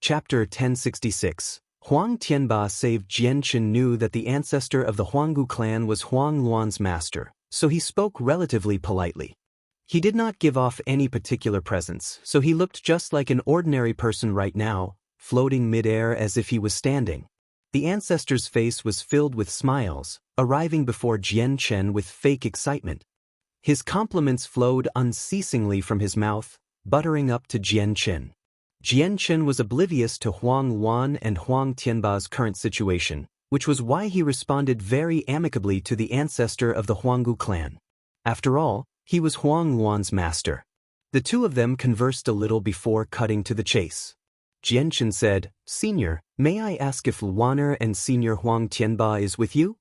Chapter 1066. Huang Tianba saved Jianchen knew that the ancestor of the Huanggu clan was Huang Luan's master, so he spoke relatively politely. He did not give off any particular presence, so he looked just like an ordinary person right now, floating mid-air as if he was standing. The ancestor's face was filled with smiles, arriving before Jianchen with fake excitement. His compliments flowed unceasingly from his mouth, buttering up to Jianchen. Jianchen was oblivious to Huang Luan and Huang Tianba's current situation, which was why he responded very amicably to the ancestor of the Huanggu clan. After all, he was Huang Luan's master. The two of them conversed a little before cutting to the chase. Jianchen said, "Senior, may I ask if Luaner and Senior Huang Tianba is with you?"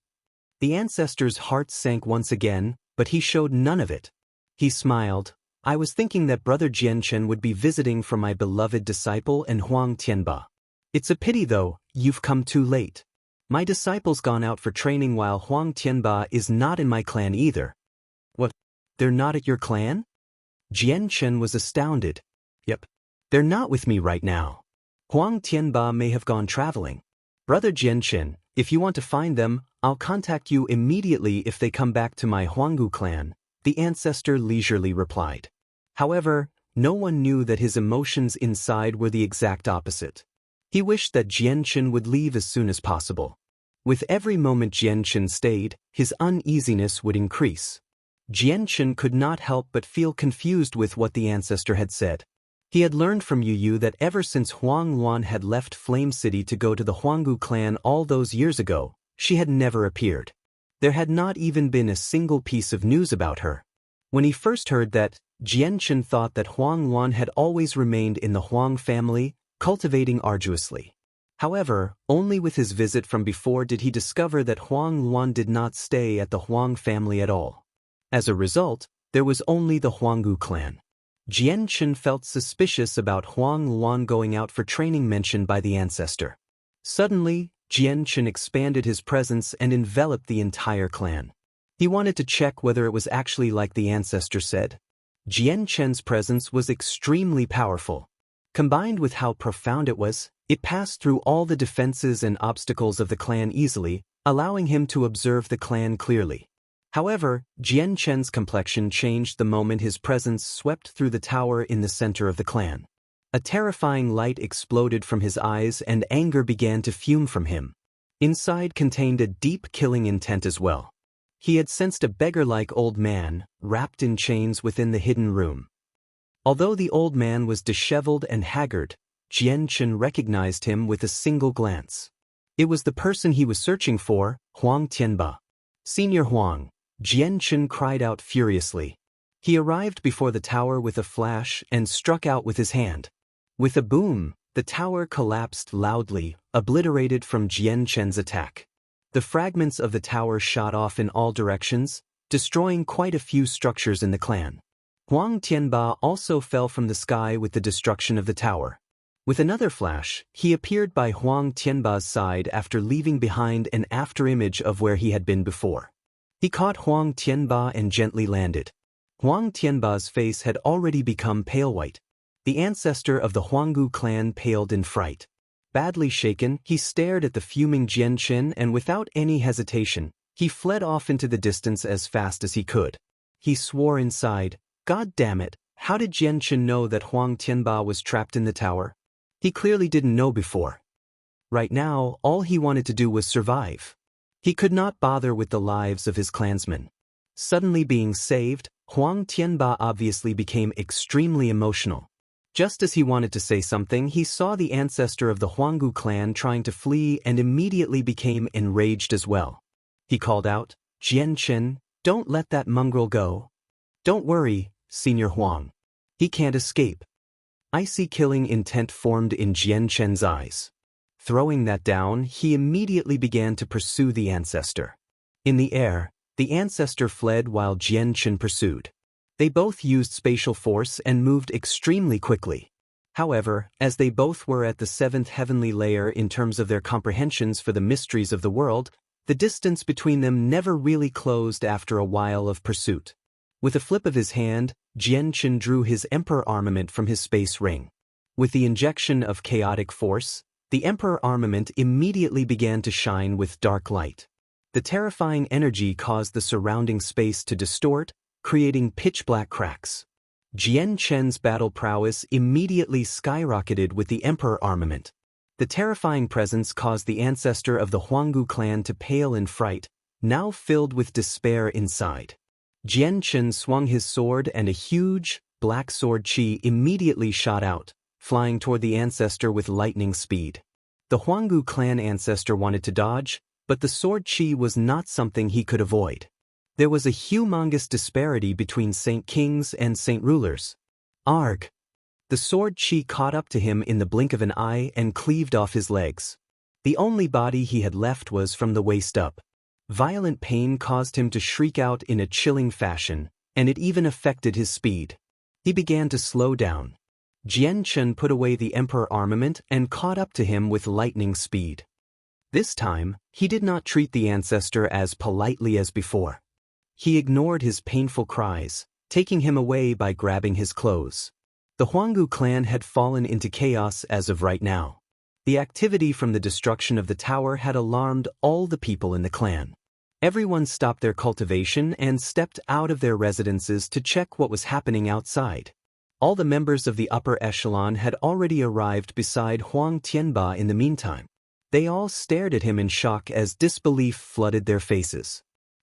The ancestor's heart sank once again, but he showed none of it. He smiled. "I was thinking that Brother Jianchen would be visiting for my beloved disciple and Huang Tianba. It's a pity though, you've come too late. My disciple's gone out for training while Huang Tianba is not in my clan either." "What? They're not at your clan?" Jianchen was astounded. "Yep. They're not with me right now. Huang Tianba may have gone traveling. Brother Jianchen, if you want to find them, I'll contact you immediately if they come back to my Huanggu clan," the ancestor leisurely replied. However, no one knew that his emotions inside were the exact opposite. He wished that Jianchen would leave as soon as possible. With every moment Jianchen stayed, his uneasiness would increase. Jianchen could not help but feel confused with what the ancestor had said. He had learned from Yu that ever since Huang Luan had left Flame City to go to the Huanggu clan all those years ago, she had never appeared. There had not even been a single piece of news about her. When he first heard that, Jianchen thought that Huang Luan had always remained in the Huang family, cultivating arduously. However, only with his visit from before did he discover that Huang Luan did not stay at the Huang family at all. As a result, there was only the Huanggu clan. Jianchen felt suspicious about Huang Luan going out for training mentioned by the ancestor. Suddenly, Jianchen expanded his presence and enveloped the entire clan. He wanted to check whether it was actually like the ancestor said. Jianchen's presence was extremely powerful. Combined with how profound it was, it passed through all the defenses and obstacles of the clan easily, allowing him to observe the clan clearly. However, Jianchen's complexion changed the moment his presence swept through the tower in the center of the clan. A terrifying light exploded from his eyes and anger began to fume from him. Inside contained a deep killing intent as well. He had sensed a beggar-like old man, wrapped in chains within the hidden room. Although the old man was disheveled and haggard, Jianchen recognized him with a single glance. It was the person he was searching for, Huang Tianba. "Senior Huang," Jianchen cried out furiously. He arrived before the tower with a flash and struck out with his hand. With a boom, the tower collapsed loudly, obliterated from Jianchen's attack. The fragments of the tower shot off in all directions, destroying quite a few structures in the clan. Huang Tianba also fell from the sky with the destruction of the tower. With another flash, he appeared by Huang Tianba's side after leaving behind an afterimage of where he had been before. He caught Huang Tianba and gently landed. Huang Tianba's face had already become pale white. The ancestor of the Huanggu clan paled in fright. Badly shaken, he stared at the fuming Jianchen and without any hesitation, he fled off into the distance as fast as he could. He swore inside, "God damn it, how did Jianchen know that Huang Tianba was trapped in the tower? He clearly didn't know before." Right now, all he wanted to do was survive. He could not bother with the lives of his clansmen. Suddenly being saved, Huang Tianba obviously became extremely emotional. Just as he wanted to say something, he saw the ancestor of the Huanggu clan trying to flee and immediately became enraged as well. He called out, "Jianchen, don't let that mongrel go. Don't worry, Senior Huang. He can't escape." Icy killing intent formed in Jianchen's eyes. Throwing that down, he immediately began to pursue the ancestor. In the air, the ancestor fled while Jianchen pursued. They both used spatial force and moved extremely quickly. However, as they both were at the seventh heavenly layer in terms of their comprehensions for the mysteries of the world, the distance between them never really closed after a while of pursuit. With a flip of his hand, Jianchen drew his emperor armament from his space ring. With the injection of chaotic force, the Emperor armament immediately began to shine with dark light. The terrifying energy caused the surrounding space to distort, creating pitch-black cracks. Jian Chen's battle prowess immediately skyrocketed with the Emperor armament. The terrifying presence caused the ancestor of the Huanggu clan to pale in fright, now filled with despair inside. Jian Chen swung his sword and a huge, black sword qi immediately shot out, flying toward the ancestor with lightning speed. The Huanggu clan ancestor wanted to dodge, but the sword qi was not something he could avoid. There was a humongous disparity between Saint Kings and Saint Rulers. Arg! The sword qi caught up to him in the blink of an eye and cleaved off his legs. The only body he had left was from the waist up. Violent pain caused him to shriek out in a chilling fashion, and it even affected his speed. He began to slow down. Jian Chen put away the Emperor armament and caught up to him with lightning speed. This time, he did not treat the ancestor as politely as before. He ignored his painful cries, taking him away by grabbing his clothes. The Huanggu clan had fallen into chaos as of right now. The activity from the destruction of the tower had alarmed all the people in the clan. Everyone stopped their cultivation and stepped out of their residences to check what was happening outside. All the members of the upper echelon had already arrived beside Huang Tianba in the meantime. They all stared at him in shock as disbelief flooded their faces.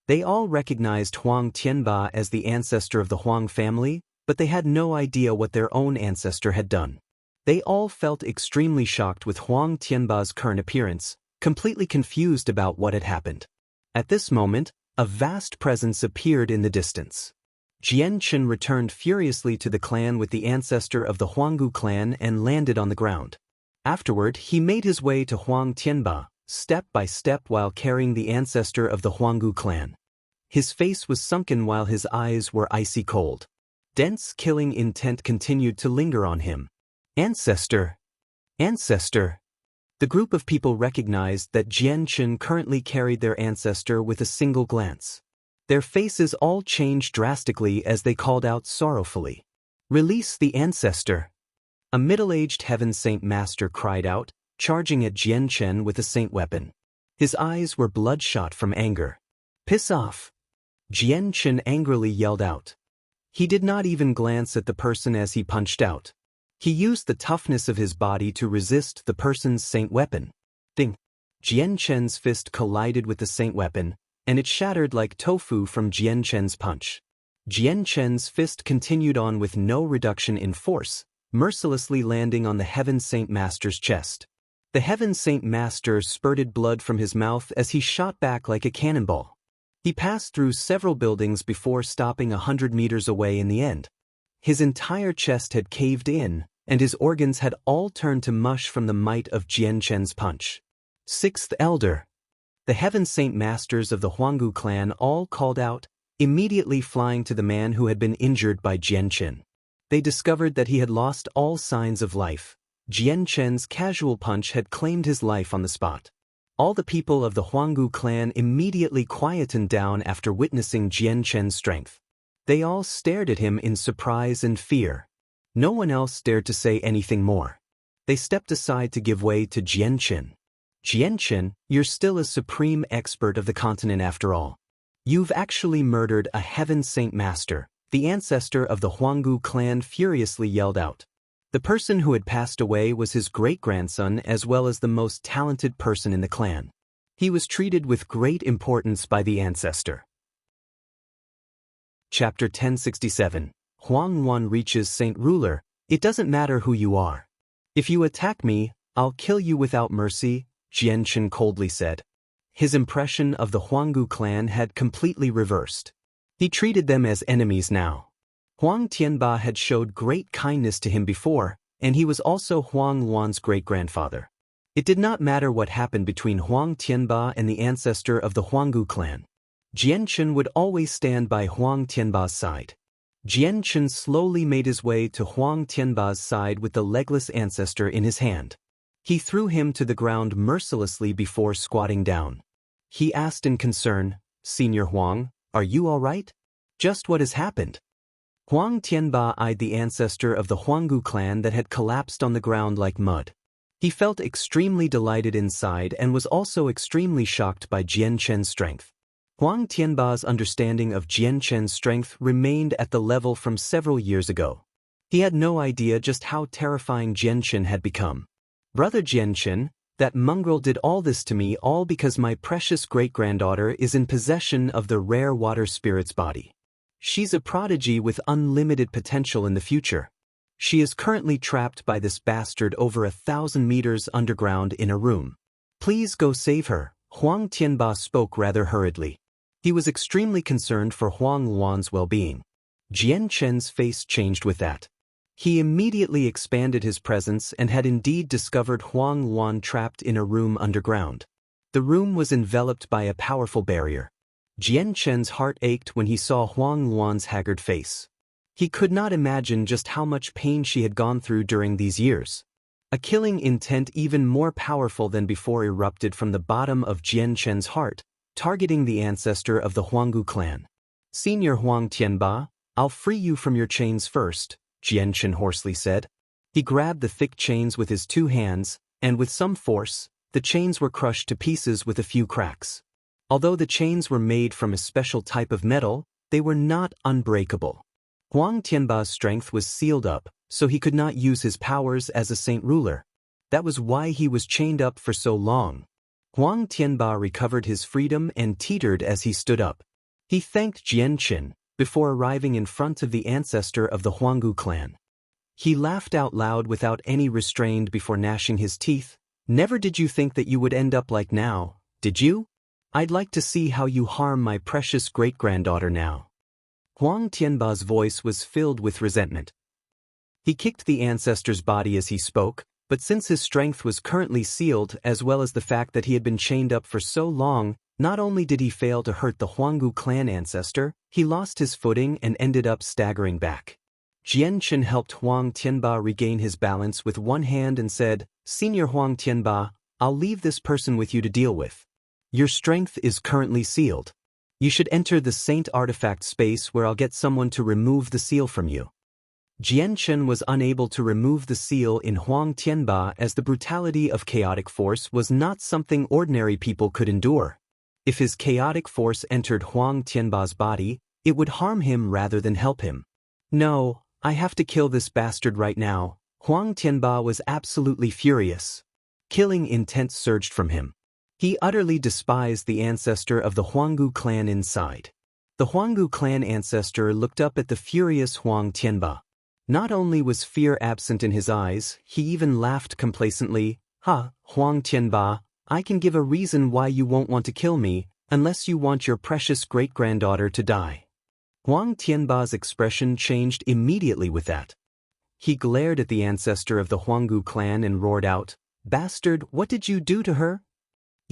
They all recognized Huang Tianba as the ancestor of the Huang family, but they had no idea what their own ancestor had done. They all felt extremely shocked with Huang Tianba's current appearance, completely confused about what had happened. At this moment, a vast presence appeared in the distance. Jian Chen returned furiously to the clan with the ancestor of the Huanggu clan and landed on the ground. Afterward, he made his way to Huang Tianba, step by step while carrying the ancestor of the Huanggu clan. His face was sunken while his eyes were icy cold. Dense killing intent continued to linger on him. Ancestor! Ancestor! The group of people recognized that Jian Chen currently carried their ancestor with a single glance. Their faces all changed drastically as they called out sorrowfully. Release the ancestor! A middle-aged heaven saint master cried out, charging at Jian Chen with a saint weapon. His eyes were bloodshot from anger. Piss off! Jian Chen angrily yelled out. He did not even glance at the person as he punched out. He used the toughness of his body to resist the person's saint weapon. Ding! Jian Chen's fist collided with the saint weapon, and it shattered like tofu from Jian Chen's punch. Jian Chen's fist continued on with no reduction in force, mercilessly landing on the Heaven Saint Master's chest. The Heaven Saint Master spurted blood from his mouth as he shot back like a cannonball. He passed through several buildings before stopping 100 meters away in the end. His entire chest had caved in, and his organs had all turned to mush from the might of Jian Chen's punch. Sixth Elder! The Heaven Saint Masters of the Huanggu clan all called out, immediately flying to the man who had been injured by Jian Chen. They discovered that he had lost all signs of life. Jian Chen's casual punch had claimed his life on the spot. All the people of the Huanggu clan immediately quietened down after witnessing Jian Chen's strength. They all stared at him in surprise and fear. No one else dared to say anything more. They stepped aside to give way to Jian Chen. Jian Chen, you're still a supreme expert of the continent after all. You've actually murdered a Heaven Saint Master, the ancestor of the Huanggu clan furiously yelled out. The person who had passed away was his great-grandson as well as the most talented person in the clan. He was treated with great importance by the ancestor. Chapter 1067. Huang Yuan reaches Saint Ruler. It doesn't matter who you are. If you attack me, I'll kill you without mercy, Jian Chen coldly said. His impression of the Huanggu clan had completely reversed. He treated them as enemies now. Huang Tianba had showed great kindness to him before, and he was also Huang Yuan's great-grandfather. It did not matter what happened between Huang Tianba and the ancestor of the Huanggu clan. Jian Chen would always stand by Huang Tianba's side. Jian Chen slowly made his way to Huang Tianba's side with the legless ancestor in his hand. He threw him to the ground mercilessly before squatting down. He asked in concern, "Senior Huang, are you all right? Just what has happened?" Huang Tianba eyed the ancestor of the Huanggu clan that had collapsed on the ground like mud. He felt extremely delighted inside and was also extremely shocked by Jian Chen's strength. Huang Tianba's understanding of Jian Chen's strength remained at the level from several years ago. He had no idea just how terrifying Jian Chen had become. Brother Jian Chen, that mongrel did all this to me all because my precious great-granddaughter is in possession of the rare water spirit's body. She's a prodigy with unlimited potential in the future. She is currently trapped by this bastard over 1,000 meters underground in a room. Please go save her, Huang Tianba spoke rather hurriedly. He was extremely concerned for Huang Luan's well-being. Jian Chen's face changed with that. He immediately expanded his presence and had indeed discovered Huang Luan trapped in a room underground. The room was enveloped by a powerful barrier. Jian Chen's heart ached when he saw Huang Luan's haggard face. He could not imagine just how much pain she had gone through during these years. A killing intent even more powerful than before erupted from the bottom of Jian Chen's heart, targeting the ancestor of the Huanggu clan. Senior Huang Tianba, I'll free you from your chains first, Jian Chen hoarsely said. He grabbed the thick chains with his 2 hands, and with some force, the chains were crushed to pieces with a few cracks. Although the chains were made from a special type of metal, they were not unbreakable. Huang Tianba's strength was sealed up, so he could not use his powers as a saint ruler. That was why he was chained up for so long. Huang Tianba recovered his freedom and teetered as he stood up. He thanked Jian Chen before arriving in front of the ancestor of the Huanggu clan. He laughed out loud without any restraint before gnashing his teeth. Never did you think that you would end up like now, did you? I'd like to see how you harm my precious great-granddaughter now. Huang Tianba's voice was filled with resentment. He kicked the ancestor's body as he spoke, but since his strength was currently sealed as well as the fact that he had been chained up for so long, not only did he fail to hurt the Huanggu clan ancestor, he lost his footing and ended up staggering back. Jian Chen helped Huang Tianba regain his balance with one hand and said, Senior Huang Tianba, I'll leave this person with you to deal with. Your strength is currently sealed. You should enter the Saint Artifact space where I'll get someone to remove the seal from you. Jian Chen was unable to remove the seal in Huang Tianba as the brutality of chaotic force was not something ordinary people could endure. If his chaotic force entered Huang Tianba's body, it would harm him rather than help him. No, I have to kill this bastard right now. Huang Tianba was absolutely furious. Killing intent surged from him. He utterly despised the ancestor of the Huanggu clan inside. The Huanggu clan ancestor looked up at the furious Huang Tianba. Not only was fear absent in his eyes, he even laughed complacently. Ha, Huang Tianba, I can give a reason why you won't want to kill me, unless you want your precious great-granddaughter to die. Huang Tianba's expression changed immediately with that. He glared at the ancestor of the Huanggu clan and roared out, Bastard, what did you do to her?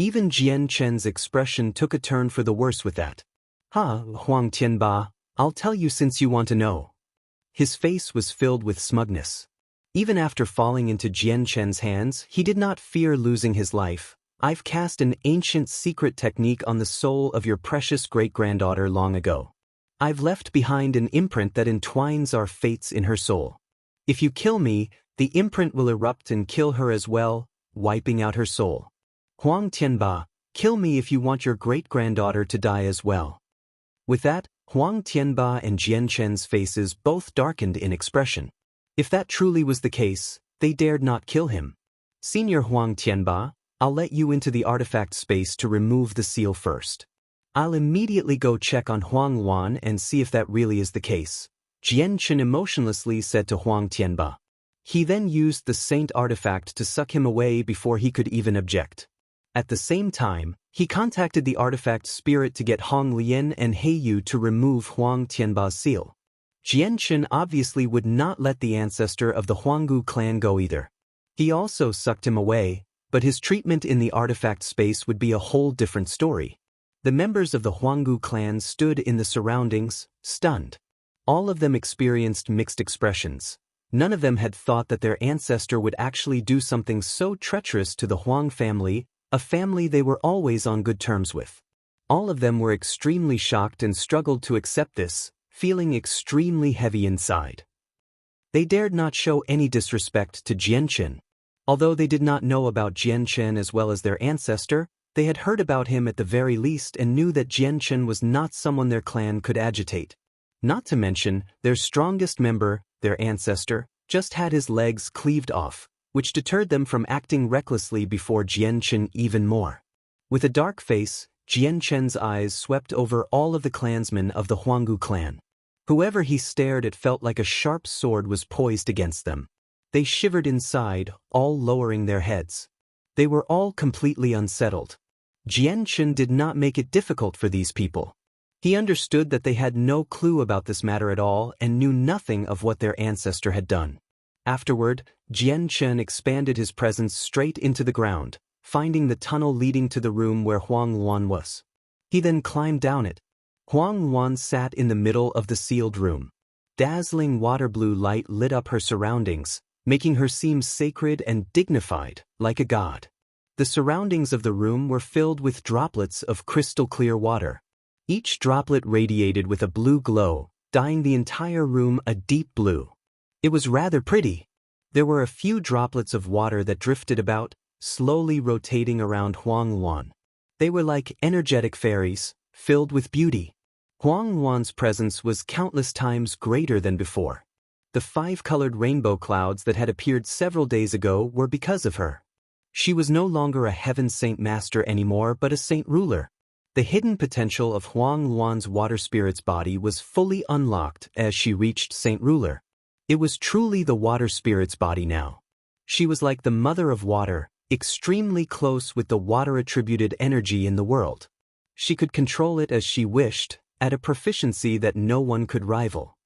Even Jian Chen's expression took a turn for the worse with that. Ha, Huang Tianba, I'll tell you since you want to know. His face was filled with smugness. Even after falling into Jian Chen's hands, he did not fear losing his life. I've cast an ancient secret technique on the soul of your precious great-granddaughter long ago. I've left behind an imprint that entwines our fates in her soul. If you kill me, the imprint will erupt and kill her as well, wiping out her soul. Huang Tianba, kill me if you want your great-granddaughter to die as well. With that, Huang Tianba and Jian Chen's faces both darkened in expression. If that truly was the case, they dared not kill him. Senior Huang Tianba, I'll let you into the artifact space to remove the seal first. I'll immediately go check on Huang Luan and see if that really is the case, Jian Chen emotionlessly said to Huang Tianba. He then used the Saint Artifact to suck him away before he could even object. At the same time, he contacted the artifact spirit to get Hong Lian and Heiyu to remove Huang Tianba's seal. Jian Chen obviously would not let the ancestor of the Huanggu clan go either. He also sucked him away, but his treatment in the artifact space would be a whole different story. The members of the Huanggu clan stood in the surroundings, stunned. All of them experienced mixed expressions. None of them had thought that their ancestor would actually do something so treacherous to the Huang family, a family they were always on good terms with. All of them were extremely shocked and struggled to accept this, feeling extremely heavy inside. They dared not show any disrespect to Jianchen. Although they did not know about Jianchen as well as their ancestor, they had heard about him at the very least and knew that Jianchen was not someone their clan could agitate. Not to mention, their strongest member, their ancestor, just had his legs cleaved off, which deterred them from acting recklessly before Jianchen even more. With a dark face, Jianchen's eyes swept over all of the clansmen of the Huanggu clan. Whoever he stared at felt like a sharp sword was poised against them. They shivered inside, all lowering their heads. They were all completely unsettled. Jianchen did not make it difficult for these people. He understood that they had no clue about this matter at all and knew nothing of what their ancestor had done. Afterward, Jianchen expanded his presence straight into the ground, finding the tunnel leading to the room where Huang Luan was. He then climbed down it. Huang Luan sat in the middle of the sealed room. Dazzling water blue light lit up her surroundings, making her seem sacred and dignified, like a god. The surroundings of the room were filled with droplets of crystal-clear water. Each droplet radiated with a blue glow, dyeing the entire room a deep blue. It was rather pretty. There were a few droplets of water that drifted about, slowly rotating around Huang Luan. They were like energetic fairies, filled with beauty. Huang Luan's presence was countless times greater than before. The 5-colored rainbow clouds that had appeared several days ago were because of her. She was no longer a heaven saint master anymore but a saint ruler. The hidden potential of Huang Luan's water spirit's body was fully unlocked as she reached saint ruler. It was truly the water spirit's body now. She was like the mother of water, extremely close with the water-attributed energy in the world. She could control it as she wished, at a proficiency that no one could rival.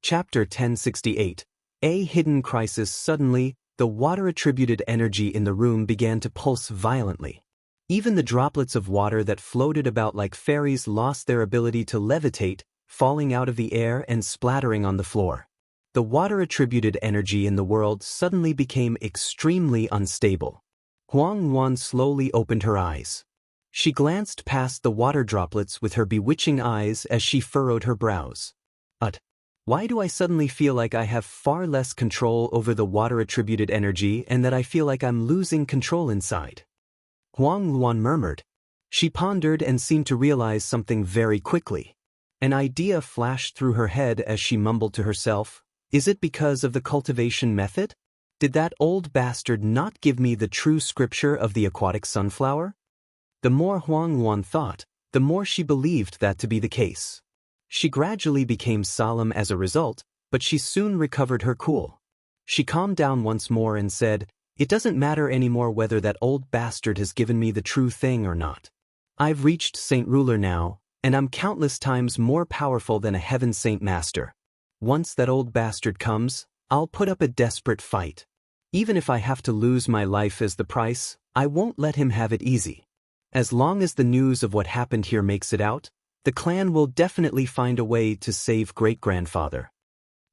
Chapter 1068. A hidden crisis. Suddenly, the water-attributed energy in the room began to pulse violently. Even the droplets of water that floated about like fairies lost their ability to levitate, falling out of the air and splattering on the floor. The water-attributed energy in the world suddenly became extremely unstable. Huang Luan slowly opened her eyes. She glanced past the water droplets with her bewitching eyes as she furrowed her brows. Why do I suddenly feel like I have far less control over the water-attributed energy and that I feel like I'm losing control inside? Huang Luan murmured. She pondered and seemed to realize something very quickly. An idea flashed through her head as she mumbled to herself, "Is it because of the cultivation method? Did that old bastard not give me the true scripture of the aquatic sunflower?" The more Huang Luan thought, the more she believed that to be the case. She gradually became solemn as a result, but she soon recovered her cool. She calmed down once more and said, "It doesn't matter anymore whether that old bastard has given me the true thing or not. I've reached Saint Ruler now, and I'm countless times more powerful than a heaven saint master. Once that old bastard comes, I'll put up a desperate fight. Even if I have to lose my life as the price, I won't let him have it easy. As long as the news of what happened here makes it out, the clan will definitely find a way to save great-grandfather."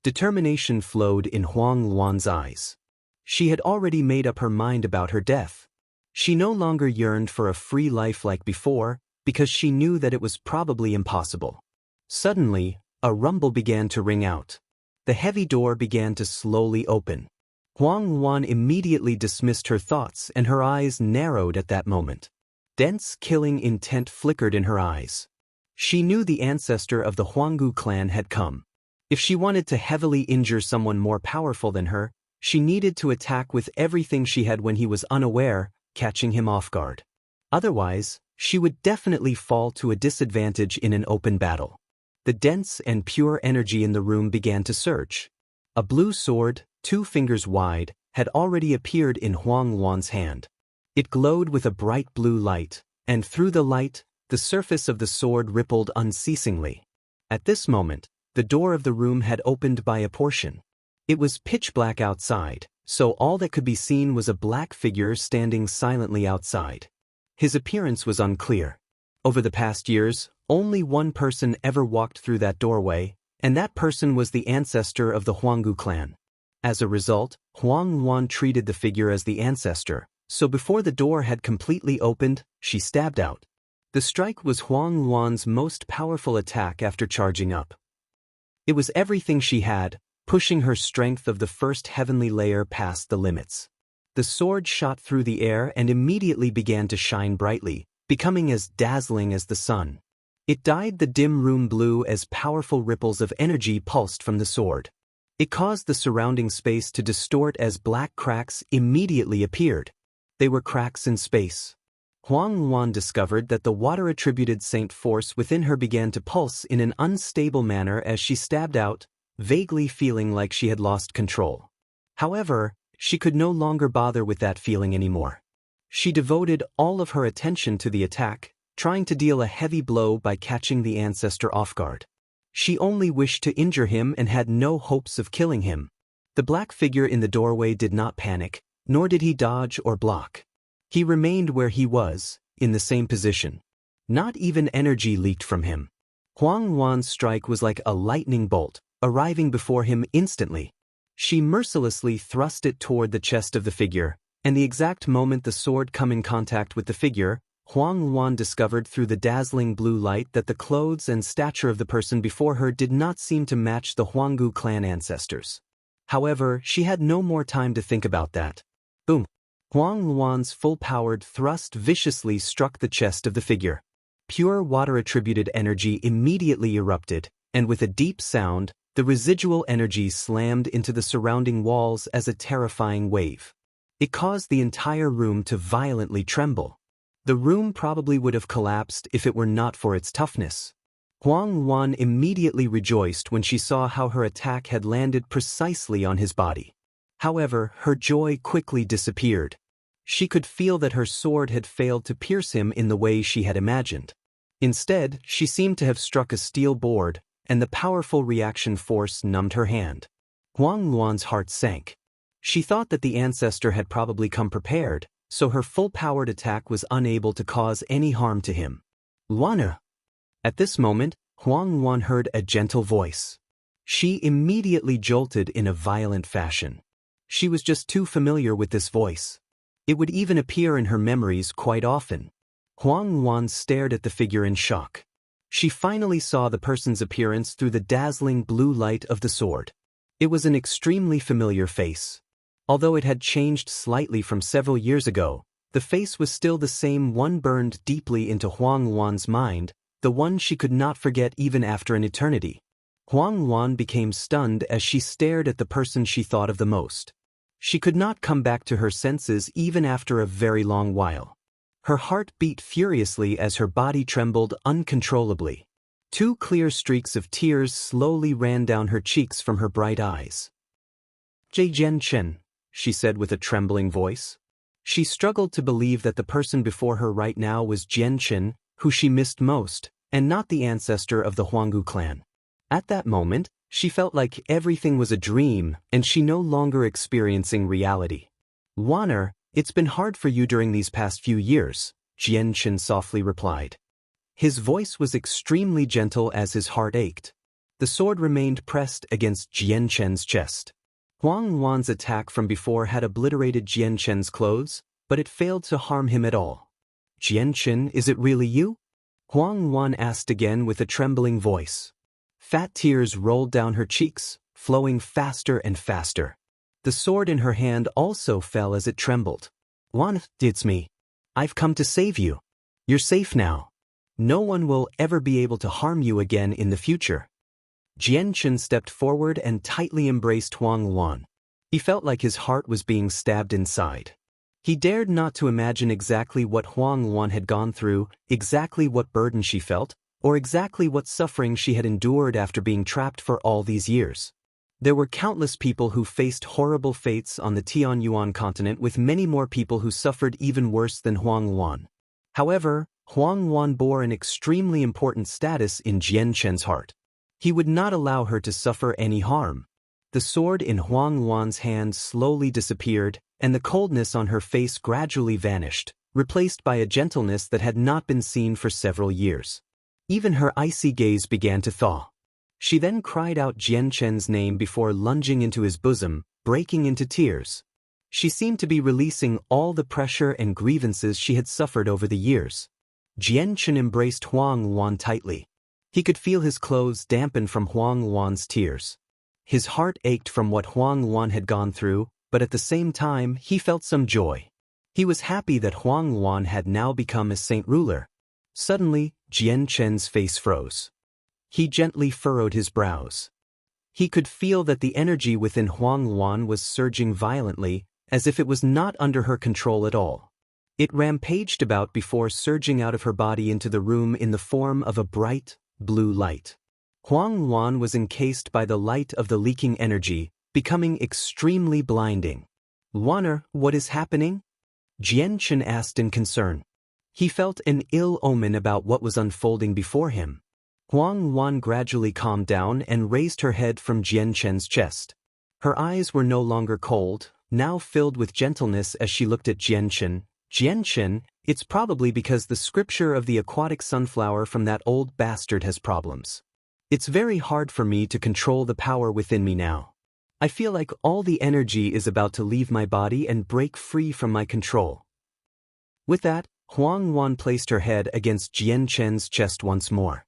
Determination flowed in Huang Luan's eyes. She had already made up her mind about her death. She no longer yearned for a free life like before, because she knew that it was probably impossible. Suddenly, a rumble began to ring out. The heavy door began to slowly open. Huang Luan immediately dismissed her thoughts and her eyes narrowed at that moment. Dense killing intent flickered in her eyes. She knew the ancestor of the Huanggu clan had come. If she wanted to heavily injure someone more powerful than her, she needed to attack with everything she had when he was unaware, catching him off guard. Otherwise, she would definitely fall to a disadvantage in an open battle. The dense and pure energy in the room began to surge. A blue sword, 2 fingers wide, had already appeared in Huang Luan's hand. It glowed with a bright blue light, and through the light, the surface of the sword rippled unceasingly. At this moment, the door of the room had opened by a portion. It was pitch black outside, so all that could be seen was a black figure standing silently outside. His appearance was unclear. Over the past years, only one person ever walked through that doorway, and that person was the ancestor of the Huanggu clan. As a result, Huang Luan treated the figure as the ancestor, so before the door had completely opened, she stabbed out. The strike was Huang Luan's most powerful attack after charging up. It was everything she had, pushing her strength of the first heavenly layer past the limits. The sword shot through the air and immediately began to shine brightly, becoming as dazzling as the sun. It dyed the dim room blue as powerful ripples of energy pulsed from the sword. It caused the surrounding space to distort as black cracks immediately appeared. They were cracks in space. Huang Luan discovered that the water-attributed saint force within her began to pulse in an unstable manner as she stabbed out, vaguely feeling like she had lost control. However, she could no longer bother with that feeling anymore. She devoted all of her attention to the attack, trying to deal a heavy blow by catching the ancestor off guard. She only wished to injure him and had no hopes of killing him. The black figure in the doorway did not panic, nor did he dodge or block. He remained where he was, in the same position. Not even energy leaked from him. Huang Luan's strike was like a lightning bolt, arriving before him instantly. She mercilessly thrust it toward the chest of the figure, and the exact moment the sword came in contact with the figure, Huang Luan discovered through the dazzling blue light that the clothes and stature of the person before her did not seem to match the Huanggu clan ancestors. However, she had no more time to think about that. Boom! Huang Luan's full-powered thrust viciously struck the chest of the figure. Pure water-attributed energy immediately erupted, and with a deep sound, the residual energy slammed into the surrounding walls as a terrifying wave. It caused the entire room to violently tremble. The room probably would have collapsed if it were not for its toughness. Huang Luan immediately rejoiced when she saw how her attack had landed precisely on his body. However, her joy quickly disappeared. She could feel that her sword had failed to pierce him in the way she had imagined. Instead, she seemed to have struck a steel board, and the powerful reaction force numbed her hand. Huang Luan's heart sank. She thought that the ancestor had probably come prepared, so her full-powered attack was unable to cause any harm to him. Luana! At this moment, Huang Luan heard a gentle voice. She immediately jolted in a violent fashion. She was just too familiar with this voice. It would even appear in her memories quite often. Huang Luan stared at the figure in shock. She finally saw the person's appearance through the dazzling blue light of the sword. It was an extremely familiar face. Although it had changed slightly from several years ago, the face was still the same one burned deeply into Huang Luan's mind, the one she could not forget even after an eternity. Huang Luan became stunned as she stared at the person she thought of the most. She could not come back to her senses even after a very long while. Her heart beat furiously as her body trembled uncontrollably. 2 clear streaks of tears slowly ran down her cheeks from her bright eyes. Jian Chen, she said with a trembling voice. She struggled to believe that the person before her right now was Jian Chen, who she missed most, and not the ancestor of the Huanggu clan. At that moment, she felt like everything was a dream and she no longer experiencing reality. Luaner, it's been hard for you during these past few years, Jian Chen softly replied. His voice was extremely gentle as his heart ached. The sword remained pressed against Jian Chen's chest. Huang Luan's attack from before had obliterated Jian Chen's clothes, but it failed to harm him at all. Jian Chen, is it really you? Huang Luan asked again with a trembling voice. Fat tears rolled down her cheeks, flowing faster and faster. The sword in her hand also fell as it trembled. Luan, it's me. I've come to save you. You're safe now. No one will ever be able to harm you again in the future. Jian Chen stepped forward and tightly embraced Huang Luan. He felt like his heart was being stabbed inside. He dared not to imagine exactly what Huang Luan had gone through, exactly what burden she felt, or exactly what suffering she had endured after being trapped for all these years. There were countless people who faced horrible fates on the Tianyuan continent, with many more people who suffered even worse than Huang Luan. However, Huang Luan bore an extremely important status in Jian Chen's heart. He would not allow her to suffer any harm. The sword in Huang Luan's hand slowly disappeared, and the coldness on her face gradually vanished, replaced by a gentleness that had not been seen for several years. Even her icy gaze began to thaw. She then cried out Jian Chen's name before lunging into his bosom, breaking into tears. She seemed to be releasing all the pressure and grievances she had suffered over the years. Jian Chen embraced Huang Luan tightly. He could feel his clothes dampen from Huang Luan's tears. His heart ached from what Huang Luan had gone through, but at the same time he felt some joy. He was happy that Huang Luan had now become a saint ruler. Suddenly, Jian Chen's face froze. He gently furrowed his brows. He could feel that the energy within Huang Luan was surging violently, as if it was not under her control at all. It rampaged about before surging out of her body into the room in the form of a bright, blue light. Huang Luan was encased by the light of the leaking energy, becoming extremely blinding. "Luaner, what is happening?" Jian Chen asked in concern. He felt an ill omen about what was unfolding before him. Huang Luan gradually calmed down and raised her head from Jian Chen's chest. Her eyes were no longer cold, now filled with gentleness as she looked at Jian Chen. "Jian Chen, it's probably because the scripture of the aquatic sunflower from that old bastard has problems. It's very hard for me to control the power within me now. I feel like all the energy is about to leave my body and break free from my control." With that, Huang Luan placed her head against Jian Chen's chest once more.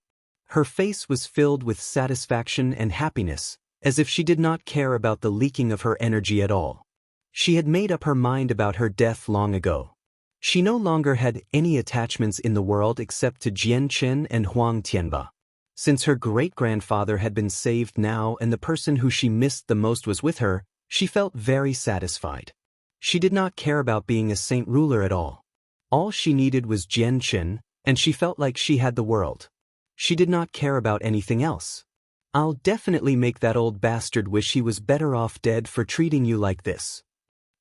Her face was filled with satisfaction and happiness, as if she did not care about the leaking of her energy at all. She had made up her mind about her death long ago. She no longer had any attachments in the world except to Jian Chen and Huang Tianba. Since her great-grandfather had been saved now and the person who she missed the most was with her, she felt very satisfied. She did not care about being a saint ruler at all. All she needed was Jian Chen, and she felt like she had the world. She did not care about anything else. "I'll definitely make that old bastard wish he was better off dead for treating you like this."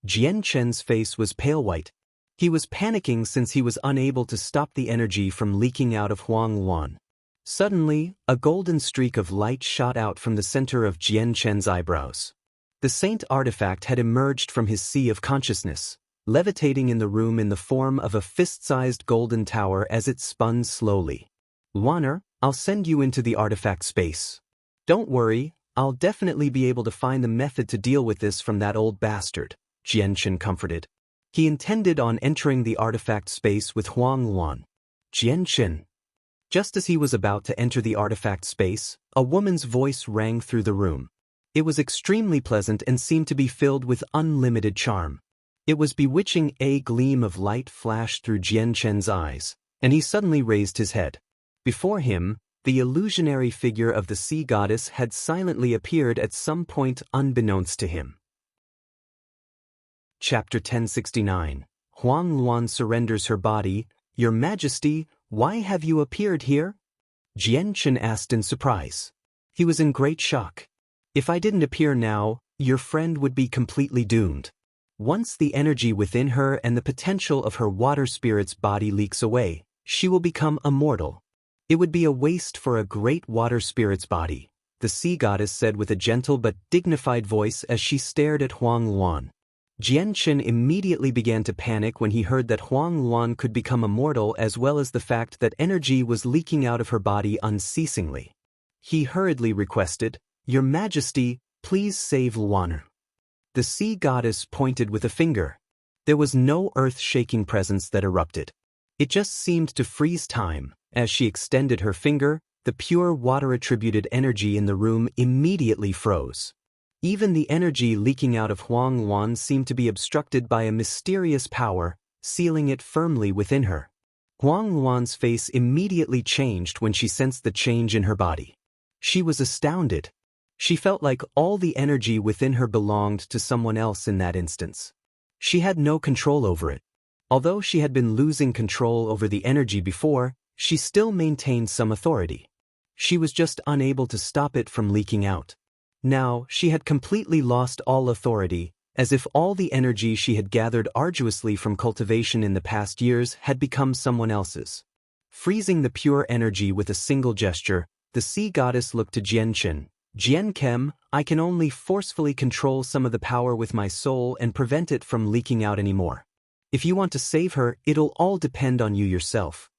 Jian Chen's face was pale white. He was panicking since he was unable to stop the energy from leaking out of Huang Luan. Suddenly, a golden streak of light shot out from the center of Jian Chen's eyebrows. The saint artifact had emerged from his sea of consciousness, levitating in the room in the form of a fist-sized golden tower as it spun slowly. "Luaner, I'll send you into the artifact space. Don't worry, I'll definitely be able to find the method to deal with this from that old bastard," Jian Chen comforted. He intended on entering the artifact space with Huang Luan. "Jian Chen." Just as he was about to enter the artifact space, a woman's voice rang through the room. It was extremely pleasant and seemed to be filled with unlimited charm. It was bewitching. A gleam of light flashed through Jian Chen's eyes, and he suddenly raised his head. Before him, the illusionary figure of the sea goddess had silently appeared at some point unbeknownst to him. Chapter 1069. Huang Luan surrenders her body. "Your Majesty, why have you appeared here?" Jian Chen asked in surprise. He was in great shock. "If I didn't appear now, your friend would be completely doomed. Once the energy within her and the potential of her water spirit's body leaks away, she will become immortal. It would be a waste for a great water spirit's body," the sea goddess said with a gentle but dignified voice as she stared at Huang Luan. Jian Chen immediately began to panic when he heard that Huang Luan could become immortal, as well as the fact that energy was leaking out of her body unceasingly. He hurriedly requested, "Your Majesty, please save Luaner." The sea goddess pointed with a finger. There was no earth-shaking presence that erupted. It just seemed to freeze time. As she extended her finger, the pure water-attributed energy in the room immediately froze. Even the energy leaking out of Huang Luan seemed to be obstructed by a mysterious power, sealing it firmly within her. Huang Luan's face immediately changed when she sensed the change in her body. She was astounded. She felt like all the energy within her belonged to someone else in that instance. She had no control over it. Although she had been losing control over the energy before, she still maintained some authority. She was just unable to stop it from leaking out. Now, she had completely lost all authority, as if all the energy she had gathered arduously from cultivation in the past years had become someone else's. Freezing the pure energy with a single gesture, the sea goddess looked to Jian Chen. "Jian Kem, I can only forcefully control some of the power with my soul and prevent it from leaking out anymore. If you want to save her, it'll all depend on you yourself."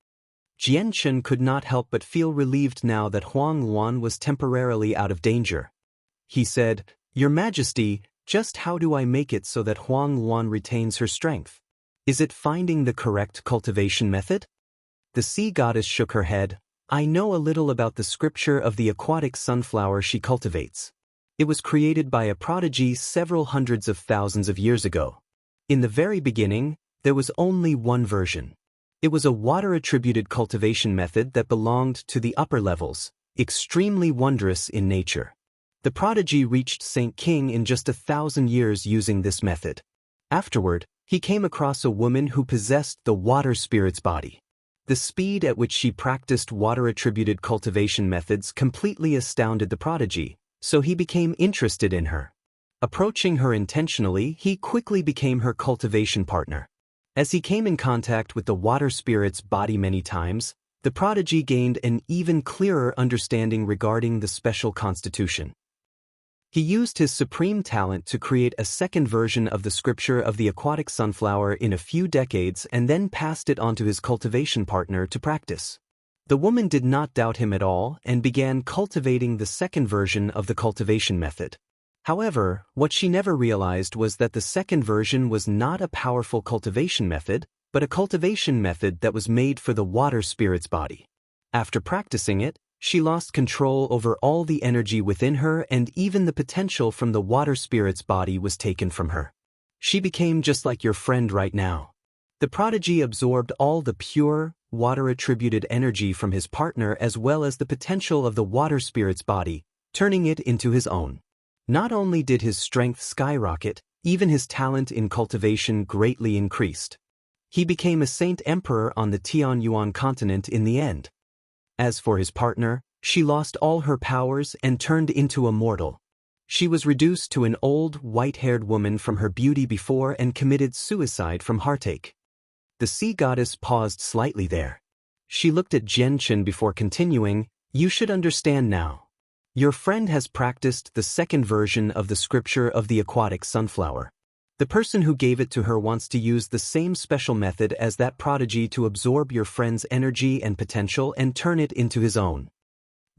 Jian Chen could not help but feel relieved now that Huang Luan was temporarily out of danger. He said, "Your Majesty, just how do I make it so that Huang Luan retains her strength? Is it finding the correct cultivation method?" The sea goddess shook her head. I know a little about the scripture of the aquatic sunflower she cultivates. It was created by a prodigy several hundreds of thousands of years ago. In the very beginning, there was only one version. It was a water-attributed cultivation method that belonged to the upper levels, extremely wondrous in nature. The prodigy reached Saint King in just 1,000 years using this method. Afterward, he came across a woman who possessed the water spirit's body. The speed at which she practiced water-attributed cultivation methods completely astounded the prodigy, so he became interested in her. Approaching her intentionally, he quickly became her cultivation partner. As he came in contact with the water spirit's body many times, the prodigy gained an even clearer understanding regarding the special constitution. He used his supreme talent to create a second version of the scripture of the aquatic sunflower in a few decades and then passed it on to his cultivation partner to practice. The woman did not doubt him at all and began cultivating the second version of the cultivation method. However, what she never realized was that the second version was not a powerful cultivation method, but a cultivation method that was made for the water spirit's body. After practicing it, she lost control over all the energy within her, and even the potential from the water spirit's body was taken from her. She became just like your friend right now. The prodigy absorbed all the pure, water-attributed energy from his partner as well as the potential of the water spirit's body, turning it into his own. Not only did his strength skyrocket, even his talent in cultivation greatly increased. He became a saint emperor on the Tianyuan continent in the end. As for his partner, she lost all her powers and turned into a mortal. She was reduced to an old, white-haired woman from her beauty before and committed suicide from heartache. The sea goddess paused slightly there. She looked at Jianchen before continuing, "You should understand now. Your friend has practiced the second version of the scripture of the aquatic sunflower. The person who gave it to her wants to use the same special method as that prodigy to absorb your friend's energy and potential and turn it into his own."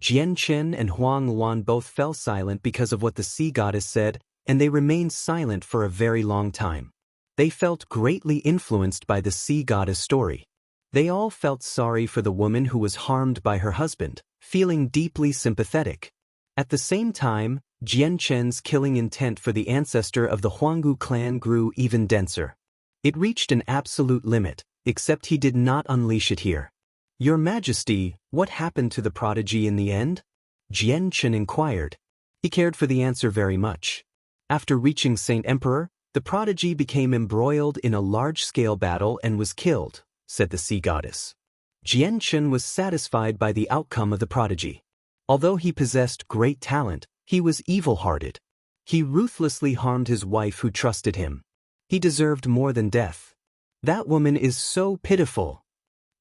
Jianchen and Huang Luan both fell silent because of what the sea goddess said, and they remained silent for a very long time. They felt greatly influenced by the sea goddess story. They all felt sorry for the woman who was harmed by her husband, feeling deeply sympathetic. At the same time, Jianchen's killing intent for the ancestor of the Huanggu clan grew even denser. It reached an absolute limit, except he did not unleash it here. "Your Majesty, what happened to the prodigy in the end?" Jianchen inquired. He cared for the answer very much. After reaching Saint Emperor, the prodigy became embroiled in a large-scale battle and was killed, said the sea goddess. Jianchen was satisfied by the outcome of the prodigy. Although he possessed great talent, he was evil-hearted. He ruthlessly harmed his wife who trusted him. He deserved more than death. That woman is so pitiful.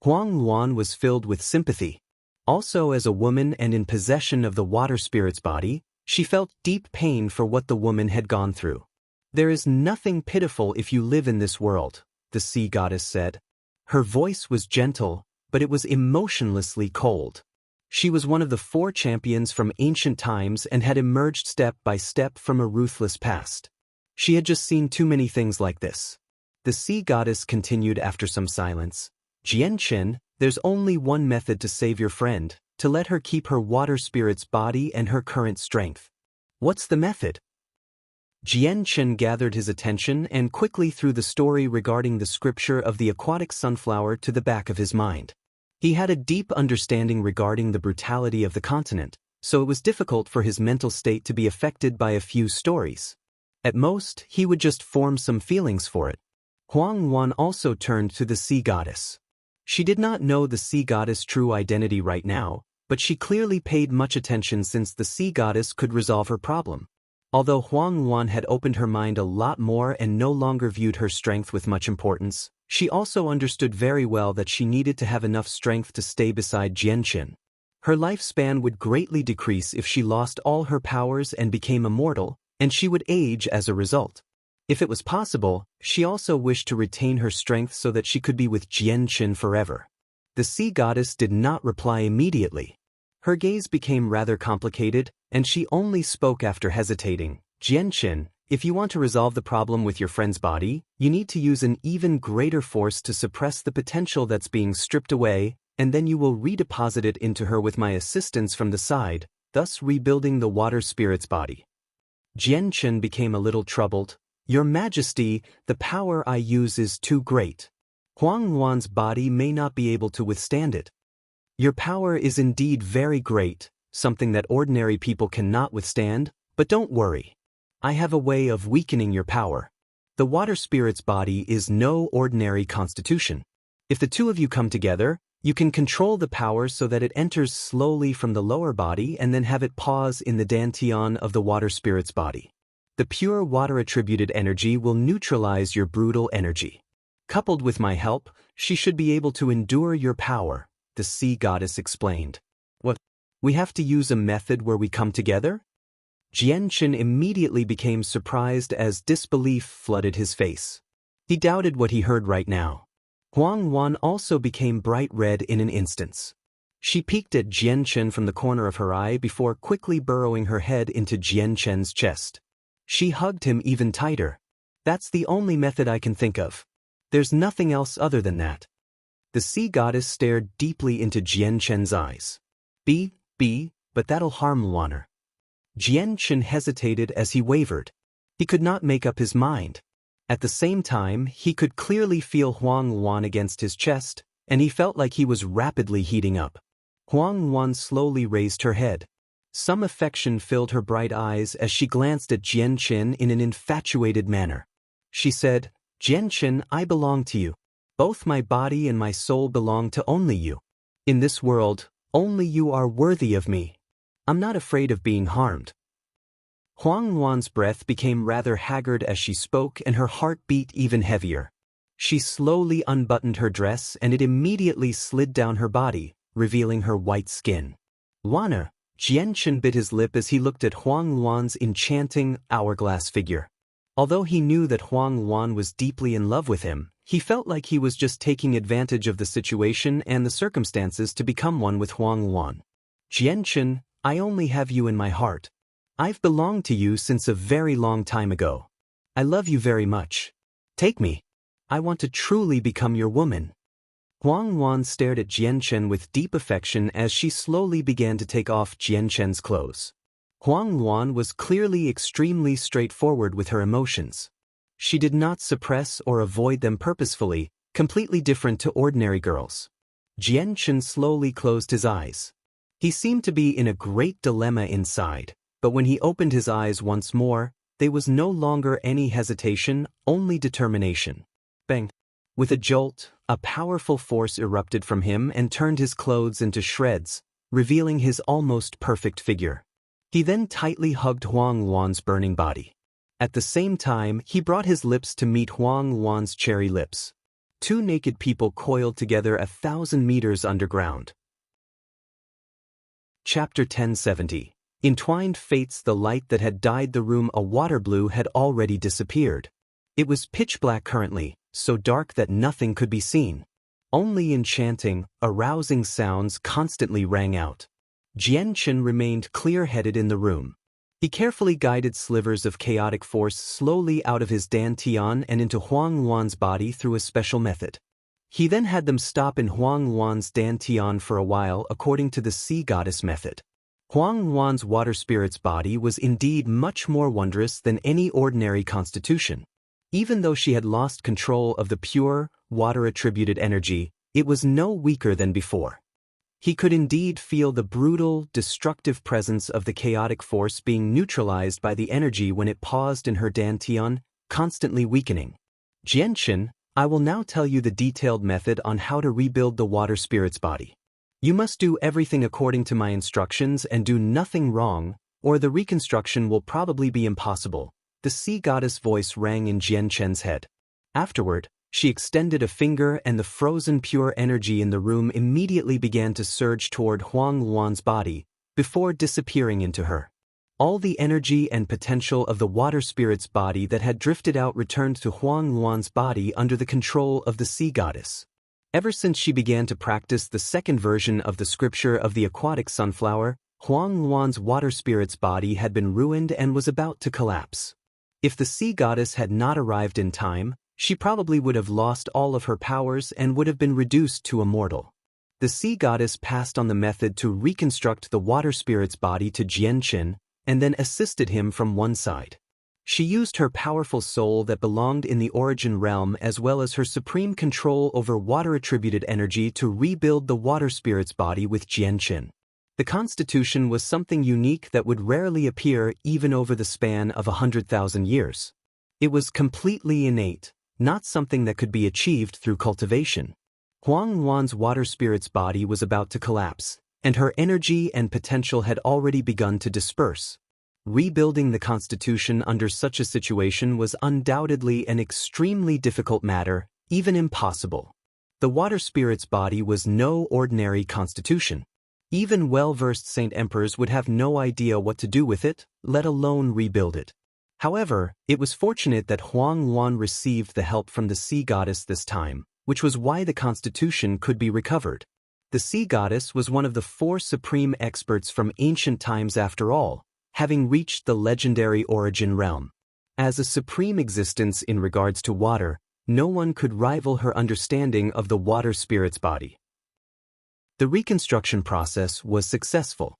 Huang Luan was filled with sympathy. Also, as a woman and in possession of the water spirit's body, she felt deep pain for what the woman had gone through. "There is nothing pitiful if you live in this world," the sea goddess said. Her voice was gentle, but it was emotionlessly cold. She was one of the 4 champions from ancient times and had emerged step by step from a ruthless past. She had just seen too many things like this. The sea goddess continued after some silence. "Jianchen, there's only one method to save your friend, to let her keep her water spirit's body and her current strength." "What's the method?" Jianchen gathered his attention and quickly threw the story regarding the scripture of the aquatic sunflower to the back of his mind. He had a deep understanding regarding the brutality of the continent, so it was difficult for his mental state to be affected by a few stories. At most, he would just form some feelings for it. Huang Luan also turned to the sea goddess. She did not know the sea goddess' true identity right now, but she clearly paid much attention since the sea goddess could resolve her problem. Although Huang Luan had opened her mind a lot more and no longer viewed her strength with much importance, she also understood very well that she needed to have enough strength to stay beside Jianchen. Her lifespan would greatly decrease if she lost all her powers and became immortal, and she would age as a result. If it was possible, she also wished to retain her strength so that she could be with Jianchen forever. The sea goddess did not reply immediately. Her gaze became rather complicated, and she only spoke after hesitating. "Jianchen, if you want to resolve the problem with your friend's body, you need to use an even greater force to suppress the potential that's being stripped away, and then you will redeposit it into her with my assistance from the side, thus rebuilding the water spirit's body. Jianchen became a little troubled. Your Majesty, the power I use is too great. Huang Luan's body may not be able to withstand it. Your power is indeed very great, something that ordinary people cannot withstand, but don't worry. I have a way of weakening your power. The water spirit's body is no ordinary constitution. If the two of you come together, you can control the power so that it enters slowly from the lower body and then have it pause in the dantian of the water spirit's body. The pure water-attributed energy will neutralize your brutal energy. Coupled with my help, she should be able to endure your power, the sea goddess explained. What? We have to use a method where we come together? Jianchen immediately became surprised as disbelief flooded his face. He doubted what he heard right now. Huang Luan also became bright red in an instant. She peeked at Jianchen from the corner of her eye before quickly burrowing her head into Jianchen's chest. She hugged him even tighter. That's the only method I can think of. There's nothing else other than that. The sea goddess stared deeply into Jianchen's eyes. But that'll harm Luaner. Jianchen hesitated as he wavered. He could not make up his mind. At the same time, he could clearly feel Huang Luan against his chest, and he felt like he was rapidly heating up. Huang Luan slowly raised her head. Some affection filled her bright eyes as she glanced at Jianchen in an infatuated manner. She said, Jianchen, I belong to you. Both my body and my soul belong to only you. In this world, only you are worthy of me. I'm not afraid of being harmed. Huang Luan's breath became rather haggard as she spoke and her heart beat even heavier. She slowly unbuttoned her dress and it immediately slid down her body, revealing her white skin. Luaner, Jianchen bit his lip as he looked at Huang Luan's enchanting, hourglass figure. Although he knew that Huang Luan was deeply in love with him, he felt like he was just taking advantage of the situation and the circumstances to become one with Huang Luan. Jianchen, I only have you in my heart. I've belonged to you since a very long time ago. I love you very much. Take me. I want to truly become your woman. Huang Luan stared at Jianchen with deep affection as she slowly began to take off Jianchen's clothes. Huang Luan was clearly extremely straightforward with her emotions. She did not suppress or avoid them purposefully, completely different to ordinary girls. Jianchen slowly closed his eyes. He seemed to be in a great dilemma inside, but when he opened his eyes once more, there was no longer any hesitation, only determination. Bang! With a jolt, a powerful force erupted from him and turned his clothes into shreds, revealing his almost perfect figure. He then tightly hugged Huang Luan's burning body. At the same time, he brought his lips to meet Huang Luan's cherry lips. Two naked people coiled together 1,000 meters underground. Chapter 1070. Entwined fates. The light that had dyed the room a water blue had already disappeared. It was pitch black currently, so dark that nothing could be seen. Only enchanting, arousing sounds constantly rang out. Jianchen remained clear-headed in the room. He carefully guided slivers of chaotic force slowly out of his dantian and into Huang Luan's body through a special method. He then had them stop in Huang Luan's dantian for a while according to the sea goddess method. Huang Luan's water spirit's body was indeed much more wondrous than any ordinary constitution. Even though she had lost control of the pure, water-attributed energy, it was no weaker than before. He could indeed feel the brutal, destructive presence of the chaotic force being neutralized by the energy when it paused in her dantian, constantly weakening. Jianchen, I will now tell you the detailed method on how to rebuild the water spirit's body. You must do everything according to my instructions and do nothing wrong, or the reconstruction will probably be impossible. The sea goddess voice rang in Jianchen's head. Afterward, she extended a finger and the frozen pure energy in the room immediately began to surge toward Huang Luan's body, before disappearing into her. All the energy and potential of the water spirit's body that had drifted out returned to Huang Luan's body under the control of the sea goddess. Ever since she began to practice the second version of the scripture of the aquatic sunflower, Huang Luan's water spirit's body had been ruined and was about to collapse. If the sea goddess had not arrived in time, she probably would have lost all of her powers and would have been reduced to a mortal. the sea goddess passed on the method to reconstruct the water spirit's body to Jianchen, and then assisted him from one side. She used her powerful soul that belonged in the origin realm as well as her supreme control over water-attributed energy to rebuild the water spirit's body with Jianchen. The constitution was something unique that would rarely appear even over the span of 100,000 years. It was completely innate, not something that could be achieved through cultivation. Huang Luan's water spirit's body was about to collapse, and her energy and potential had already begun to disperse. Rebuilding the constitution under such a situation was undoubtedly an extremely difficult matter, even impossible. The water spirit's body was no ordinary constitution. Even well-versed saint emperors would have no idea what to do with it, let alone rebuild it. However, it was fortunate that Huang Luan received the help from the sea goddess this time, which was why the constitution could be recovered. The sea goddess was one of the 4 supreme experts from ancient times after all, having reached the legendary origin realm. As a supreme existence in regards to water, no one could rival her understanding of the water spirit's body. The reconstruction process was successful.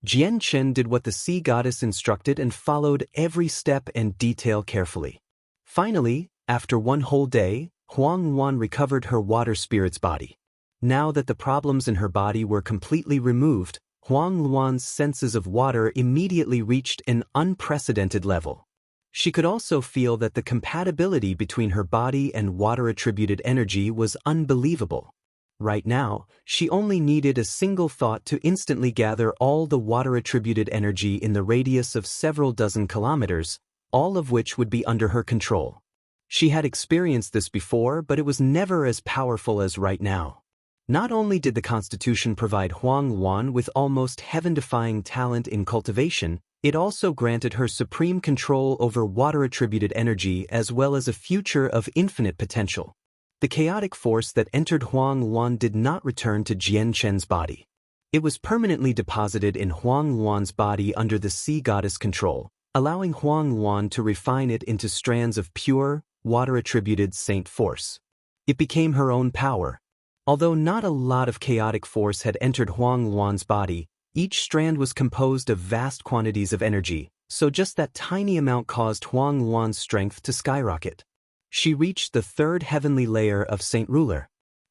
Jianchen did what the sea goddess instructed and followed every step and detail carefully. Finally, after one whole day, Huang Luan recovered her water spirit's body. Now that the problems in her body were completely removed, Huang Luan's senses of water immediately reached an unprecedented level. She could also feel that the compatibility between her body and water-attributed energy was unbelievable. Right now, she only needed a single thought to instantly gather all the water-attributed energy in the radius of several dozen kilometers, all of which would be under her control. She had experienced this before, but it was never as powerful as right now. Not only did the constitution provide Huang Luan with almost heaven-defying talent in cultivation, it also granted her supreme control over water-attributed energy as well as a future of infinite potential. The chaotic force that entered Huang Luan did not return to Jianchen's body. It was permanently deposited in Huang Luan's body under the sea goddess control, allowing Huang Luan to refine it into strands of pure, water-attributed saint force. It became her own power. Although not a lot of chaotic force had entered Huang Luan's body, each strand was composed of vast quantities of energy, so just that tiny amount caused Huang Luan's strength to skyrocket. She reached the 3rd heavenly layer of Saint Ruler.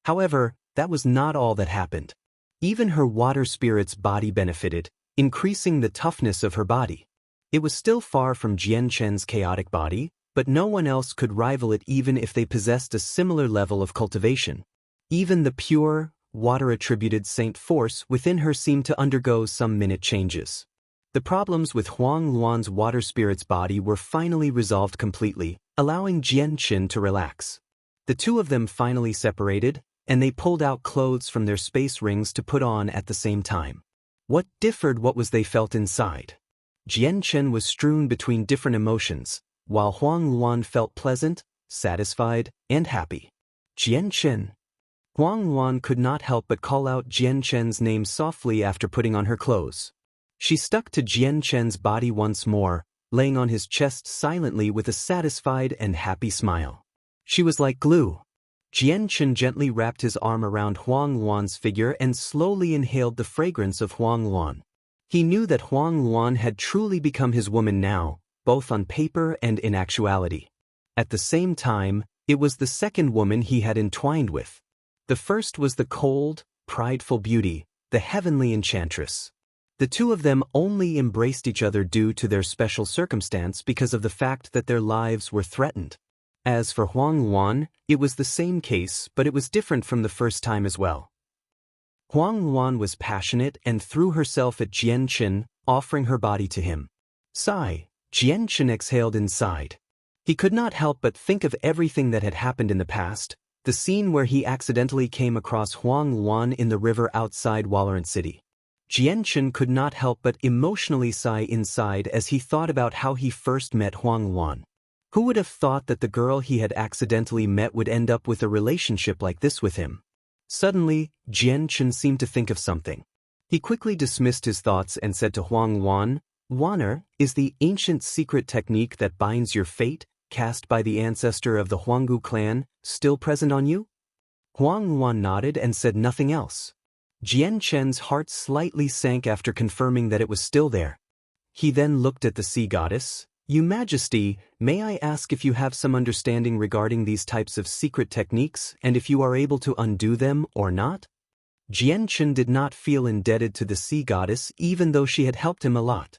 However, that was not all that happened. Even her water spirit's body benefited, increasing the toughness of her body. It was still far from Jianchen's chaotic body, but no one else could rival it even if they possessed a similar level of cultivation. Even the pure, water-attributed saint force within her seemed to undergo some minute changes. The problems with Huang Luan's water spirit's body were finally resolved completely, allowing Jianchen to relax. The two of them finally separated, and they pulled out clothes from their space rings to put on at the same time. What differed was they felt inside. Jianchen was strewn between different emotions, while Huang Luan felt pleasant, satisfied, and happy. Jianchen. Huang Luan could not help but call out Jianchen's name softly after putting on her clothes. She stuck to Jianchen's body once more, laying on his chest silently with a satisfied and happy smile. She was like glue. Jianchen gently wrapped his arm around Huang Luan's figure and slowly inhaled the fragrance of Huang Luan. He knew that Huang Luan had truly become his woman now, both on paper and in actuality. At the same time, it was the second woman he had entwined with. The first was the cold, prideful beauty, the heavenly enchantress. The two of them only embraced each other due to their special circumstance because of the fact that their lives were threatened. As for Huang Luan, it was the same case, but it was different from the first time as well. Huang Luan was passionate and threw herself at Jianchen, offering her body to him. Sigh, Jianchen exhaled inside. He could not help but think of everything that had happened in the past, the scene where he accidentally came across Huang Luan in the river outside Walorant City. Jianchen could not help but emotionally sigh inside as he thought about how he first met Huang Luan. Who would have thought that the girl he had accidentally met would end up with a relationship like this with him? Suddenly, Jianchen seemed to think of something. He quickly dismissed his thoughts and said to Huang Luan, "Waner is the ancient secret technique that binds your fate, cast by the ancestor of the Huanggu clan, still present on you?" Huang Luan nodded and said nothing else. Jian Chen's heart slightly sank after confirming that it was still there. He then looked at the sea goddess. "Your Majesty, may I ask if you have some understanding regarding these types of secret techniques and if you are able to undo them or not?" Jian Chen did not feel indebted to the sea goddess even though she had helped him a lot.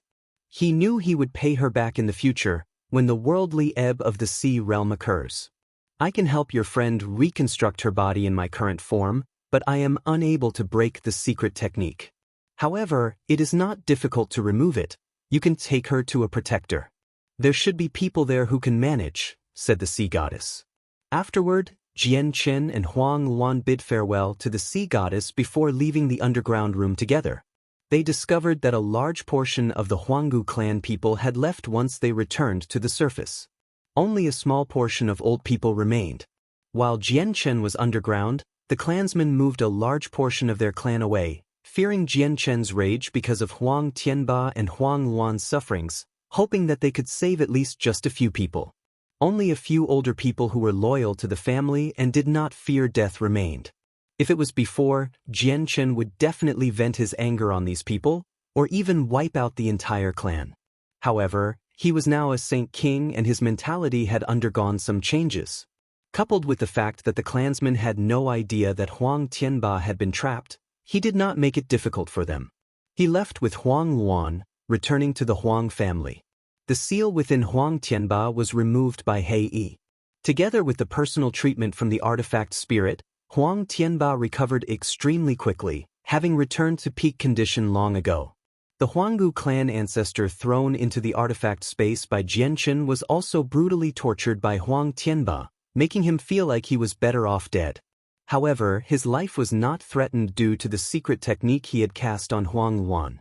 He knew he would pay her back in the future, when the worldly ebb of the sea realm occurs. "I can help your friend reconstruct her body in my current form, but I am unable to break the secret technique. However, it is not difficult to remove it. You can take her to a protector. There should be people there who can manage," said the sea goddess. Afterward, Jian Chen and Huang Luan bid farewell to the sea goddess before leaving the underground room together. They discovered that a large portion of the Huanggu clan people had left once they returned to the surface. Only a small portion of old people remained. While Jian Chen was underground, the clansmen moved a large portion of their clan away, fearing Jian Chen's rage because of Huang Tianba and Huang Luan's sufferings, hoping that they could save at least just a few people. Only a few older people who were loyal to the family and did not fear death remained. If it was before, Jian Chen would definitely vent his anger on these people, or even wipe out the entire clan. However, he was now a Saint King and his mentality had undergone some changes. Coupled with the fact that the clansmen had no idea that Huang Tianba had been trapped, he did not make it difficult for them. He left with Huang Luan, returning to the Huang family. The seal within Huang Tianba was removed by He Yi. Together with the personal treatment from the artifact spirit, Huang Tianba recovered extremely quickly, having returned to peak condition long ago. The Huanggu clan ancestor thrown into the artifact space by Jian Chen was also brutally tortured by Huang Tianba, making him feel like he was better off dead. However, his life was not threatened due to the secret technique he had cast on Huang Luan.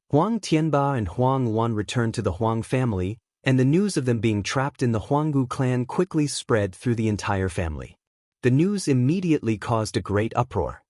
Huang Tianba and Huang Luan returned to the Huang family, and the news of them being trapped in the Huanggu clan quickly spread through the entire family. The news immediately caused a great uproar.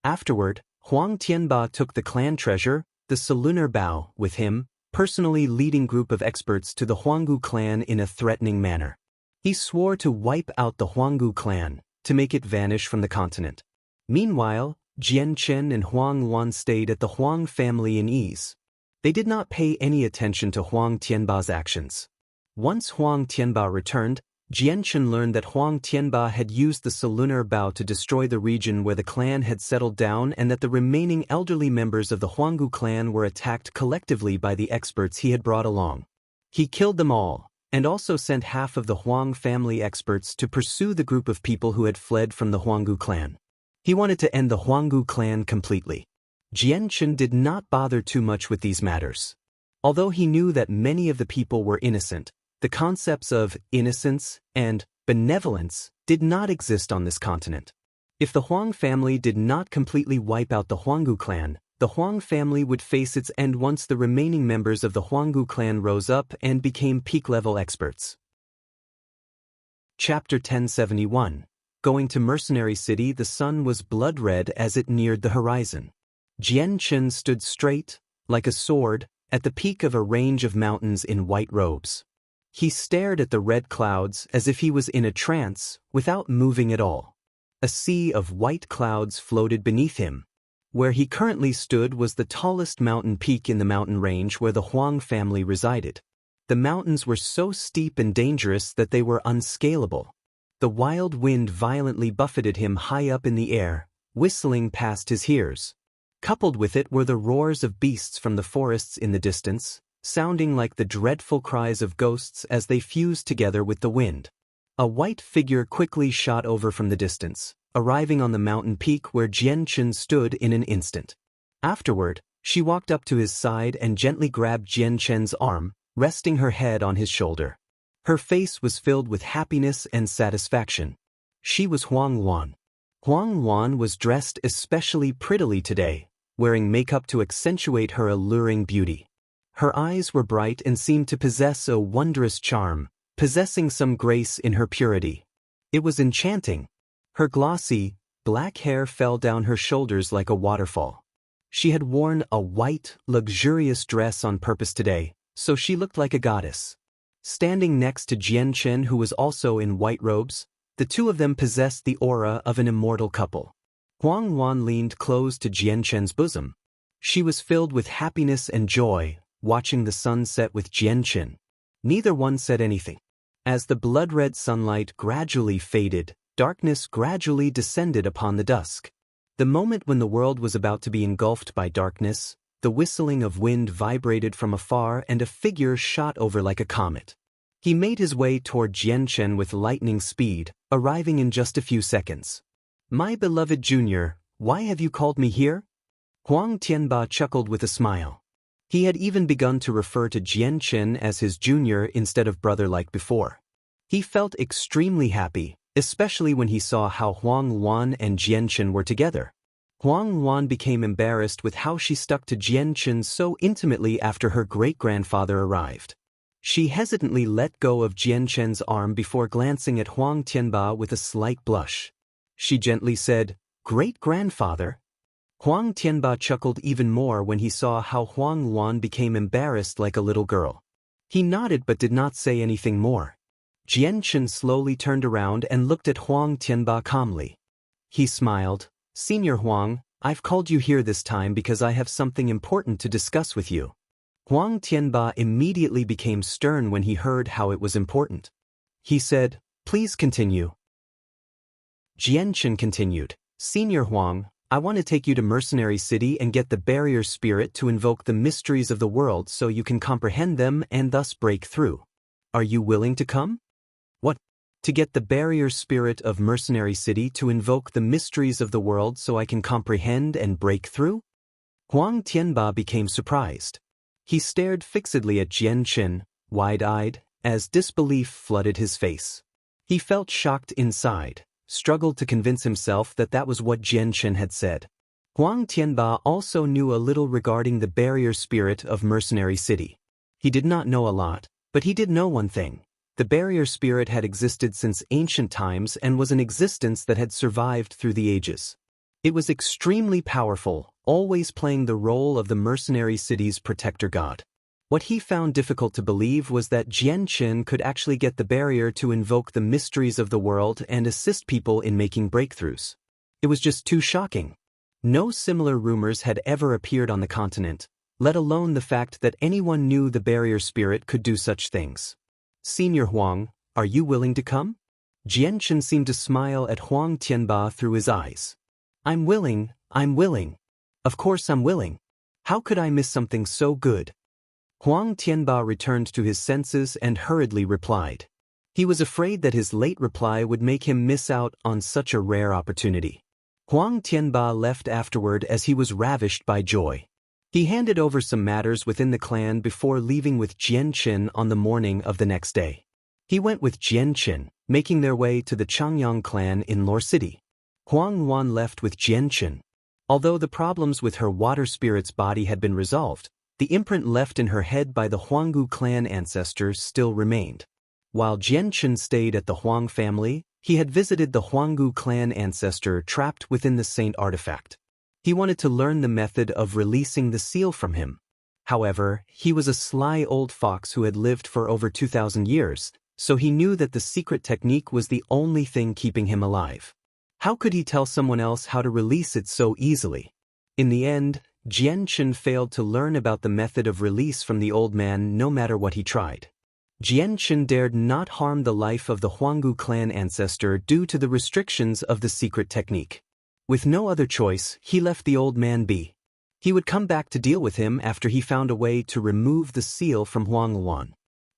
Afterward, Huang Tianba took the clan treasure, the Solunar Bow, with him, personally leading group of experts to the Huanggu clan in a threatening manner. He swore to wipe out the Huanggu clan, to make it vanish from the continent. Meanwhile, Jian Chen and Huang Luan stayed at the Huang family in ease. They did not pay any attention to Huang Tianba's actions. Once Huang Tianba returned, Jian Chen learned that Huang Tianba had used the Solunar Bow to destroy the region where the clan had settled down and that the remaining elderly members of the Huanggu clan were attacked collectively by the experts he had brought along. He killed them all, and also sent half of the Huang family experts to pursue the group of people who had fled from the Huanggu clan. He wanted to end the Huanggu clan completely. Jian Chen did not bother too much with these matters. Although he knew that many of the people were innocent, the concepts of innocence and benevolence did not exist on this continent. If the Huang family did not completely wipe out the Huanggu clan, the Huang family would face its end once the remaining members of the Huanggu clan rose up and became peak-level experts. Chapter 1071. Going to Mercenary City, the sun was blood-red as it neared the horizon. Jian Chen stood straight, like a sword, at the peak of a range of mountains in white robes. He stared at the red clouds as if he was in a trance, without moving at all. A sea of white clouds floated beneath him. Where he currently stood was the tallest mountain peak in the mountain range where the Huang family resided. The mountains were so steep and dangerous that they were unscalable. The wild wind violently buffeted him high up in the air, whistling past his ears. Coupled with it were the roars of beasts from the forests in the distance, sounding like the dreadful cries of ghosts as they fused together with the wind. A white figure quickly shot over from the distance, arriving on the mountain peak where Jian Chen stood in an instant. Afterward, she walked up to his side and gently grabbed Jian Chen's arm, resting her head on his shoulder. Her face was filled with happiness and satisfaction. She was Huang Luan. Huang Luan was dressed especially prettily today, wearing makeup to accentuate her alluring beauty. Her eyes were bright and seemed to possess a wondrous charm, possessing some grace in her purity. It was enchanting. Her glossy, black hair fell down her shoulders like a waterfall. She had worn a white, luxurious dress on purpose today, so she looked like a goddess. Standing next to Jian Chen, who was also in white robes, the two of them possessed the aura of an immortal couple. Huang Luan leaned close to Jian Chen's bosom. She was filled with happiness and joy, watching the sun set with Jian Chen. Neither one said anything. As the blood-red sunlight gradually faded, darkness gradually descended upon the dusk. The moment when the world was about to be engulfed by darkness, the whistling of wind vibrated from afar and a figure shot over like a comet. He made his way toward Jian Chen with lightning speed, arriving in just a few seconds. "My beloved junior, why have you called me here?" Huang Tianba chuckled with a smile. He had even begun to refer to Jian Chen as his junior instead of brother like before. He felt extremely happy, especially when he saw how Huang Luan and Jian Chen were together. Huang Luan became embarrassed with how she stuck to Jian Chen so intimately after her great-grandfather arrived. She hesitantly let go of Jian Chen's arm before glancing at Huang Tianba with a slight blush. She gently said, "Great-grandfather?" Huang Tianba chuckled even more when he saw how Huang Luan became embarrassed like a little girl. He nodded but did not say anything more. Jian Chen slowly turned around and looked at Huang Tianba calmly. He smiled. "Senior Huang, I've called you here this time because I have something important to discuss with you." Huang Tianba immediately became stern when he heard how it was important. He said, "Please continue." Jian Chen continued, "Senior Huang, I want to take you to Mercenary City and get the barrier spirit to invoke the mysteries of the world so you can comprehend them and thus break through. Are you willing to come?" "What? To get the barrier spirit of Mercenary City to invoke the mysteries of the world so I can comprehend and break through?" Huang Tianba became surprised. He stared fixedly at Jian Chen, wide-eyed, as disbelief flooded his face. He felt shocked inside, struggled to convince himself that that was what Jian Chen had said. Huang Tianba also knew a little regarding the barrier spirit of Mercenary City. He did not know a lot, but he did know one thing. The barrier spirit had existed since ancient times and was an existence that had survived through the ages. It was extremely powerful, always playing the role of the Mercenary City's protector god. What he found difficult to believe was that Jian Chen could actually get the barrier to invoke the mysteries of the world and assist people in making breakthroughs. It was just too shocking. No similar rumors had ever appeared on the continent, let alone the fact that anyone knew the barrier spirit could do such things. "Senior Huang, are you willing to come?" Jian Chen seemed to smile at Huang Tianba through his eyes. I'm willing. Of course I'm willing. How could I miss something so good?" Huang Tianba returned to his senses and hurriedly replied. He was afraid that his late reply would make him miss out on such a rare opportunity. Huang Tianba left afterward as he was ravished by joy. He handed over some matters within the clan before leaving with Jian Chen on the morning of the next day. He went with Jian Chen, making their way to the Changyang clan in Lore City. Huang Luan left with Jian Chen. Although the problems with her water spirit's body had been resolved, the imprint left in her head by the Huanggu clan ancestors still remained. While Jian Chen stayed at the Huang family, he had visited the Huanggu clan ancestor trapped within the saint artifact. He wanted to learn the method of releasing the seal from him. However, he was a sly old fox who had lived for over 2,000 years, so he knew that the secret technique was the only thing keeping him alive. How could he tell someone else how to release it so easily? In the end, Jian Chen failed to learn about the method of release from the old man no matter what he tried. Jian Chen dared not harm the life of the Huanggu clan ancestor due to the restrictions of the secret technique. With no other choice, he left the old man be. He would come back to deal with him after he found a way to remove the seal from Huang Luan.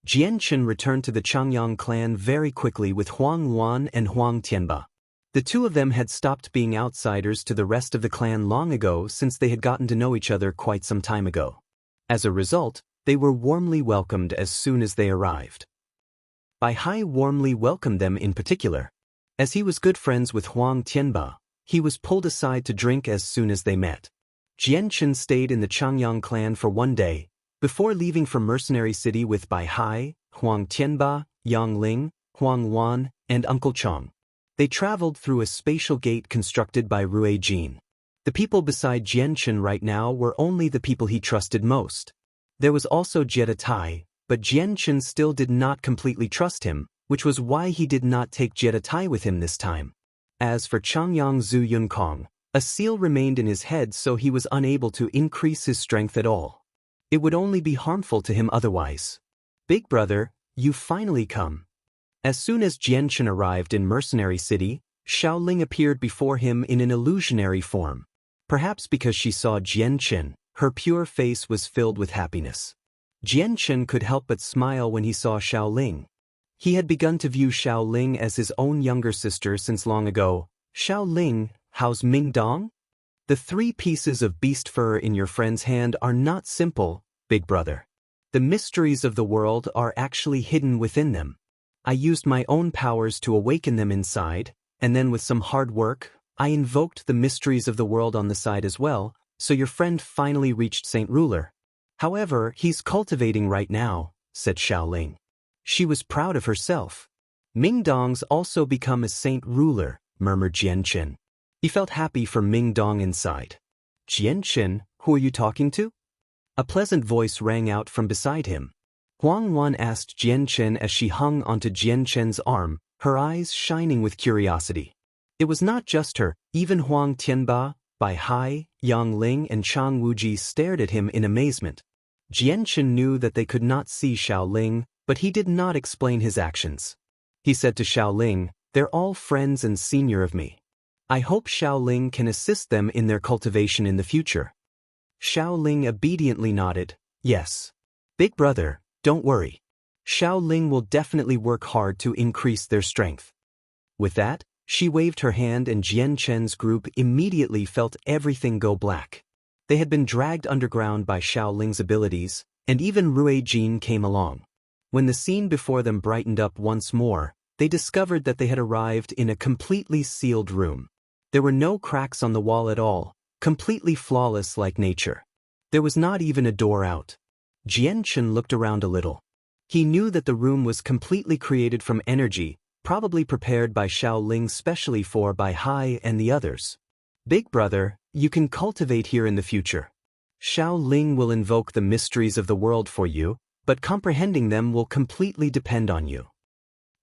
Jian Chen returned to the Changyang clan very quickly with Huang Luan and Huang Tianba. The two of them had stopped being outsiders to the rest of the clan long ago since they had gotten to know each other quite some time ago. As a result, they were warmly welcomed as soon as they arrived. Bai Hai warmly welcomed them in particular. As he was good friends with Huang Tianba, he was pulled aside to drink as soon as they met. Jian Chen stayed in the Changyang clan for one day, before leaving for Mercenary City with Bai Hai, Huang Tianba, Yang Ling, Huang Luan, and Uncle Chong. They traveled through a spatial gate constructed by Rue Jin. The people beside Jian Chen right now were only the people he trusted most. There was also Jetta Tai, but Jian Chen still did not completely trust him, which was why he did not take Jetta Tai with him this time. As for Changyang Zhu Yunkong, A seal remained in his head, so he was unable to increase his strength at all. It would only be harmful to him otherwise. Big brother, you've finally come. As soon as Jianchen arrived in Mercenary City, Xiaoling appeared before him in an illusionary form. Perhaps because she saw Jianchen, her pure face was filled with happiness. Jianchen could help but smile when he saw Xiaoling. He had begun to view Xiaoling as his own younger sister since long ago. Xiaoling, how's Ming Dong? The 3 pieces of beast fur in your friend's hand are not simple, big brother. The mysteries of the world are actually hidden within them. I used my own powers to awaken them inside, and then with some hard work, I invoked the mysteries of the world on the side as well, so your friend finally reached Saint Ruler. However, he's cultivating right now, said Xiaoling. She was proud of herself. Ming Dong's also become a Saint Ruler, murmured Jianchen. He felt happy for Ming Dong inside. Jianchen, who are you talking to? A pleasant voice rang out from beside him. Huang Wan asked Jianchen as she hung onto Jianchen's arm, her eyes shining with curiosity. It was not just her, even Huang Tianba, Bai Hai, Yang Ling and Chang Wuji stared at him in amazement. Jianchen knew that they could not see Xiaoling, but he did not explain his actions. He said to Xiaoling, they're all friends and senior of me. I hope Xiaoling can assist them in their cultivation in the future. Xiaoling obediently nodded, yes. Big brother, don't worry. Xiaoling will definitely work hard to increase their strength. With that, she waved her hand and Jianchen's group immediately felt everything go black. They had been dragged underground by Xiaoling's abilities, and even Rui Jin came along. When the scene before them brightened up once more, they discovered that they had arrived in a completely sealed room. There were no cracks on the wall at all, completely flawless like nature. There was not even a door out. Jianchen looked around a little. He knew that the room was completely created from energy, probably prepared by Xiaoling specially for Bai Hai and the others. Big brother, you can cultivate here in the future. Xiaoling will invoke the mysteries of the world for you, but comprehending them will completely depend on you.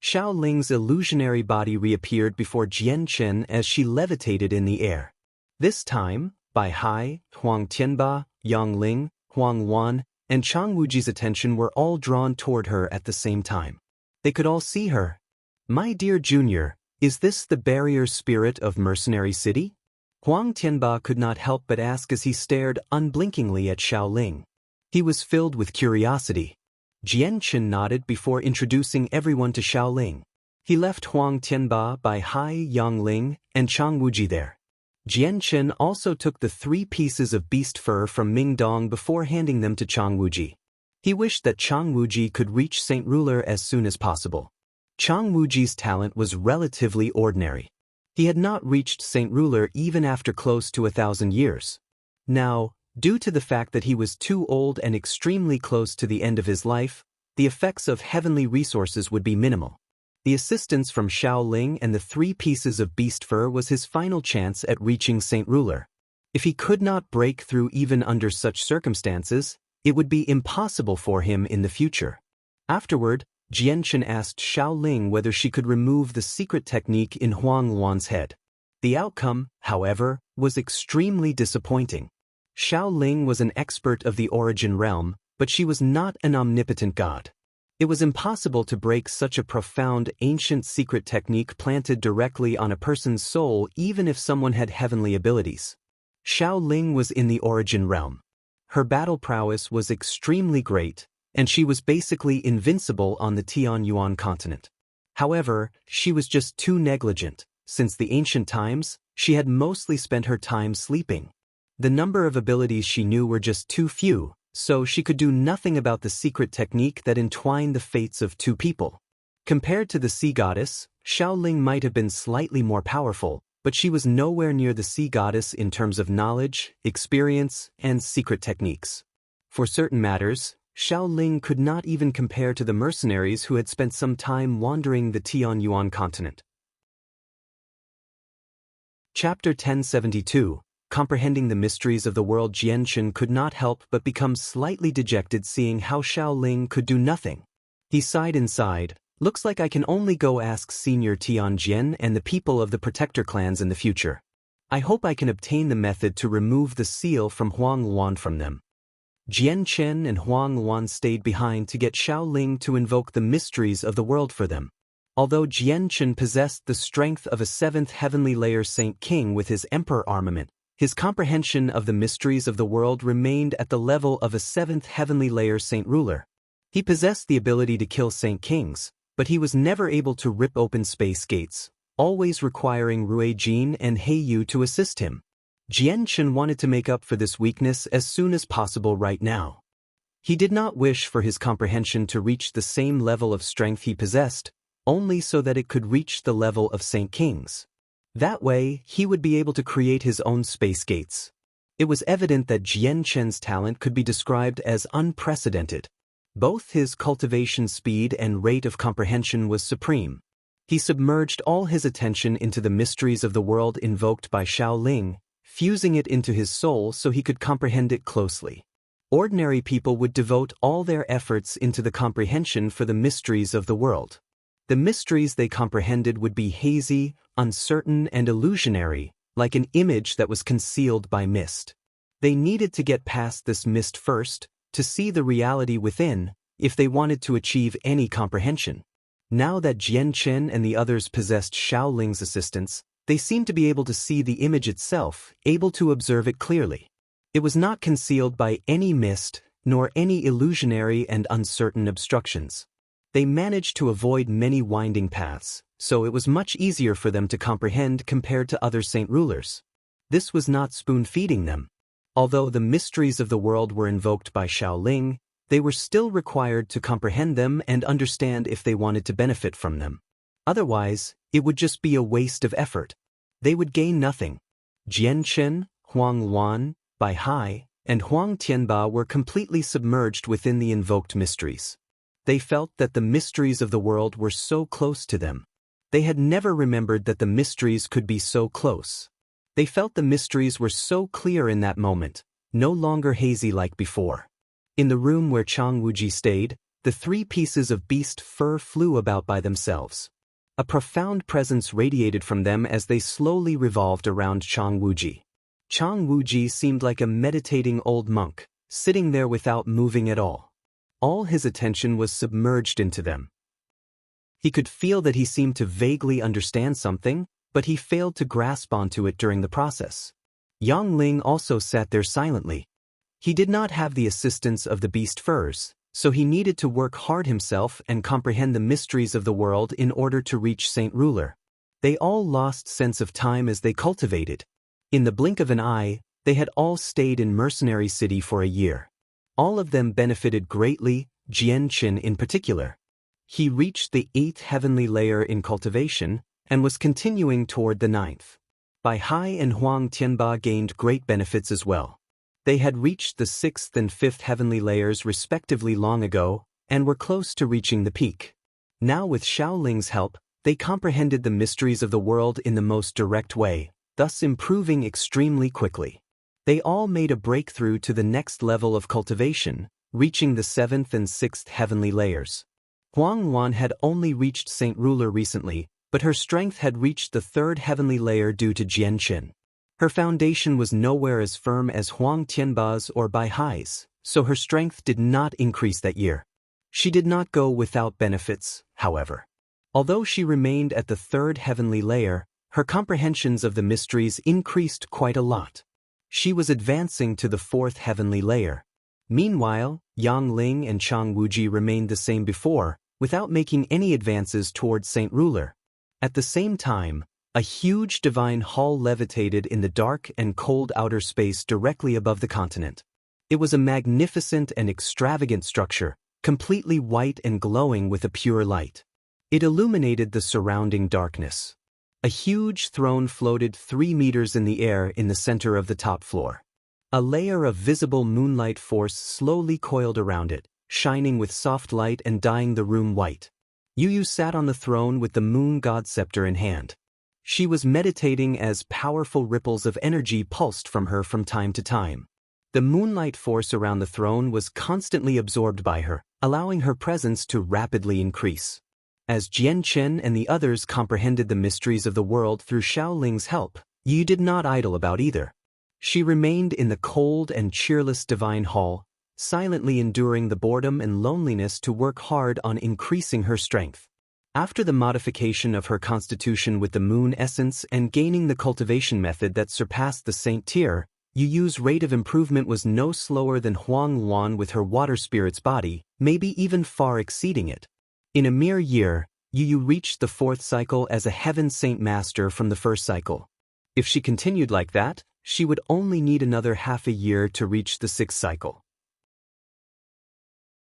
Xiaoling's illusionary body reappeared before Jianchen as she levitated in the air. This time, Bai Hai, Huang Tianba, Yang Ling, Huang Wan, and Chang Wuji's attention were all drawn toward her at the same time. They could all see her. My dear junior, is this the barrier spirit of Mercenary City? Huang Tianba could not help but ask as he stared unblinkingly at Xiaoling. He was filled with curiosity. Jianchen nodded before introducing everyone to Xiaoling. He left Huang Tianba, Bai Hai, Yang Ling, and Chang Wuji there. Jianchen also took the 3 pieces of beast fur from Ming Dong before handing them to Chang Wuji. He wished that Chang Wuji could reach Saint Ruler as soon as possible. Chang Wuji's talent was relatively ordinary. He had not reached Saint Ruler even after close to 1,000 years. Now, due to the fact that he was too old and extremely close to the end of his life, the effects of heavenly resources would be minimal. The assistance from Xiaoling and the 3 pieces of beast fur was his final chance at reaching Saint Ruler. If he could not break through even under such circumstances, it would be impossible for him in the future. Afterward, Jianchen asked Xiaoling whether she could remove the secret technique in Huang Luan's head. The outcome, however, was extremely disappointing. Xiaoling was an expert of the origin realm, but she was not an omnipotent god. It was impossible to break such a profound ancient secret technique planted directly on a person's soul even if someone had heavenly abilities. Xiaoling was in the origin realm. Her battle prowess was extremely great, and she was basically invincible on the Tianyuan continent. However, she was just too negligent. Since the ancient times, she had mostly spent her time sleeping. The number of abilities she knew were just too few, so she could do nothing about the secret technique that entwined the fates of 2 people. Compared to the sea goddess, Xiaoling might have been slightly more powerful, but she was nowhere near the sea goddess in terms of knowledge, experience, and secret techniques. For certain matters, Xiaoling could not even compare to the mercenaries who had spent some time wandering the Tianyuan continent. Chapter 1072. Comprehending the mysteries of the world. Jianchen could not help but become slightly dejected seeing how Xiaoling could do nothing. He sighed inside, looks like I can only go ask Senior Tianjian and the people of the Protector clans in the future. I hope I can obtain the method to remove the seal from Huang Luan from them. Jian Chen and Huang Luan stayed behind to get Xiao Ling to invoke the mysteries of the world for them. Although Jian Chen possessed the strength of a 7th heavenly layer Saint King with his emperor armament, his comprehension of the mysteries of the world remained at the level of a 7th heavenly layer Saint Ruler. He possessed the ability to kill Saint Kings, but he was never able to rip open space gates, always requiring Rui Jin and He Yu to assist him. Jian Chen wanted to make up for this weakness as soon as possible right now. He did not wish for his comprehension to reach the same level of strength he possessed, only so that it could reach the level of Saint Kings. That way, he would be able to create his own space gates. It was evident that Jian Chen's talent could be described as unprecedented. Both his cultivation speed and rate of comprehension was supreme. He submerged all his attention into the mysteries of the world invoked by Xiao Ling, fusing it into his soul so he could comprehend it closely. Ordinary people would devote all their efforts into the comprehension for the mysteries of the world. The mysteries they comprehended would be hazy, uncertain, and illusionary, like an image that was concealed by mist. They needed to get past this mist first, to see the reality within, if they wanted to achieve any comprehension. Now that Jian Chen and the others possessed Xiao Ling's assistance, they seemed to be able to see the image itself, able to observe it clearly. It was not concealed by any mist, nor any illusionary and uncertain obstructions. They managed to avoid many winding paths, so it was much easier for them to comprehend compared to other saint rulers. This was not spoon-feeding them. Although the mysteries of the world were invoked by Xiao Ling, they were still required to comprehend them and understand if they wanted to benefit from them. Otherwise, it would just be a waste of effort. They would gain nothing. Jian Chen, Huang Luan, Bai Hai, and Huang Tianba were completely submerged within the invoked mysteries. They felt that the mysteries of the world were so close to them. They had never remembered that the mysteries could be so close. They felt the mysteries were so clear in that moment, no longer hazy like before. In the room where Chang Wuji stayed, the 3 pieces of beast fur flew about by themselves. A profound presence radiated from them as they slowly revolved around Chang Wuji. Chang Wuji seemed like a meditating old monk, sitting there without moving at all. All his attention was submerged into them. He could feel that he seemed to vaguely understand something, but he failed to grasp onto it during the process. Yang Ling also sat there silently. He did not have the assistance of the beast furs, so he needed to work hard himself and comprehend the mysteries of the world in order to reach Saint Ruler. They all lost sense of time as they cultivated. In the blink of an eye, they had all stayed in Mercenary City for a year. All of them benefited greatly, Jian Chen in particular. He reached the 8th heavenly layer in cultivation, and was continuing toward the 9th. Bai Hai and Huang Tianba gained great benefits as well. They had reached the 6th and 5th heavenly layers respectively long ago, and were close to reaching the peak. Now with Xiao Ling's help, they comprehended the mysteries of the world in the most direct way, thus improving extremely quickly. They all made a breakthrough to the next level of cultivation, reaching the 7th and 6th heavenly layers. Huang Luan had only reached Saint Ruler recently, but her strength had reached the 3rd heavenly layer due to Jian Chen. Her foundation was nowhere as firm as Huang Tianba's or Bai Hai's, so her strength did not increase that year. She did not go without benefits, however. Although she remained at the 3rd heavenly layer, her comprehensions of the mysteries increased quite a lot. She was advancing to the 4th heavenly layer. Meanwhile, Yang Ling and Chang Wuji remained the same before, without making any advances towards Saint Ruler. At the same time, a huge divine hall levitated in the dark and cold outer space directly above the continent. It was a magnificent and extravagant structure, completely white and glowing with a pure light. It illuminated the surrounding darkness. A huge throne floated 3 meters in the air in the center of the top floor. A layer of visible moonlight force slowly coiled around it, shining with soft light and dyeing the room white. Yu sat on the throne with the moon god scepter in hand. She was meditating as powerful ripples of energy pulsed from her from time to time. The moonlight force around the throne was constantly absorbed by her, allowing her presence to rapidly increase. As Jian Chen and the others comprehended the mysteries of the world through Xiao Ling's help, Yu did not idle about either. She remained in the cold and cheerless divine hall, silently enduring the boredom and loneliness to work hard on increasing her strength. After the modification of her constitution with the moon essence and gaining the cultivation method that surpassed the saint tier, Yu's rate of improvement was no slower than Huang Luan with her water spirit's body, maybe even far exceeding it. In a mere year, Yu reached the 4th cycle as a heaven saint master from the 1st cycle. If she continued like that, she would only need another half a year to reach the 6th cycle.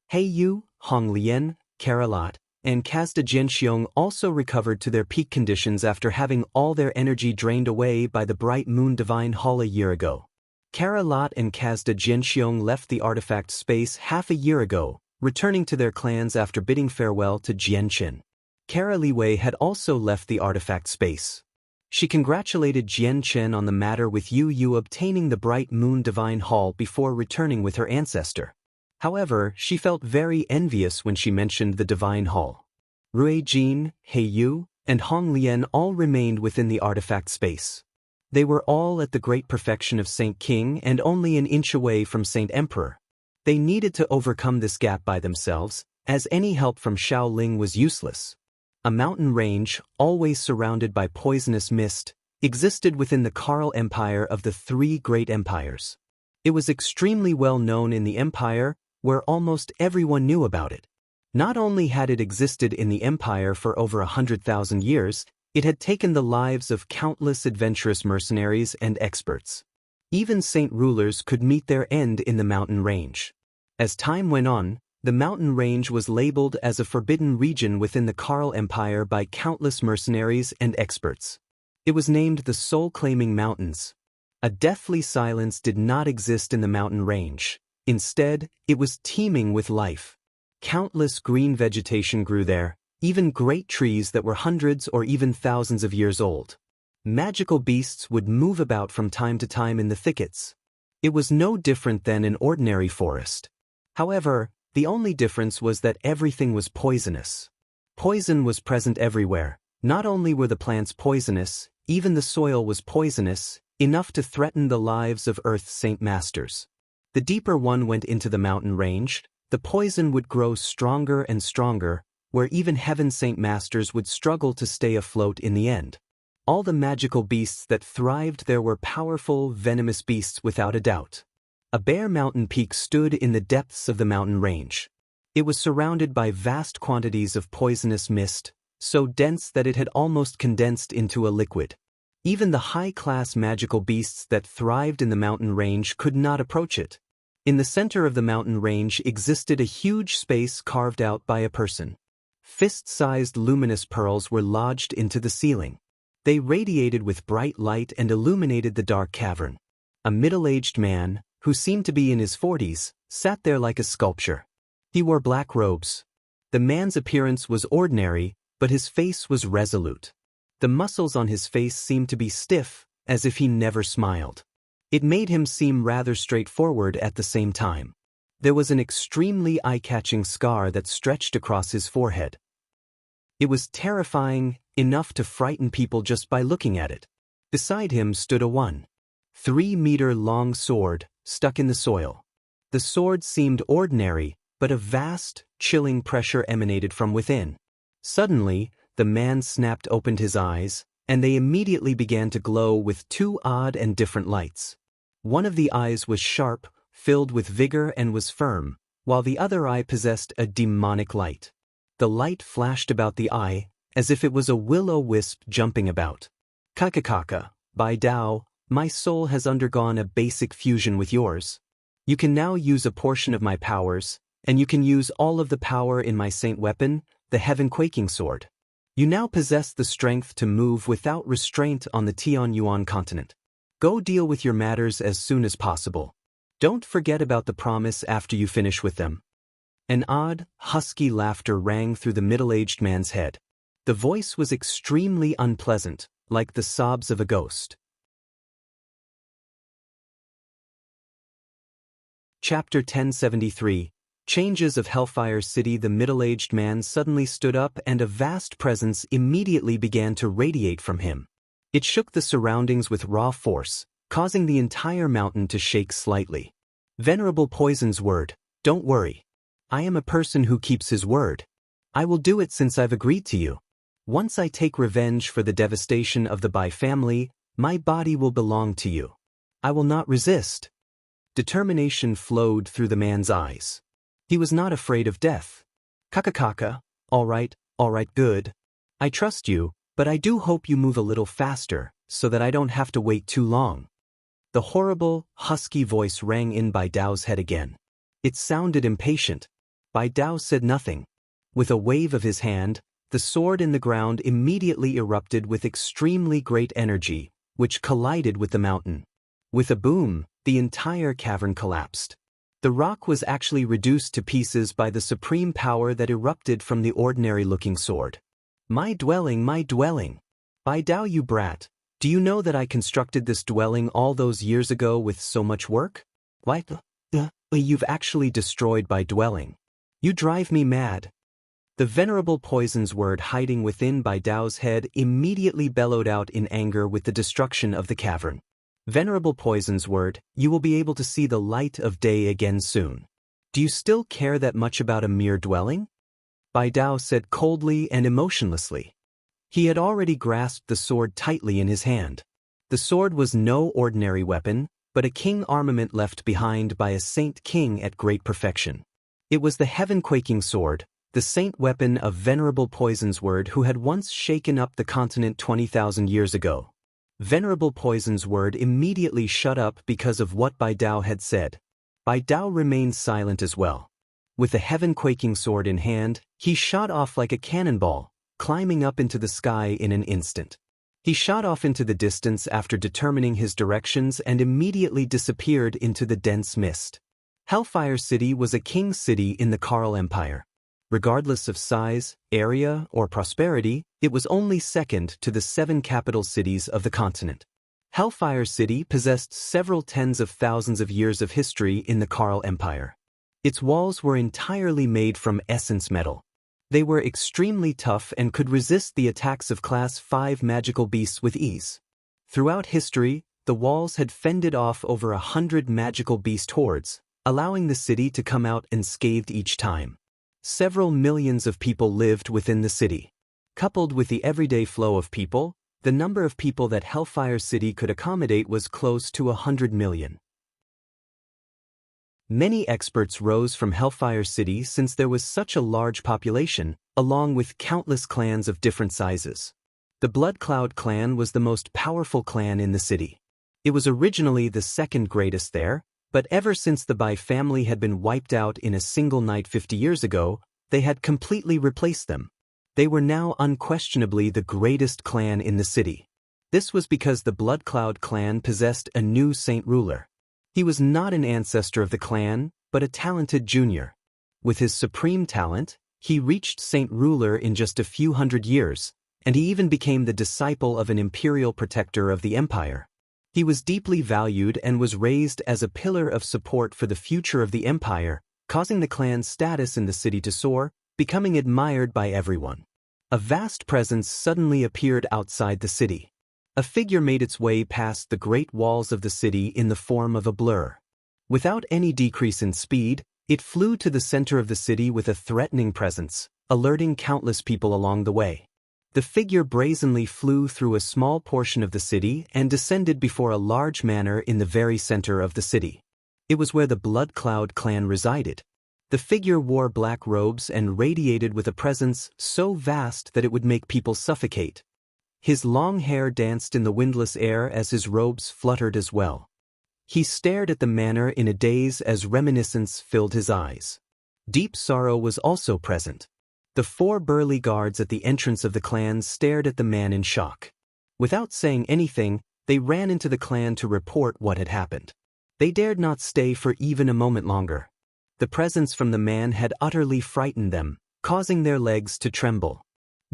He Yu, Hong Lian, Karalat, and Kazda Jianxiong also recovered to their peak conditions after having all their energy drained away by the bright moon divine hall a year ago. Karalat and Kazda Jianxiong left the artifact space half a year ago, returning to their clans after bidding farewell to Jianqin. Kara Liwei had also left the artifact space. She congratulated Jianqin on the matter with Yu obtaining the bright moon divine hall before returning with her ancestor. However, she felt very envious when she mentioned the divine hall. Rui Jin, He Yu, and Hong Lian all remained within the artifact space. They were all at the great perfection of Saint King and only an inch away from Saint Emperor. They needed to overcome this gap by themselves, as any help from Shaoling was useless. A mountain range, always surrounded by poisonous mist, existed within the Karl Empire of the 3 great empires. It was extremely well known in the empire, where almost everyone knew about it. Not only had it existed in the empire for over 100,000 years, it had taken the lives of countless adventurous mercenaries and experts. Even saint rulers could meet their end in the mountain range. As time went on, the mountain range was labeled as a forbidden region within the Karl Empire by countless mercenaries and experts. It was named the Soul-Claiming Mountains. A deathly silence did not exist in the mountain range. Instead, it was teeming with life. Countless green vegetation grew there, even great trees that were hundreds or even thousands of years old. Magical beasts would move about from time to time in the thickets. It was no different than an ordinary forest. However, the only difference was that everything was poisonous. Poison was present everywhere. Not only were the plants poisonous, even the soil was poisonous, enough to threaten the lives of Earth's saint masters. The deeper one went into the mountain range, the poison would grow stronger and stronger, where even heaven saint masters would struggle to stay afloat in the end. All the magical beasts that thrived there were powerful, venomous beasts without a doubt. A bare mountain peak stood in the depths of the mountain range. It was surrounded by vast quantities of poisonous mist, so dense that it had almost condensed into a liquid. Even the high-class magical beasts that thrived in the mountain range could not approach it. In the center of the mountain range existed a huge space carved out by a person. Fist-sized luminous pearls were lodged into the ceiling. They radiated with bright light and illuminated the dark cavern. A middle-aged man, who seemed to be in his 40s, sat there like a sculpture. He wore black robes. The man's appearance was ordinary, but his face was resolute. The muscles on his face seemed to be stiff, as if he never smiled. It made him seem rather straightforward at the same time. There was an extremely eye-catching scar that stretched across his forehead. It was terrifying, enough to frighten people just by looking at it. Beside him stood a 1.3-meter-long sword, stuck in the soil. The sword seemed ordinary, but a vast, chilling pressure emanated from within. Suddenly, the man snapped open his eyes, and they immediately began to glow with 2 odd and different lights. One of the eyes was sharp, filled with vigor and was firm, while the other eye possessed a demonic light. The light flashed about the eye, as if it was a will-o-wisp jumping about. Kakakaka, by Tao, my soul has undergone a basic fusion with yours. You can now use a portion of my powers, and you can use all of the power in my saint weapon, the heaven-quaking sword. You now possess the strength to move without restraint on the Tianyuan continent. Go deal with your matters as soon as possible. Don't forget about the promise after you finish with them. An odd, husky laughter rang through the middle-aged man's head. The voice was extremely unpleasant, like the sobs of a ghost. Chapter 1073. Changes of Hellfire City. The middle-aged man suddenly stood up and a vast presence immediately began to radiate from him. It shook the surroundings with raw force, causing the entire mountain to shake slightly. Venerable Poison's word, don't worry. I am a person who keeps his word. I will do it since I've agreed to you. Once I take revenge for the devastation of the Bai family, my body will belong to you. I will not resist. Determination flowed through the man's eyes. He was not afraid of death. Kakakaka, all right, good. I trust you, but I do hope you move a little faster, so that I don't have to wait too long. The horrible, husky voice rang in Bai Dao's head again. It sounded impatient. Bai Dao said nothing. With a wave of his hand, the sword in the ground immediately erupted with extremely great energy, which collided with the mountain. With a boom, the entire cavern collapsed. The rock was actually reduced to pieces by the supreme power that erupted from the ordinary-looking sword. My dwelling, my dwelling. Bai Dao, you brat, do you know that I constructed this dwelling all those years ago with so much work? What? You've actually destroyed my dwelling. You drive me mad. The Venerable Poison's word hiding within Bai Dao's head immediately bellowed out in anger with the destruction of the cavern. Venerable Poison's word, you will be able to see the light of day again soon. Do you still care that much about a mere dwelling? Bai Dao said coldly and emotionlessly. He had already grasped the sword tightly in his hand. The sword was no ordinary weapon, but a king armament left behind by a saint king at great perfection. It was the heaven-quaking sword, the saint weapon of Venerable Poison's word who had once shaken up the continent 20,000 years ago. Venerable Poison's word immediately shut up because of what Bai Dao had said. Bai Dao remained silent as well. With the heaven-quaking sword in hand, he shot off like a cannonball, climbing up into the sky in an instant. He shot off into the distance after determining his directions and immediately disappeared into the dense mist. Hellfire City was a king city in the Karl Empire. Regardless of size, area, or prosperity, it was only second to the 7 capital cities of the continent. Hellfire City possessed several tens of thousands of years of history in the Karl Empire. Its walls were entirely made from essence metal. They were extremely tough and could resist the attacks of Class 5 magical beasts with ease. Throughout history, the walls had fended off over 100 magical beast hordes, allowing the city to come out unscathed each time. Several millions of people lived within the city. Coupled with the everyday flow of people, the number of people that Hellfire City could accommodate was close to 100 million. Many experts rose from Hellfire City since there was such a large population, along with countless clans of different sizes. The Blood Cloud clan was the most powerful clan in the city. It was originally the second greatest there, but ever since the Bai family had been wiped out in a single night 50 years ago, they had completely replaced them. They were now unquestionably the greatest clan in the city. This was because the Blood Cloud clan possessed a new saint ruler. He was not an ancestor of the clan, but a talented junior. With his supreme talent, he reached saint ruler in just a few hundred years, and he even became the disciple of an imperial protector of the empire. He was deeply valued and was raised as a pillar of support for the future of the empire, causing the clan's status in the city to soar, becoming admired by everyone. A vast presence suddenly appeared outside the city. A figure made its way past the great walls of the city in the form of a blur. Without any decrease in speed, it flew to the center of the city with a threatening presence, alerting countless people along the way. The figure brazenly flew through a small portion of the city and descended before a large manor in the very center of the city. It was where the Blood Cloud clan resided. The figure wore black robes and radiated with a presence so vast that it would make people suffocate. His long hair danced in the windless air as his robes fluttered as well. He stared at the manor in a daze as reminiscence filled his eyes. Deep sorrow was also present. The 4 burly guards at the entrance of the clan stared at the man in shock. Without saying anything, they ran into the clan to report what had happened. They dared not stay for even a moment longer. The presence from the man had utterly frightened them, causing their legs to tremble.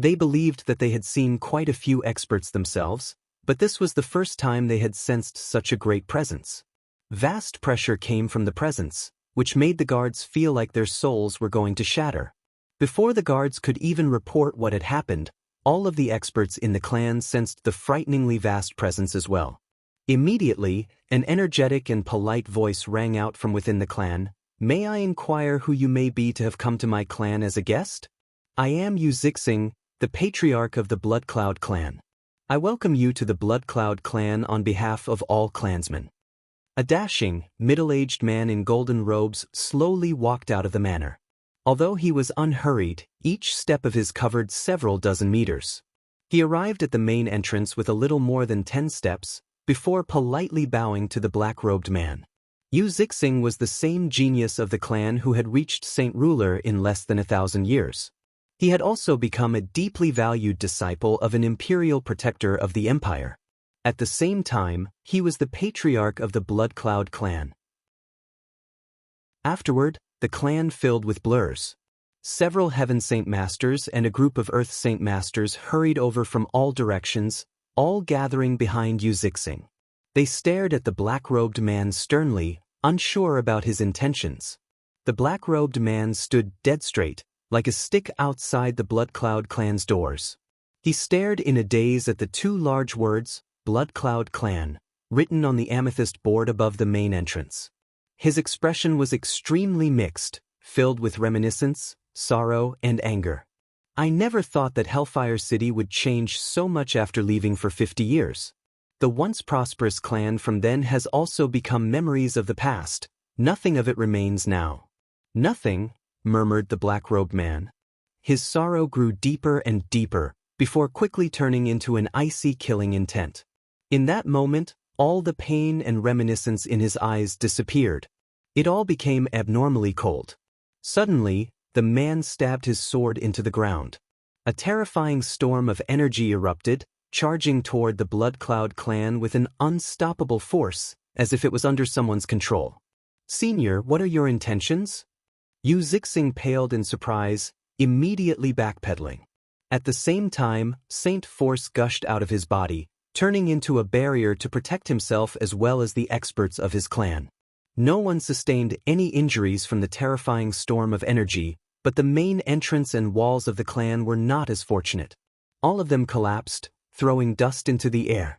They believed that they had seen quite a few experts themselves, but this was the first time they had sensed such a great presence. Vast pressure came from the presence, which made the guards feel like their souls were going to shatter. Before the guards could even report what had happened, All of the experts in the clan sensed the frighteningly vast presence as well. Immediately, an energetic and polite voice rang out from within the clan. "May I inquire who you may be to have come to my clan as a guest? I am Yu Zixing, the patriarch of the Blood Cloud clan. I welcome you to the Blood Cloud clan on behalf of all clansmen." A dashing, middle-aged man in golden robes slowly walked out of the manor. Although he was unhurried, each step of his covered several dozen meters. He arrived at the main entrance with a little more than 10 steps, before politely bowing to the black-robed man. Yu Zixing was the same genius of the clan who had reached Saint Ruler in less than 1,000 years. He had also become a deeply valued disciple of an imperial protector of the empire. At the same time, he was the patriarch of the Blood Cloud clan. Afterward, the clan filled with blurs. Several Heaven Saint Masters and a group of Earth Saint Masters hurried over from all directions, all gathering behind Yu Zixing. They stared at the black-robed man sternly, unsure about his intentions. The black-robed man stood dead straight, like a stick outside the Blood Cloud clan's doors. He stared in a daze at the two large words, Blood Cloud clan, written on the amethyst board above the main entrance. His expression was extremely mixed, filled with reminiscence, sorrow, and anger. "I never thought that Hellfire City would change so much after leaving for 50 years. The once prosperous clan from then has also become memories of the past. Nothing of it remains now." "Nothing," murmured the black-robed man. His sorrow grew deeper and deeper, before quickly turning into an icy killing intent. In that moment, all the pain and reminiscence in his eyes disappeared. It all became abnormally cold. Suddenly, the man stabbed his sword into the ground. A terrifying storm of energy erupted, charging toward the Blood Cloud clan with an unstoppable force, as if it was under someone's control. "Senior, what are your intentions?" Yu Zixing paled in surprise, immediately backpedaling. At the same time, Saint Force gushed out of his body, turning into a barrier to protect himself as well as the experts of his clan. No one sustained any injuries from the terrifying storm of energy, but the main entrance and walls of the clan were not as fortunate. All of them collapsed, throwing dust into the air.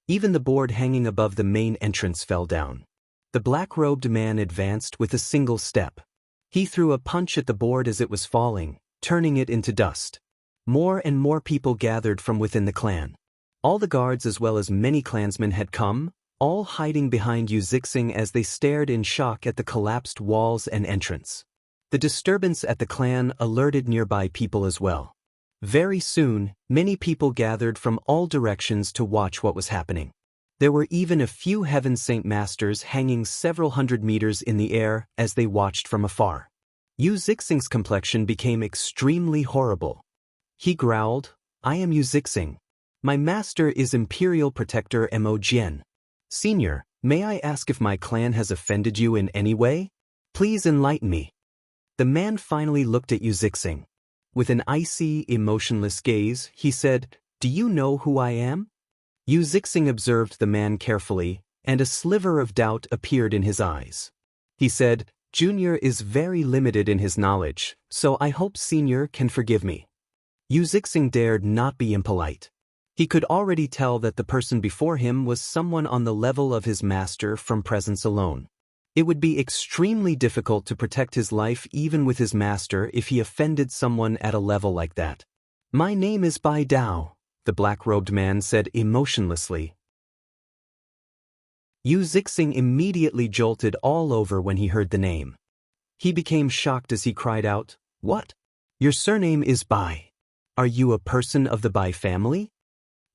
Even the board hanging above the main entrance fell down. The black-robed man advanced with a single step. He threw a punch at the board as it was falling, turning it into dust. More and more people gathered from within the clan. All the guards as well as many clansmen had come, all hiding behind Yu Zixing as they stared in shock at the collapsed walls and entrance. The disturbance at the clan alerted nearby people as well. Very soon, many people gathered from all directions to watch what was happening. There were even a few Heaven Saint Masters hanging several hundred meters in the air as they watched from afar. Yu Zixing's complexion became extremely horrible. He growled, "I am Yu Zixing. My master is Imperial Protector Mo Jian. Senior, may I ask if my clan has offended you in any way? Please enlighten me." The man finally looked at Yu Zixing. With an icy, emotionless gaze, he said, "Do you know who I am?" Yu Zixing observed the man carefully, and a sliver of doubt appeared in his eyes. He said, "Junior is very limited in his knowledge, so I hope Senior can forgive me." Yu Zixing dared not be impolite. He could already tell that the person before him was someone on the level of his master from presence alone. It would be extremely difficult to protect his life even with his master if he offended someone at a level like that. "My name is Bai Dao," the black-robed man said emotionlessly. Yu Zixing immediately jolted all over when he heard the name. He became shocked as he cried out, "What? Your surname is Bai. Are you a person of the Bai family?"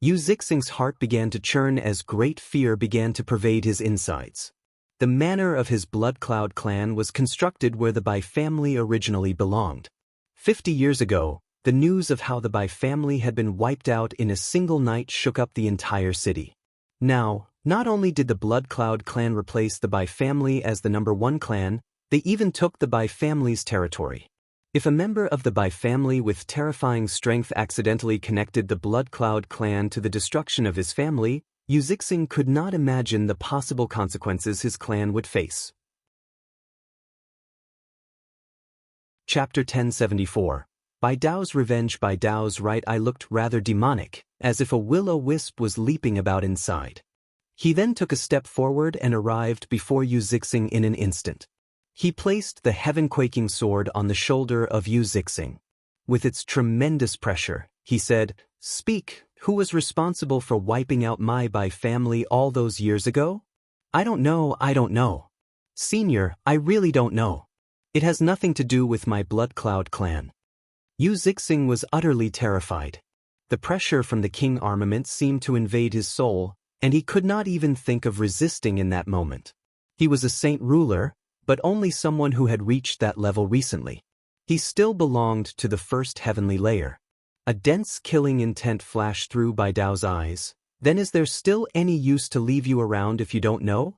Yu Zixing's heart began to churn as great fear began to pervade his insides. The manor of his Blood Cloud clan was constructed where the Bai family originally belonged. 50 years ago, the news of how the Bai family had been wiped out in a single night shook up the entire city. Now, not only did the Blood Cloud clan replace the Bai family as the #1 clan, they even took the Bai family's territory. If a member of the Bai family with terrifying strength accidentally connected the Blood Cloud clan to the destruction of his family, Yu Zixing could not imagine the possible consequences his clan would face. Chapter 1074. By Dao's revenge, by Dao's right eye looked rather demonic, as if a will-o-wisp was leaping about inside. He then took a step forward and arrived before Yu Zixing in an instant. He placed the heaven-quaking sword on the shoulder of Yu Zixing. With its tremendous pressure, he said, "Speak, who was responsible for wiping out my Bai family all those years ago?" I don't know. Senior, I really don't know. It has nothing to do with my Blood Cloud clan. Yu Zixing was utterly terrified. The pressure from the king armament seemed to invade his soul, and he could not even think of resisting in that moment. He was a saint ruler, but only someone who had reached that level recently. He still belonged to the first heavenly layer. A dense killing intent flashed through Bai Dao's eyes. Then is there still any use to leave you around if you don't know?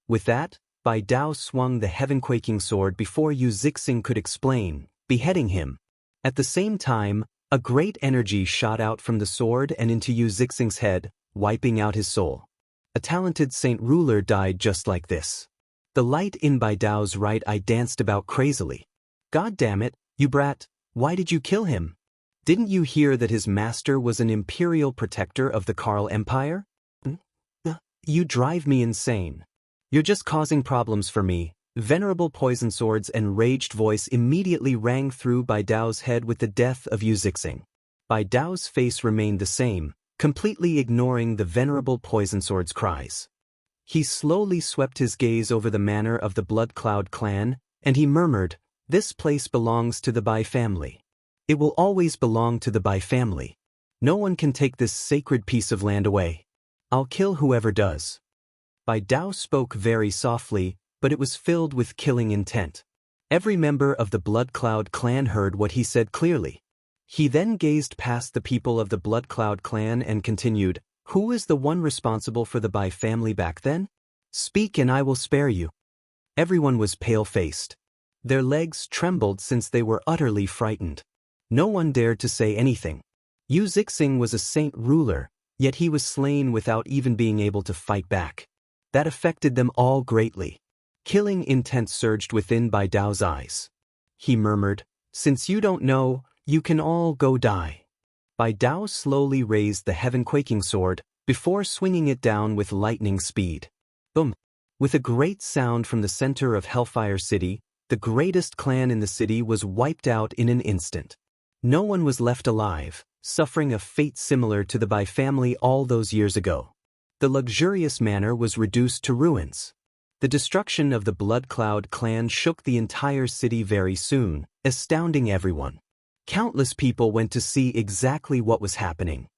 With that, Bai Dao swung the heaven-quaking sword before Yu Zixing could explain, beheading him. At the same time, a great energy shot out from the sword and into Yu Zixing's head, wiping out his soul. A talented saint ruler died just like this. The light in Bai Dao's right eye danced about crazily. God damn it, you brat, why did you kill him? Didn't you hear that his master was an imperial protector of the Karl Empire? You drive me insane. You're just causing problems for me. Venerable Poison Sword's enraged voice immediately rang through Bai Dao's head with the death of Yu Zixing. Bai Dao's face remained the same, completely ignoring the Venerable Poison Sword's cries. He slowly swept his gaze over the manor of the Blood Cloud clan, and he murmured, "This place belongs to the Bai family. It will always belong to the Bai family. No one can take this sacred piece of land away. I'll kill whoever does." Bai Dao spoke very softly, but it was filled with killing intent. Every member of the Blood Cloud clan heard what he said clearly. He then gazed past the people of the Blood Cloud clan and continued, "Who is the one responsible for the Bai family back then? Speak and I will spare you." Everyone was pale-faced. Their legs trembled since they were utterly frightened. No one dared to say anything. Yu Zixing was a saint ruler, yet he was slain without even being able to fight back. That affected them all greatly. Killing intent surged within Bai Dao's eyes. He murmured, "Since you don't know, you can all go die." Bai Dao slowly raised the heaven-quaking sword, before swinging it down with lightning speed. Boom! With a great sound from the center of Hellfire City, the greatest clan in the city was wiped out in an instant. No one was left alive, suffering a fate similar to the Bai family all those years ago. The luxurious manor was reduced to ruins. The destruction of the Blood Cloud clan shook the entire city very soon, astounding everyone. Countless people went to see exactly what was happening.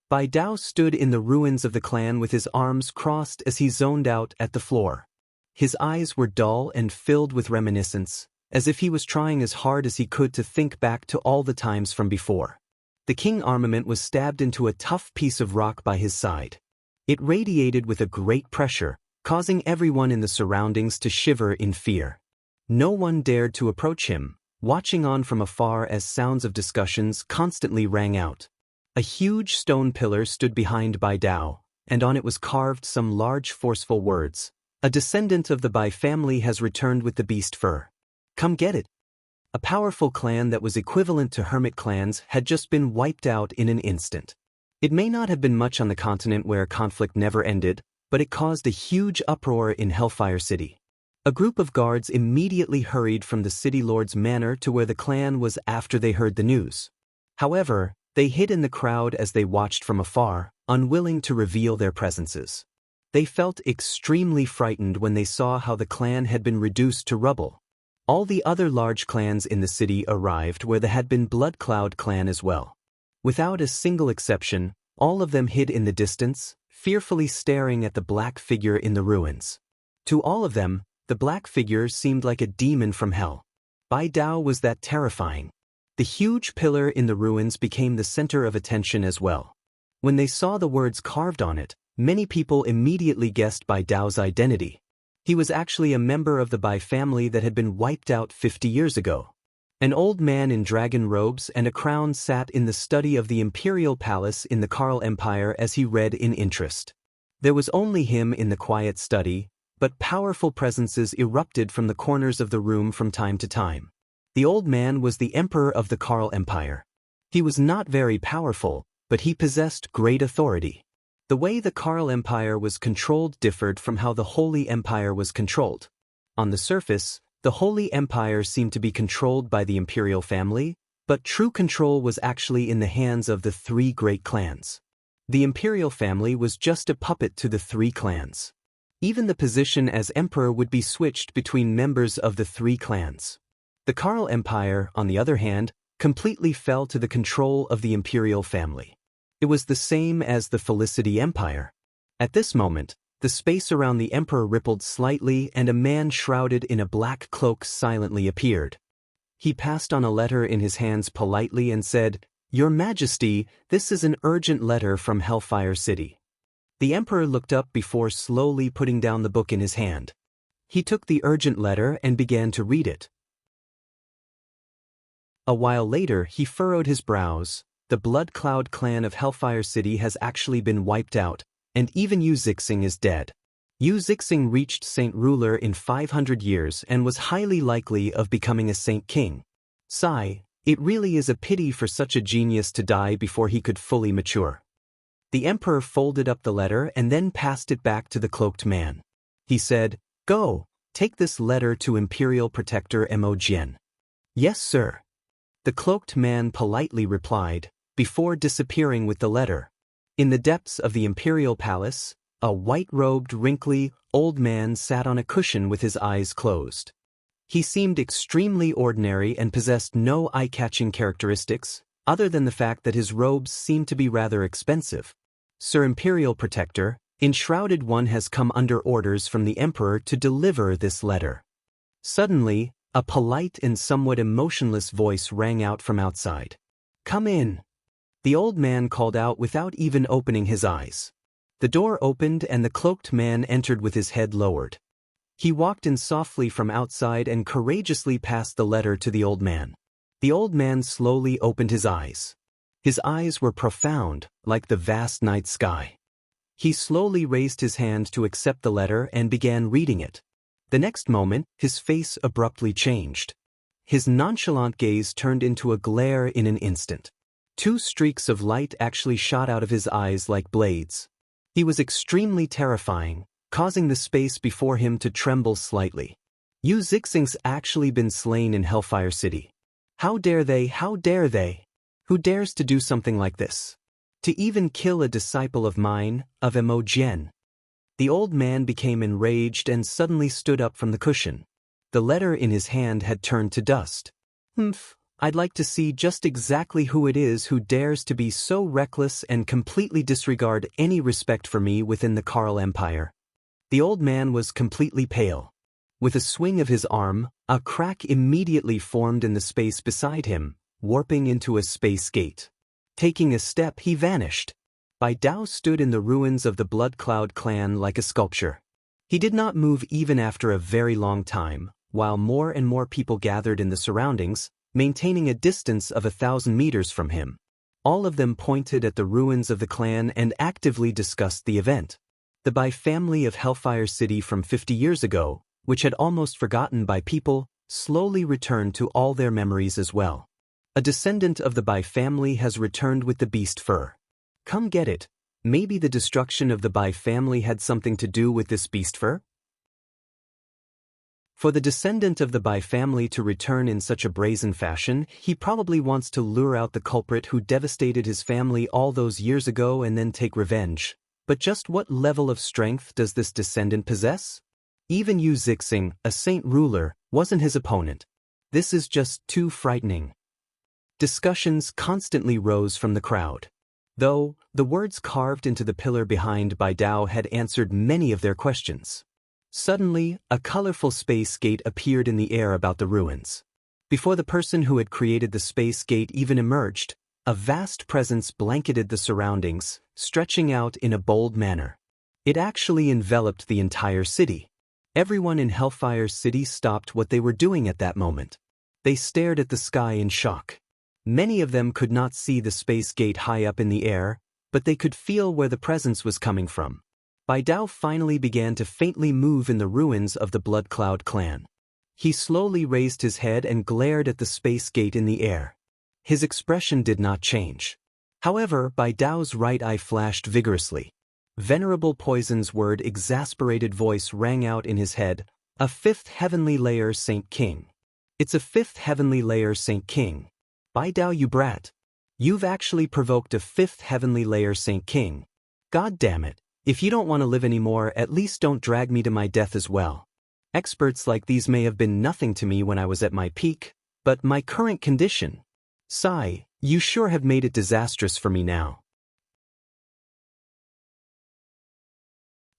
Bai Dao stood in the ruins of the clan with his arms crossed as he zoned out at the floor. His eyes were dull and filled with reminiscence, as if he was trying as hard as he could to think back to all the times from before. The king armament was stabbed into a tough piece of rock by his side. It radiated with a great pressure, causing everyone in the surroundings to shiver in fear. No one dared to approach him, watching on from afar as sounds of discussions constantly rang out. A huge stone pillar stood behind Bai Dao, and on it was carved some large forceful words. "A descendant of the Bai family has returned with the beast fur. Come get it." A powerful clan that was equivalent to hermit clans had just been wiped out in an instant. It may not have been much on the continent where conflict never ended, but it caused a huge uproar in Hellfire City. A group of guards immediately hurried from the city lord's manor to where the clan was after they heard the news. However, they hid in the crowd as they watched from afar, unwilling to reveal their presences. They felt extremely frightened when they saw how the clan had been reduced to rubble. All the other large clans in the city arrived where there had been Blood Cloud clan as well. Without a single exception, all of them hid in the distance, fearfully staring at the black figure in the ruins. To all of them, the black figure seemed like a demon from hell. Bai Dao was that terrifying. The huge pillar in the ruins became the center of attention as well. When they saw the words carved on it, many people immediately guessed Bai Dao's identity. He was actually a member of the Bai family that had been wiped out 50 years ago. An old man in dragon robes and a crown sat in the study of the imperial palace in the Karl Empire as he read in interest. There was only him in the quiet study, but powerful presences erupted from the corners of the room from time to time. The old man was the emperor of the Karl Empire. He was not very powerful, but he possessed great authority. The way the Karl Empire was controlled differed from how the Holy Empire was controlled. On the surface, the Holy Empire seemed to be controlled by the imperial family, but true control was actually in the hands of the three great clans. The imperial family was just a puppet to the three clans. Even the position as emperor would be switched between members of the three clans. The Karl Empire, on the other hand, completely fell to the control of the imperial family. It was the same as the Felicity Empire. At this moment, the space around the emperor rippled slightly and a man shrouded in a black cloak silently appeared. He passed on a letter in his hands politely and said, "Your Majesty, this is an urgent letter from Hellfire City." The emperor looked up before slowly putting down the book in his hand. He took the urgent letter and began to read it. A while later, he furrowed his brows. The Blood Cloud clan of Hellfire City has actually been wiped out, and even Yu Zixing is dead. Yu Zixing reached Saint Ruler in 500 years and was highly likely of becoming a Saint King. Sigh, it really is a pity for such a genius to die before he could fully mature. The emperor folded up the letter and then passed it back to the cloaked man. He said, "Go, take this letter to Imperial Protector Mo Jian." "Yes, sir." The cloaked man politely replied, before disappearing with the letter. In the depths of the imperial palace, a white-robed, wrinkly, old man sat on a cushion with his eyes closed. He seemed extremely ordinary and possessed no eye-catching characteristics, other than the fact that his robes seemed to be rather expensive. "Sir Imperial Protector, Enshrouded One has come under orders from the Emperor to deliver this letter." Suddenly, a polite and somewhat emotionless voice rang out from outside. "Come in." The old man called out without even opening his eyes. The door opened and the cloaked man entered with his head lowered. He walked in softly from outside and courageously passed the letter to the old man. The old man slowly opened his eyes. His eyes were profound, like the vast night sky. He slowly raised his hand to accept the letter and began reading it. The next moment, his face abruptly changed. His nonchalant gaze turned into a glare in an instant. Two streaks of light actually shot out of his eyes like blades. He was extremely terrifying, causing the space before him to tremble slightly. Yu Zixing's actually been slain in Hellfire City. How dare they, how dare they? Who dares to do something like this? To even kill a disciple of mine, of Mo Jian? The old man became enraged and suddenly stood up from the cushion. The letter in his hand had turned to dust. "Humph, I'd like to see just exactly who it is who dares to be so reckless and completely disregard any respect for me within the Karl Empire." The old man was completely pale. With a swing of his arm, a crack immediately formed in the space beside him, warping into a space gate. Taking a step, he vanished. Bai Dao stood in the ruins of the Blood Cloud clan like a sculpture. He did not move even after a very long time, while more and more people gathered in the surroundings, maintaining a distance of 1,000 meters from him. All of them pointed at the ruins of the clan and actively discussed the event. The Bai family of Hellfire City from 50 years ago, which had almost forgotten Bai people, slowly returned to all their memories as well. A descendant of the Bai family has returned with the beast fur. Come get it. Maybe the destruction of the Bai family had something to do with this beast fur? For the descendant of the Bai family to return in such a brazen fashion, he probably wants to lure out the culprit who devastated his family all those years ago and then take revenge. But just what level of strength does this descendant possess? Even Yu Zixing, a saint ruler, wasn't his opponent. This is just too frightening. Discussions constantly rose from the crowd. Though, the words carved into the pillar behind Bai Dao had answered many of their questions. Suddenly, a colorful space gate appeared in the air about the ruins. Before the person who had created the space gate even emerged, a vast presence blanketed the surroundings, stretching out in a bold manner. It actually enveloped the entire city. Everyone in Hellfire City stopped what they were doing at that moment. They stared at the sky in shock. Many of them could not see the space gate high up in the air, but they could feel where the presence was coming from. Bai Dao finally began to faintly move in the ruins of the Blood Cloud clan. He slowly raised his head and glared at the space gate in the air. His expression did not change. However, Bai Dao's right eye flashed vigorously. Venerable Poison's word exasperated voice rang out in his head, "A fifth heavenly layer Saint King. It's a fifth heavenly layer Saint King. Bai Dao, you brat. You've actually provoked a fifth heavenly layer Saint King. God damn it, if you don't want to live anymore, at least don't drag me to my death as well. Experts like these may have been nothing to me when I was at my peak, but my current condition. Sigh, you sure have made it disastrous for me now."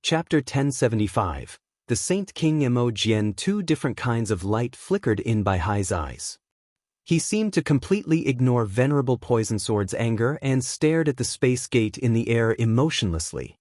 Chapter 1075. The Saint King Mo Jian. Two different kinds of light flickered in Bai Hai's eyes. He seemed to completely ignore Venerable Poison Sword's anger and stared at the space gate in the air emotionlessly.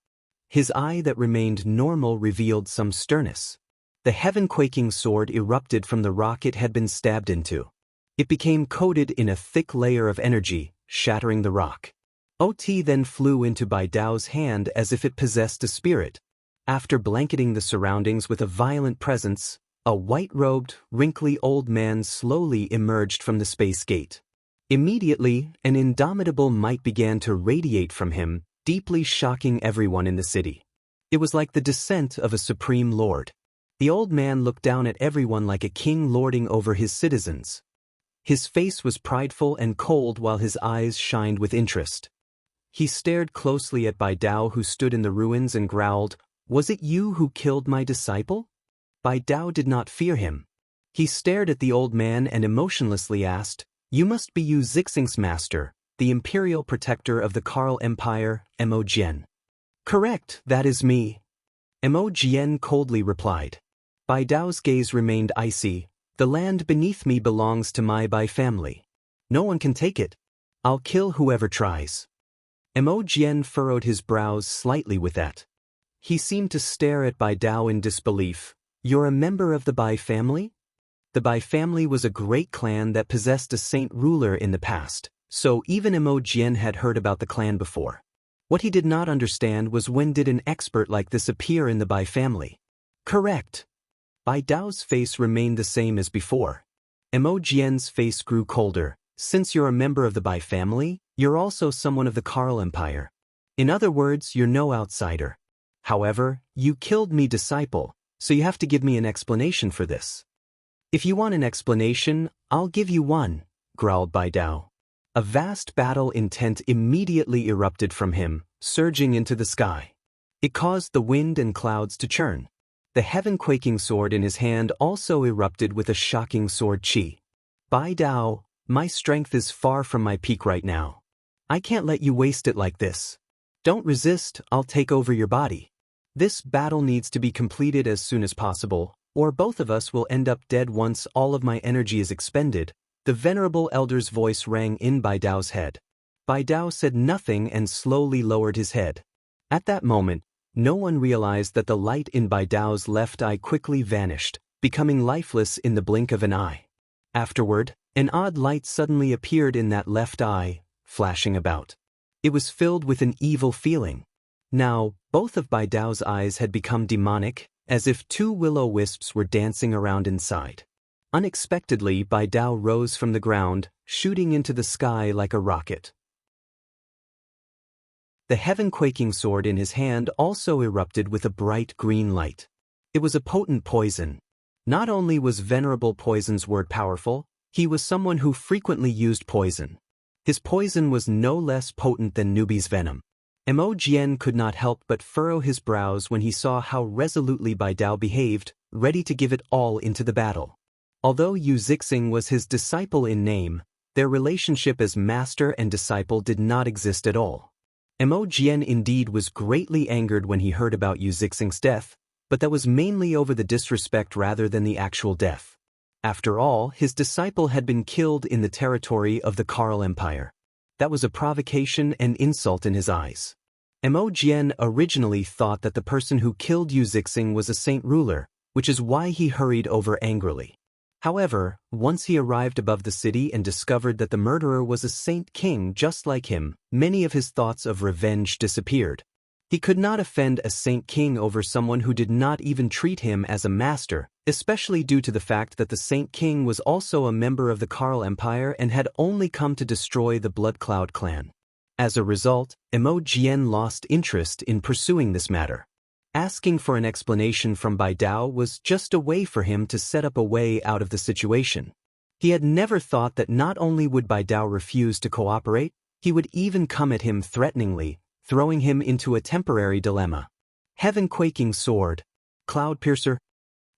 His eye that remained normal revealed some sternness. The heaven-quaking sword erupted from the rock it had been stabbed into. It became coated in a thick layer of energy, shattering the rock. OT then flew into Bai Dao's hand as if it possessed a spirit. After blanketing the surroundings with a violent presence, a white-robed, wrinkly old man slowly emerged from the space gate. Immediately, an indomitable might began to radiate from him, deeply shocking everyone in the city. It was like the descent of a supreme lord. The old man looked down at everyone like a king lording over his citizens. His face was prideful and cold while his eyes shined with interest. He stared closely at Bai Dao, who stood in the ruins, and growled, "Was it you who killed my disciple?" Bai Dao did not fear him. He stared at the old man and emotionlessly asked, "You must be Yu Zixing's master, the imperial protector of the Karl Empire, Mo Jian." "Correct, that is me," Mo Jian coldly replied. Bai Dao's gaze remained icy. "The land beneath me belongs to my Bai family. No one can take it. I'll kill whoever tries." Mo Jian furrowed his brows slightly with that. He seemed to stare at Bai Dao in disbelief. "You're a member of the Bai family?" The Bai family was a great clan that possessed a saint ruler in the past, so even Mo Jian had heard about the clan before. What he did not understand was, when did an expert like this appear in the Bai family? "Correct." Bai Dao's face remained the same as before. Mo Jian's face grew colder. "Since you're a member of the Bai family, you're also someone of the Karl Empire. In other words, you're no outsider. However, you killed me disciple, so you have to give me an explanation for this." "If you want an explanation, I'll give you one," growled Bai Dao. A vast battle intent immediately erupted from him, surging into the sky. It caused the wind and clouds to churn. The heaven-quaking sword in his hand also erupted with a shocking sword chi. "Bai Dao, my strength is far from my peak right now. I can't let you waste it like this. Don't resist, I'll take over your body. This battle needs to be completed as soon as possible, or both of us will end up dead once all of my energy is expended." The venerable elder's voice rang in Bai Dao's head. Bai Dao said nothing and slowly lowered his head. At that moment, no one realized that the light in Bai Dao's left eye quickly vanished, becoming lifeless in the blink of an eye. Afterward, an odd light suddenly appeared in that left eye, flashing about. It was filled with an evil feeling. Now, both of Bai Dao's eyes had become demonic, as if two will-o-wisps were dancing around inside. Unexpectedly, Bai Dao rose from the ground, shooting into the sky like a rocket. The heaven-quaking sword in his hand also erupted with a bright green light. It was a potent poison. Not only was Venerable Poison's word powerful, he was someone who frequently used poison. His poison was no less potent than Nubi's venom. Mo Jian could not help but furrow his brows when he saw how resolutely Bai Dao behaved, ready to give it all into the battle. Although Yu Zixing was his disciple in name, their relationship as master and disciple did not exist at all. Mo Jian indeed was greatly angered when he heard about Yu Zixing's death, but that was mainly over the disrespect rather than the actual death. After all, his disciple had been killed in the territory of the Karl Empire. That was a provocation and insult in his eyes. Mo Jian originally thought that the person who killed Yu Zixing was a saint ruler, which is why he hurried over angrily. However, once he arrived above the city and discovered that the murderer was a saint king just like him, many of his thoughts of revenge disappeared. He could not offend a Saint King over someone who did not even treat him as a master, especially due to the fact that the Saint King was also a member of the Karl Empire and had only come to destroy the Blood Cloud clan. As a result, Imogen lost interest in pursuing this matter. Asking for an explanation from Bai Dao was just a way for him to set up a way out of the situation. He had never thought that not only would Bai Dao refuse to cooperate, he would even come at him threateningly, throwing him into a temporary dilemma. Heaven-quaking sword. Cloud piercer.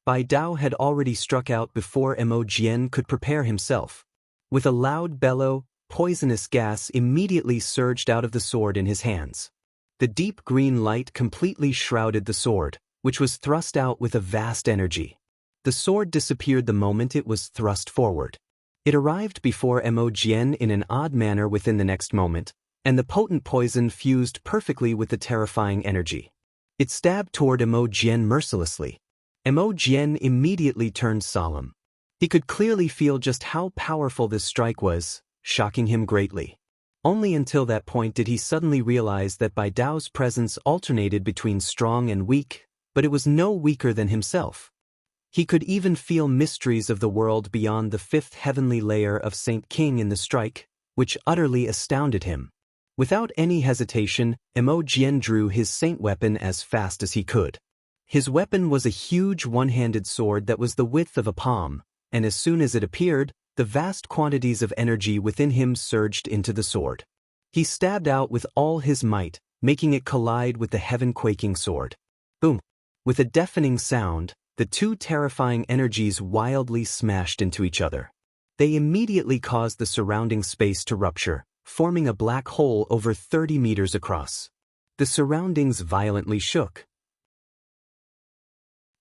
Bai Dao had already struck out before Imogen could prepare himself. With a loud bellow, poisonous gas immediately surged out of the sword in his hands. The deep green light completely shrouded the sword, which was thrust out with a vast energy. The sword disappeared the moment it was thrust forward. It arrived before Imogen in an odd manner within the next moment, and the potent poison fused perfectly with the terrifying energy. It stabbed toward Imogen mercilessly. Imogen immediately turned solemn. He could clearly feel just how powerful this strike was, shocking him greatly. Only until that point did he suddenly realize that Bai Dao's presence alternated between strong and weak, but it was no weaker than himself. He could even feel mysteries of the world beyond the fifth heavenly layer of Saint King in the strike, which utterly astounded him. Without any hesitation, Imogen drew his saint weapon as fast as he could. His weapon was a huge one-handed sword that was the width of a palm, and as soon as it appeared, the vast quantities of energy within him surged into the sword. He stabbed out with all his might, making it collide with the heaven-quaking sword. Boom! With a deafening sound, the two terrifying energies wildly smashed into each other. They immediately caused the surrounding space to rupture, forming a black hole over 30 meters across. The surroundings violently shook.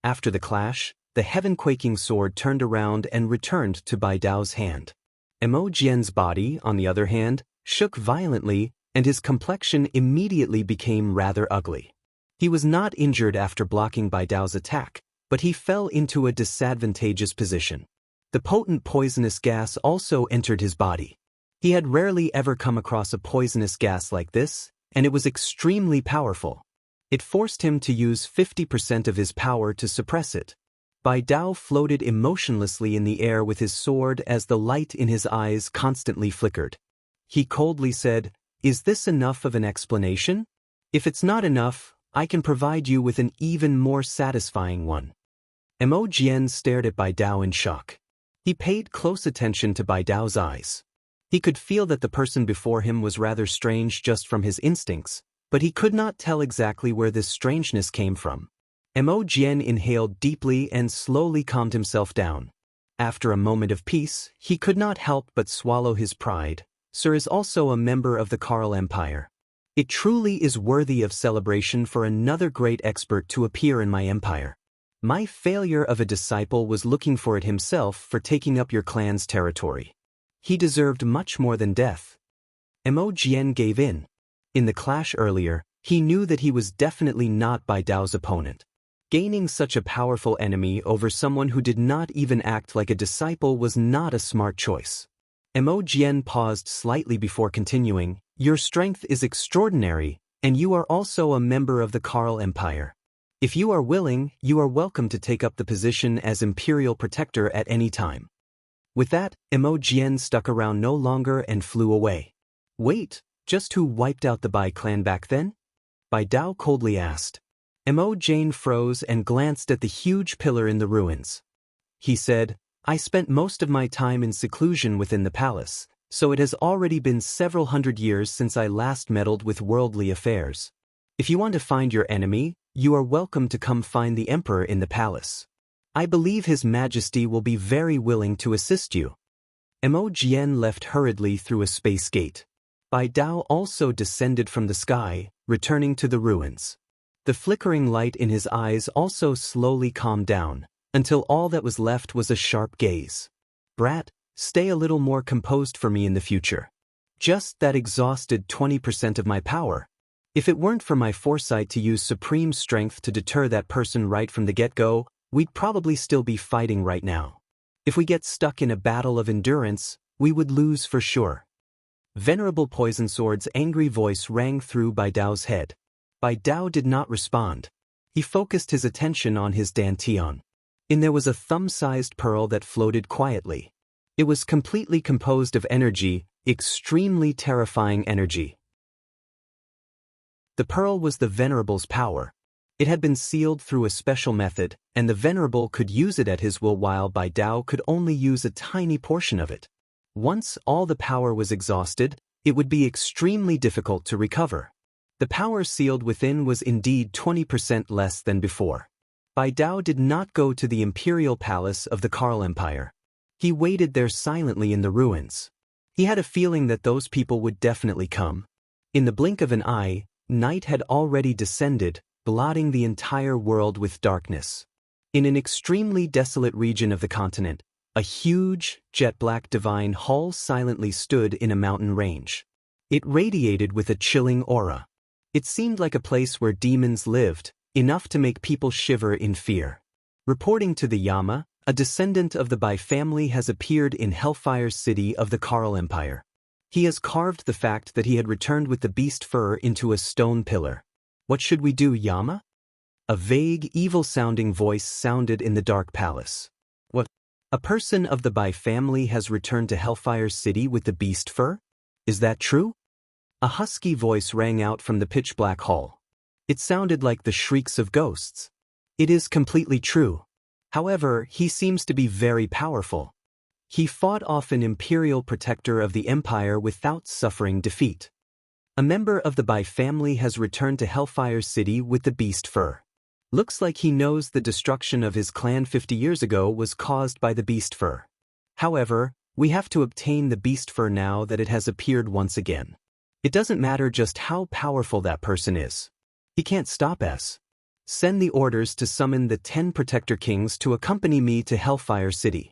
After the clash, the heaven-quaking sword turned around and returned to Bai Dao's hand. Imogen's body, on the other hand, shook violently, and his complexion immediately became rather ugly. He was not injured after blocking Bai Dao's attack, but he fell into a disadvantageous position. The potent poisonous gas also entered his body. He had rarely ever come across a poisonous gas like this, and it was extremely powerful. It forced him to use 50% of his power to suppress it. Bai Dao floated emotionlessly in the air with his sword as the light in his eyes constantly flickered. He coldly said, "Is this enough of an explanation? If it's not enough, I can provide you with an even more satisfying one." Imogen stared at Bai Dao in shock. He paid close attention to Bai Dao's eyes. He could feel that the person before him was rather strange just from his instincts, but he could not tell exactly where this strangeness came from. Imogen inhaled deeply and slowly calmed himself down. After a moment of peace, he could not help but swallow his pride. Sir is also a member of the Karl Empire. It truly is worthy of celebration for another great expert to appear in my empire. My failure of a disciple was looking for it himself for taking up your clan's territory. He deserved much more than death. Imogen gave in. In the clash earlier, he knew that he was definitely not Bai Dao's opponent. Gaining such a powerful enemy over someone who did not even act like a disciple was not a smart choice. Imogen paused slightly before continuing, "Your strength is extraordinary, and you are also a member of the Karl Empire. If you are willing, you are welcome to take up the position as Imperial Protector at any time." With that, Imogen stuck around no longer and flew away. "Wait, just who wiped out the Bai clan back then?" Bai Dao coldly asked. Imogen froze and glanced at the huge pillar in the ruins. He said, "I spent most of my time in seclusion within the palace, so it has already been several hundred years since I last meddled with worldly affairs. If you want to find your enemy, you are welcome to come find the Emperor in the palace. I believe His Majesty will be very willing to assist you." Imogen left hurriedly through a space gate. Bai Dao also descended from the sky, returning to the ruins. The flickering light in his eyes also slowly calmed down, until all that was left was a sharp gaze. "Brat, stay a little more composed for me in the future. Just that exhausted 20% of my power. If it weren't for my foresight to use supreme strength to deter that person right from the get-go, we'd probably still be fighting right now. If we get stuck in a battle of endurance, we would lose for sure." Venerable Poison Sword's angry voice rang through Bai Dao's head. Bai Dao did not respond. He focused his attention on his dantian. In there was a thumb-sized pearl that floated quietly. It was completely composed of energy, extremely terrifying energy. The pearl was the Venerable's power. It had been sealed through a special method, and the Venerable could use it at his will while Bai Dao could only use a tiny portion of it. Once all the power was exhausted, it would be extremely difficult to recover. The power sealed within was indeed 20% less than before. Bai Dao did not go to the imperial palace of the Karl Empire. He waited there silently in the ruins. He had a feeling that those people would definitely come. In the blink of an eye, night had already descended, blotting the entire world with darkness. In an extremely desolate region of the continent, a huge, jet-black divine hall silently stood in a mountain range. It radiated with a chilling aura. It seemed like a place where demons lived, enough to make people shiver in fear. Reporting to the Yama, a descendant of the Bai family has appeared in Hellfire's city of the Karl Empire. He has carved the fact that he had returned with the beast fur into a stone pillar. What should we do, Yama? A vague, evil-sounding voice sounded in the dark palace. What? A person of the Bai family has returned to Hellfire's city with the beast fur? Is that true? A husky voice rang out from the pitch-black hall. It sounded like the shrieks of ghosts. It is completely true. However, he seems to be very powerful. He fought off an imperial protector of the empire without suffering defeat. A member of the Bai family has returned to Hellfire City with the beast fur. Looks like he knows the destruction of his clan 50 years ago was caused by the beast fur. However, we have to obtain the beast fur now that it has appeared once again. It doesn't matter just how powerful that person is. He can't stop us. Send the orders to summon the 10 Protector Kings to accompany me to Hellfire City.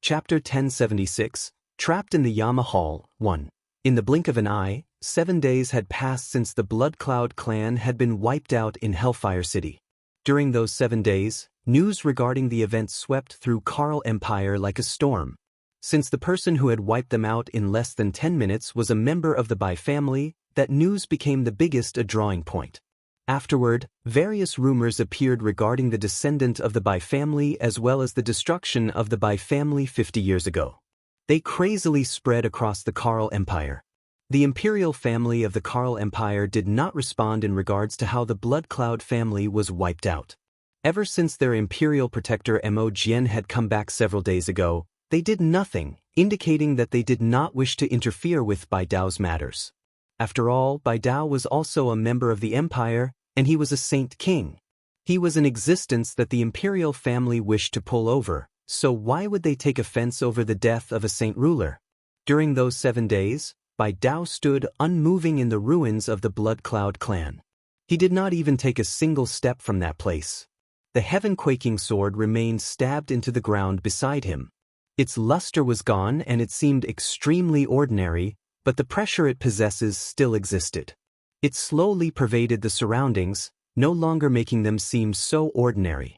Chapter 1076, Trapped in the Yama Hall, 1. In the blink of an eye, 7 days had passed since the Blood Cloud clan had been wiped out in Hellfire City. During those 7 days, news regarding the event swept through Karl Empire like a storm. Since the person who had wiped them out in less than 10 minutes was a member of the Bai family, that news became the biggest drawing point. Afterward, various rumors appeared regarding the descendant of the Bai family as well as the destruction of the Bai family 50 years ago. They crazily spread across the Karl Empire. The imperial family of the Karl Empire did not respond in regards to how the Blood Cloud family was wiped out. Ever since their imperial protector Mo Jian had come back several days ago, they did nothing, indicating that they did not wish to interfere with Bai Dao's matters. After all, Bai Dao was also a member of the empire, and he was a saint king. He was an existence that the imperial family wished to pull over, so why would they take offense over the death of a saint ruler? During those 7 days, Bai Dao stood unmoving in the ruins of the Blood Cloud clan. He did not even take a single step from that place. The heaven-quaking sword remained stabbed into the ground beside him. Its luster was gone and it seemed extremely ordinary, but the pressure it possesses still existed. It slowly pervaded the surroundings, no longer making them seem so ordinary.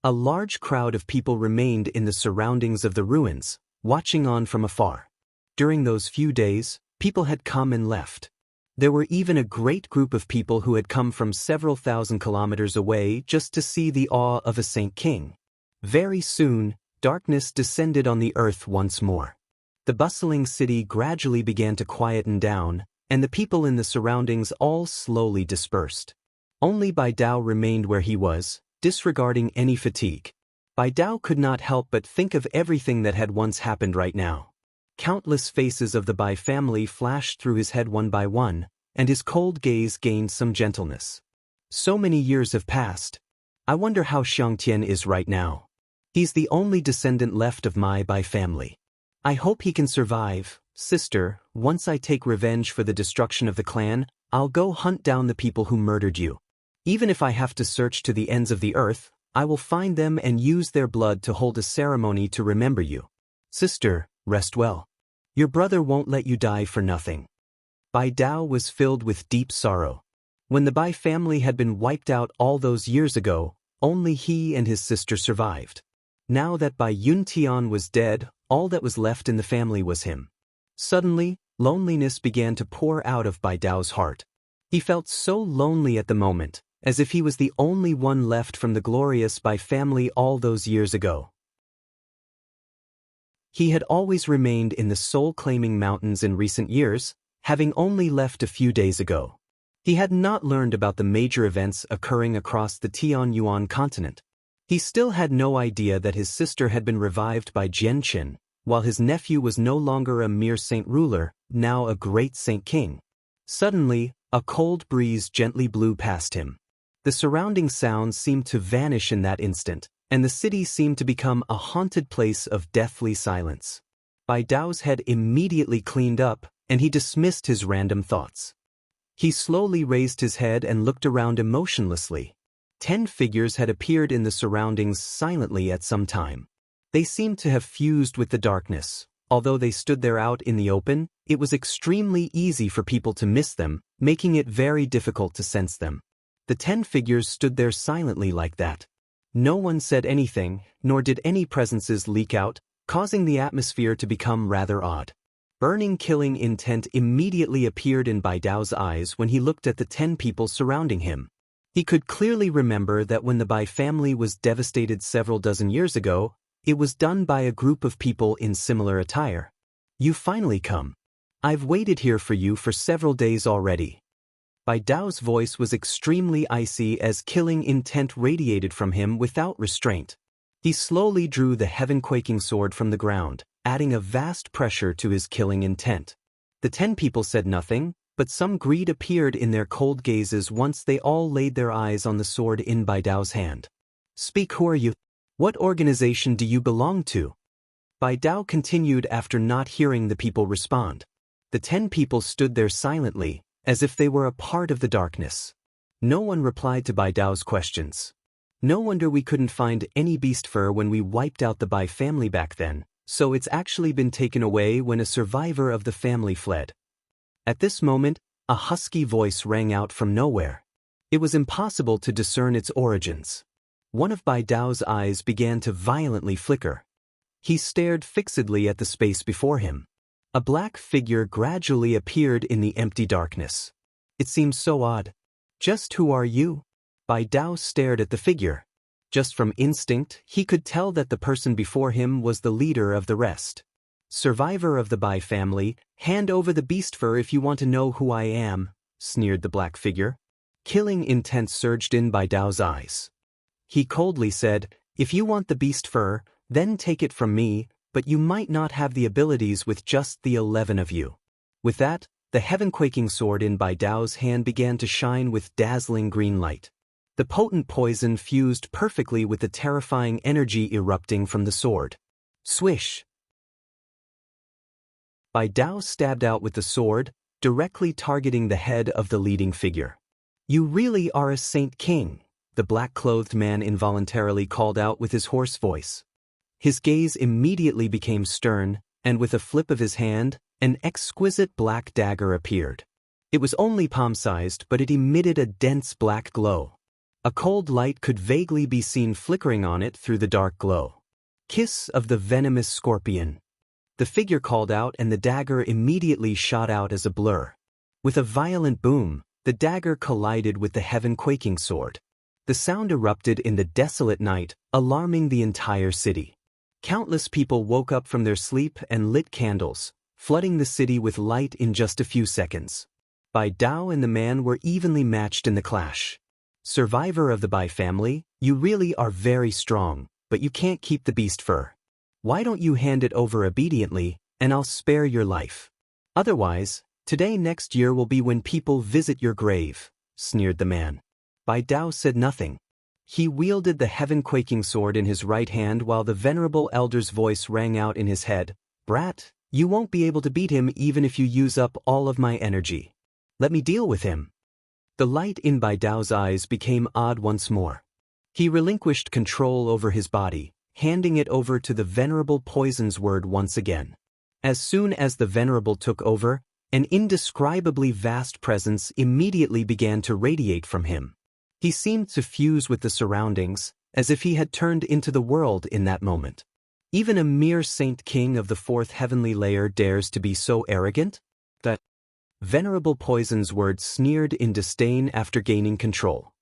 A large crowd of people remained in the surroundings of the ruins, watching on from afar. During those few days, people had come and left. There were even a great group of people who had come from several thousand kilometers away just to see the awe of a saint king. Very soon, darkness descended on the earth once more. The bustling city gradually began to quieten down, and the people in the surroundings all slowly dispersed. Only Bai Dao remained where he was, disregarding any fatigue. Bai Dao could not help but think of everything that had once happened right now. Countless faces of the Bai family flashed through his head one by one, and his cold gaze gained some gentleness. So many years have passed. I wonder how Xiangtian is right now. He's the only descendant left of my Bai family. I hope he can survive. Sister, once I take revenge for the destruction of the clan, I'll go hunt down the people who murdered you. Even if I have to search to the ends of the earth, I will find them and use their blood to hold a ceremony to remember you. Sister, rest well. Your brother won't let you die for nothing. Bai Dao was filled with deep sorrow. When the Bai family had been wiped out all those years ago, only he and his sister survived. Now that Bai Yuntian was dead, all that was left in the family was him. Suddenly, Loneliness began to pour out of Bai Dao's heart. He felt so lonely at the moment, as if he was the only one left from the glorious Bai family all those years ago. He had always remained in the soul-claiming mountains in recent years, having only left a few days ago. He had not learned about the major events occurring across the Tianyuan continent. He still had no idea that his sister had been revived by Jianqin, while his nephew was no longer a mere saint ruler, now a great saint king. Suddenly, a cold breeze gently blew past him. The surrounding sounds seemed to vanish in that instant, and the city seemed to become a haunted place of deathly silence. Bai Dao's head immediately cleaned up, and he dismissed his random thoughts. He slowly raised his head and looked around emotionlessly. 10 figures had appeared in the surroundings silently at some time. They seemed to have fused with the darkness. Although they stood there out in the open, it was extremely easy for people to miss them, making it very difficult to sense them. The 10 figures stood there silently like that. No one said anything, nor did any presences leak out, causing the atmosphere to become rather odd. Burning killing intent immediately appeared in Bai Dao's eyes when he looked at the 10 people surrounding him. He could clearly remember that when the Bai family was devastated several dozen years ago, it was done by a group of people in similar attire. "You finally come. I've waited here for you for several days already." Bai Dao's voice was extremely icy as killing intent radiated from him without restraint. He slowly drew the heaven-quaking sword from the ground, adding a vast pressure to his killing intent. The 10 people said nothing, but some greed appeared in their cold gazes once they all laid their eyes on the sword in Bai Dao's hand. "Speak, who are you? What organization do you belong to?" Bai Dao continued after not hearing the people respond. The 10 people stood there silently, as if they were a part of the darkness. No one replied to Bai Dao's questions. "No wonder we couldn't find any beast fur when we wiped out the Bai family back then, so it's actually been taken away when a survivor of the family fled." At this moment, a husky voice rang out from nowhere. It was impossible to discern its origins. One of Bai Dao's eyes began to violently flicker. He stared fixedly at the space before him. A black figure gradually appeared in the empty darkness. It seemed so odd. "Just who are you?" Bai Dao stared at the figure. Just from instinct, he could tell that the person before him was the leader of the rest. "Survivor of the Bai family, hand over the beast fur if you want to know who I am," sneered the black figure. Killing intent surged in Bai Dao's eyes. He coldly said, "If you want the beast fur, then take it from me, but you might not have the abilities with just the 11 of you." With that, the heaven-quaking sword in Bai Dao's hand began to shine with dazzling green light. The potent poison fused perfectly with the terrifying energy erupting from the sword. Swish! Bai Dao stabbed out with the sword, directly targeting the head of the leading figure. "You really are a saint king," the black-clothed man involuntarily called out with his hoarse voice. His gaze immediately became stern, and with a flip of his hand, an exquisite black dagger appeared. It was only palm-sized, but it emitted a dense black glow. A cold light could vaguely be seen flickering on it through the dark glow. "Kiss of the venomous scorpion." The figure called out, and the dagger immediately shot out as a blur. With a violent boom, the dagger collided with the heaven-quaking sword. The sound erupted in the desolate night, alarming the entire city. Countless people woke up from their sleep and lit candles, flooding the city with light in just a few seconds. Bai Dao and the man were evenly matched in the clash. "Survivor of the Bai family, you really are very strong, but you can't keep the beast fur. Why don't you hand it over obediently, and I'll spare your life. Otherwise, today next year will be when people visit your grave," sneered the man. Bai Dao said nothing. He wielded the heaven-quaking sword in his right hand while the venerable elder's voice rang out in his head, "Brat, you won't be able to beat him even if you use up all of my energy. Let me deal with him." The light in Bai Dao's eyes became odd once more. He relinquished control over his body, handing it over to the venerable poison's word once again. As soon as the venerable took over, an indescribably vast presence immediately began to radiate from him. He seemed to fuse with the surroundings, as if he had turned into the world in that moment. Even a mere saint king of the fourth heavenly layer dares to be so arrogant? Venerable Poison's word sneered in disdain after gaining control.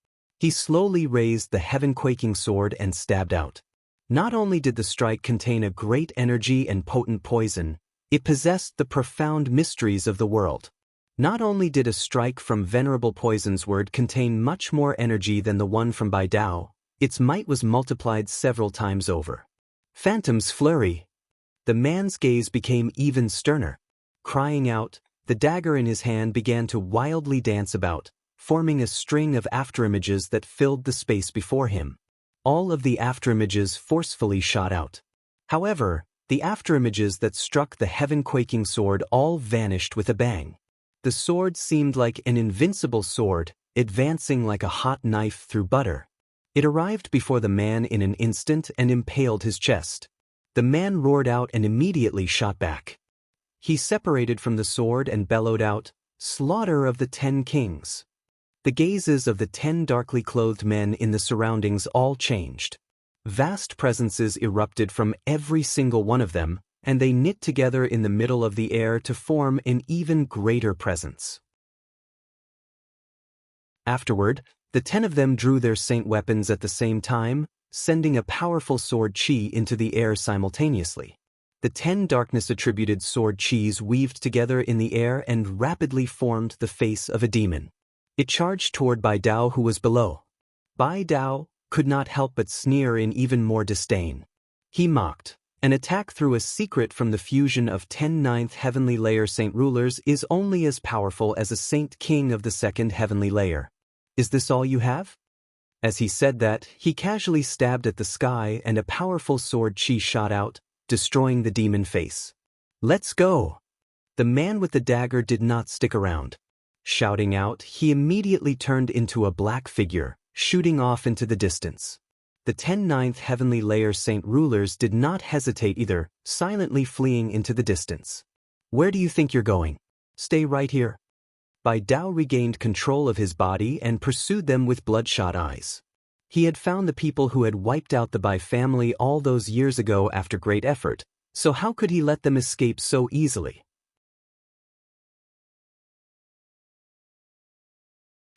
He slowly raised the heaven-quaking sword and stabbed out. Not only did the strike contain a great energy and potent poison, it possessed the profound mysteries of the world. Not only did a strike from Venerable Poison's word contain much more energy than the one from Bai Dao, its might was multiplied several times over. Phantom's flurry. The man's gaze became even sterner. Crying out, the dagger in his hand began to wildly dance about, forming a string of afterimages that filled the space before him. All of the afterimages forcefully shot out. However, the afterimages that struck the heaven-quaking sword all vanished with a bang. The sword seemed like an invincible sword, advancing like a hot knife through butter. It arrived before the man in an instant and impaled his chest. The man roared out and immediately shot back. He separated from the sword and bellowed out, "Slaughter of the 10 kings." The gazes of the 10 darkly clothed men in the surroundings all changed. Vast presences erupted from every single one of them, and they knit together in the middle of the air to form an even greater presence. Afterward, the 10 of them drew their saint weapons at the same time, sending a powerful sword chi into the air simultaneously. The 10 darkness-attributed sword chis weaved together in the air and rapidly formed the face of a demon. It charged toward Bai Dao, who was below. Bai Dao could not help but sneer in even more disdain. He mocked, "An attack through a secret from the fusion of 10 ninth heavenly layer saint rulers is only as powerful as a saint king of the 2nd heavenly layer. Is this all you have?" As he said that, he casually stabbed at the sky and a powerful sword chi shot out, destroying the demon face. "Let's go!" The man with the dagger did not stick around. Shouting out, he immediately turned into a black figure, shooting off into the distance. The 10 ninth heavenly layer saint rulers did not hesitate either, silently fleeing into the distance. "Where do you think you're going? Stay right here." Bai Dao regained control of his body and pursued them with bloodshot eyes. He had found the people who had wiped out the Bai family all those years ago after great effort, so how could he let them escape so easily?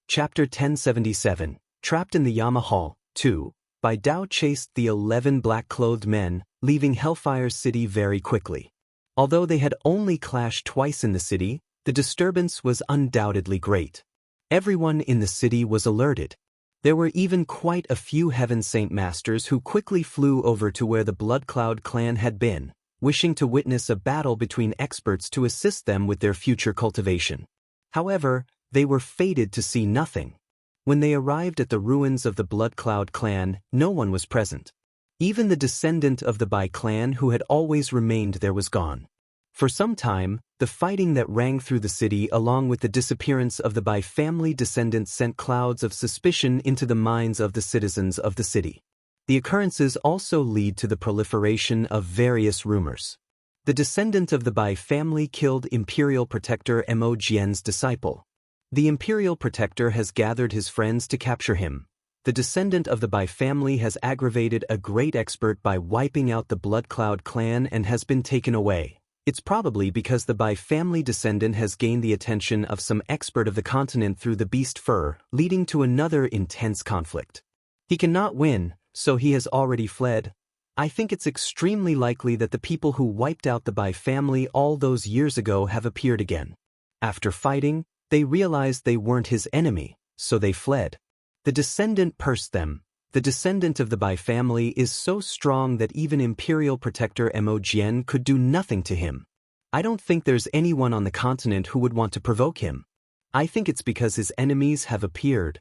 Chapter 1077, Trapped in the Yama Hall, 2. Bai Dao chased the 11 black-clothed men, leaving Hellfire City very quickly. Although they had only clashed twice in the city, the disturbance was undoubtedly great. Everyone in the city was alerted. There were even quite a few Heaven Saint Masters who quickly flew over to where the Blood Cloud clan had been, wishing to witness a battle between experts to assist them with their future cultivation. However, they were fated to see nothing. When they arrived at the ruins of the Blood Cloud clan, no one was present. Even the descendant of the Bai clan who had always remained there was gone. For some time, the fighting that rang through the city along with the disappearance of the Bai family descendants sent clouds of suspicion into the minds of the citizens of the city. The occurrences also lead to the proliferation of various rumors. The descendant of the Bai family killed Imperial Protector Mo Jian's disciple. The Imperial Protector has gathered his friends to capture him. The descendant of the Bai family has aggravated a great expert by wiping out the Blood Cloud clan and has been taken away. It's probably because the Bai family descendant has gained the attention of some expert of the continent through the beast fur, leading to another intense conflict. He cannot win, so he has already fled. I think it's extremely likely that the people who wiped out the Bai family all those years ago have appeared again. After fighting, they realized they weren't his enemy, so they fled. The descendant pursed them. The descendant of the Bai family is so strong that even Imperial Protector Mo Jian could do nothing to him. I don't think there's anyone on the continent who would want to provoke him. I think it's because his enemies have appeared.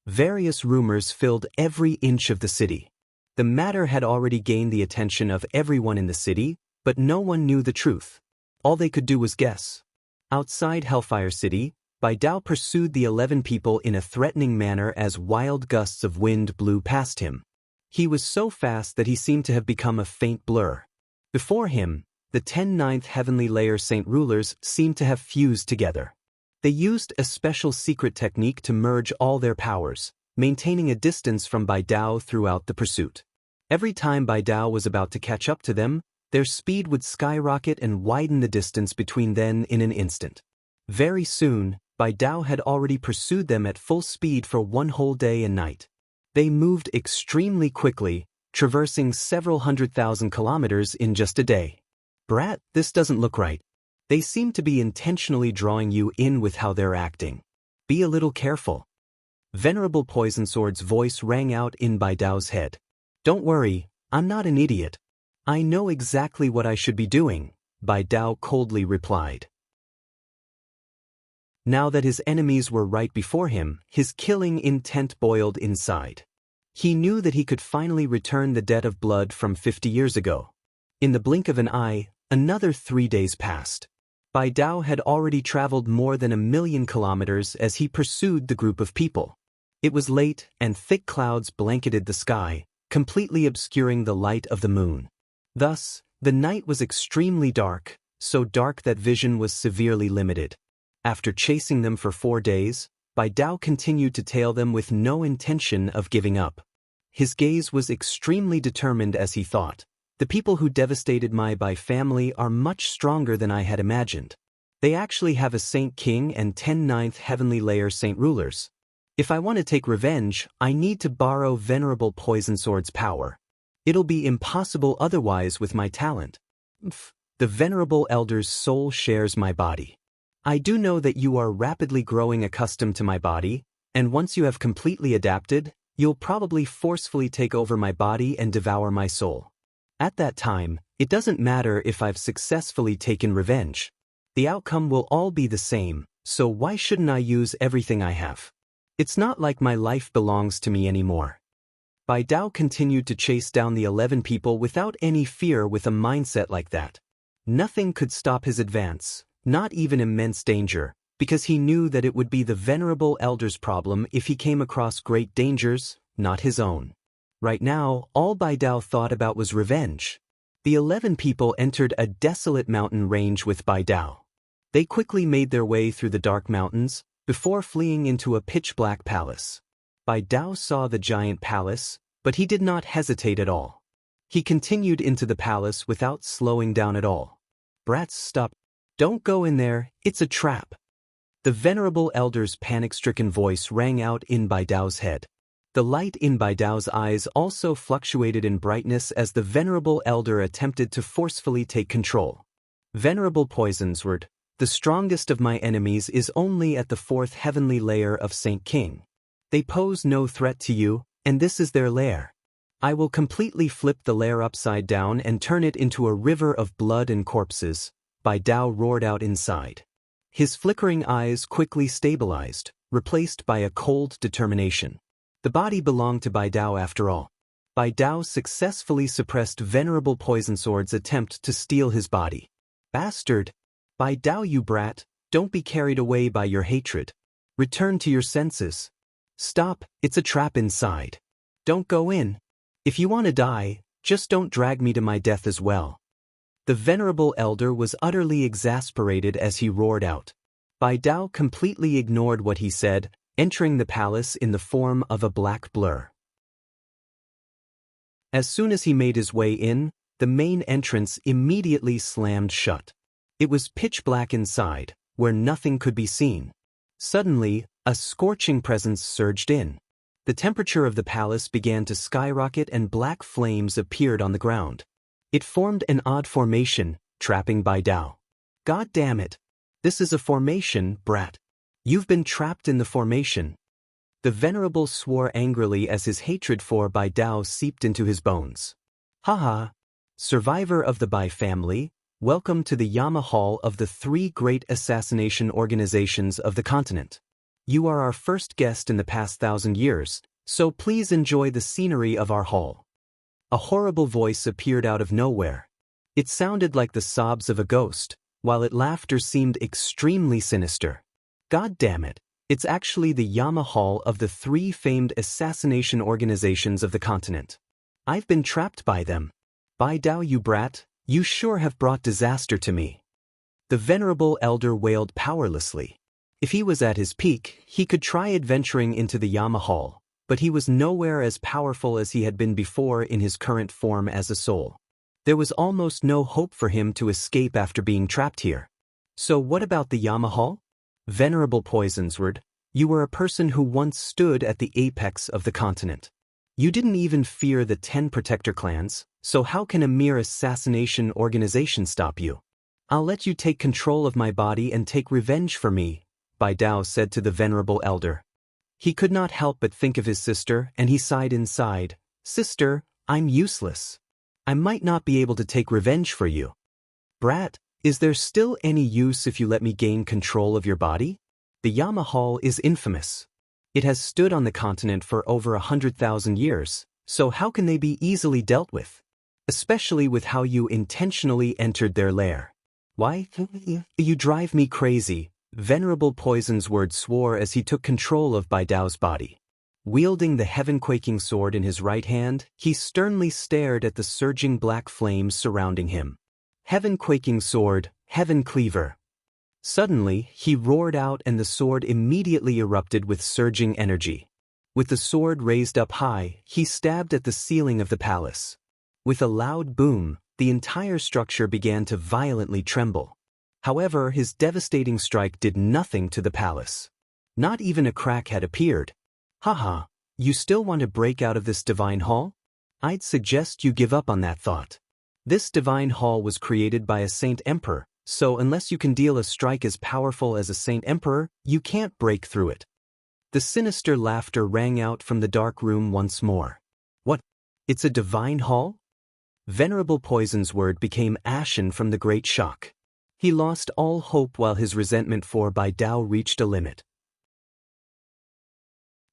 Various rumors filled every inch of the city. The matter had already gained the attention of everyone in the city, but no one knew the truth. All they could do was guess. Outside Hellfire City, Bai Dao pursued the 11 people in a threatening manner as wild gusts of wind blew past him. He was so fast that he seemed to have become a faint blur. Before him, the 10 ninth heavenly layer saint rulers seemed to have fused together. They used a special secret technique to merge all their powers, maintaining a distance from Bai Dao throughout the pursuit. Every time Bai Dao was about to catch up to them, their speed would skyrocket and widen the distance between them in an instant. Very soon, Bai Dao had already pursued them at full speed for one whole day and night. They moved extremely quickly, traversing several 100,000 kilometers in just a day. Brat, this doesn't look right. They seem to be intentionally drawing you in with how they're acting. Be a little careful. Venerable Poison Sword's voice rang out in Bai Dao's head. Don't worry, I'm not an idiot. I know exactly what I should be doing, Bai Dao coldly replied. Now that his enemies were right before him, his killing intent boiled inside. He knew that he could finally return the debt of blood from 50 years ago. In the blink of an eye, another 3 days passed. Bai Dao had already traveled more than 1,000,000 kilometers as he pursued the group of people. It was late, and thick clouds blanketed the sky, completely obscuring the light of the moon. Thus, the night was extremely dark, so dark that vision was severely limited. After chasing them for 4 days, Bai Dao continued to tail them with no intention of giving up. His gaze was extremely determined as he thought, the people who devastated my Bai family are much stronger than I had imagined. They actually have a Saint King and 10 ninth heavenly layer Saint Rulers. If I want to take revenge, I need to borrow Venerable Poison Sword's power. It'll be impossible otherwise with my talent. The Venerable Elder's soul shares my body. I do know that you are rapidly growing accustomed to my body, and once you have completely adapted, you'll probably forcefully take over my body and devour my soul. At that time, it doesn't matter if I've successfully taken revenge. The outcome will all be the same, so why shouldn't I use everything I have? It's not like my life belongs to me anymore. Bai Dao continued to chase down the 11 people without any fear. With a mindset like that, nothing could stop his advance, not even immense danger, because he knew that it would be the Venerable Elder's problem if he came across great dangers, not his own. Right now, all Bai Dao thought about was revenge. The 11 people entered a desolate mountain range with Bai Dao. They quickly made their way through the dark mountains, before fleeing into a pitch-black palace. Bai Dao saw the giant palace, but he did not hesitate at all. He continued into the palace without slowing down at all. Brats, stop. Don't go in there, it's a trap. The Venerable Elder's panic-stricken voice rang out in Bai Dao's head. The light in Bai Dao's eyes also fluctuated in brightness as the Venerable Elder attempted to forcefully take control. Venerable Poison Sword, the strongest of my enemies is only at the 4th heavenly layer of Saint King. They pose no threat to you, and this is their lair. I will completely flip the lair upside down and turn it into a river of blood and corpses, Bai Dao roared out inside. His flickering eyes quickly stabilized, replaced by a cold determination. The body belonged to Bai Dao after all. Bai Dao successfully suppressed Venerable Poison Sword's attempt to steal his body. Bastard! Bai Dao, you brat, don't be carried away by your hatred. Return to your senses. Stop, it's a trap inside. Don't go in. If you want to die, just don't drag me to my death as well. The Venerable Elder was utterly exasperated as he roared out. Bai Dao completely ignored what he said, entering the palace in the form of a black blur. As soon as he made his way in, the main entrance immediately slammed shut. It was pitch black inside, where nothing could be seen. Suddenly, a scorching presence surged in. The temperature of the palace began to skyrocket and black flames appeared on the ground. It formed an odd formation, trapping Bai Dao. God damn it! This is a formation, brat. You've been trapped in the formation. The Venerable swore angrily as his hatred for Bai Dao seeped into his bones. Haha! Survivor of the Bai family, welcome to the Yama Hall of the 3 great assassination organizations of the continent. You are our first guest in the past 1,000 years, so please enjoy the scenery of our hall. A horrible voice appeared out of nowhere. It sounded like the sobs of a ghost, while its laughter seemed extremely sinister. God damn it, it's actually the Yama Hall of the 3 famed assassination organizations of the continent. I've been trapped by them. Bai Dao, you brat, you sure have brought disaster to me. The Venerable Elder wailed powerlessly. If he was at his peak, he could try adventuring into the Yama Hall, but he was nowhere as powerful as he had been before in his current form as a soul. There was almost no hope for him to escape after being trapped here. So what about the Yama Hall? Venerable Poisonsword, you were a person who once stood at the apex of the continent. You didn't even fear the 10 protector clans, so how can a mere assassination organization stop you? I'll let you take control of my body and take revenge for me, Bai Dao said to the venerable elder. He could not help but think of his sister, and he sighed inside. Sister, I'm useless. I might not be able to take revenge for you. Brat, is there still any use if you let me gain control of your body? The Yama Hall is infamous. It has stood on the continent for over 100,000 years, so how can they be easily dealt with? Especially with how you intentionally entered their lair. Why? You drive me crazy, Venerable Poisonsword swore as he took control of Bai Dao's body. Wielding the heaven-quaking sword in his right hand, he sternly stared at the surging black flames surrounding him. Heaven-quaking sword, heaven cleaver. Suddenly, he roared out and the sword immediately erupted with surging energy. With the sword raised up high, he stabbed at the ceiling of the palace. With a loud boom, the entire structure began to violently tremble. However, his devastating strike did nothing to the palace. Not even a crack had appeared. Haha, you still want to break out of this divine hall? I'd suggest you give up on that thought. This divine hall was created by a saint emperor, so unless you can deal a strike as powerful as a saint emperor, you can't break through it. The sinister laughter rang out from the dark room once more. What? It's a divine hall? Venerable Poisonsword became ashen from the great shock. He lost all hope while his resentment for Bai Dao reached a limit.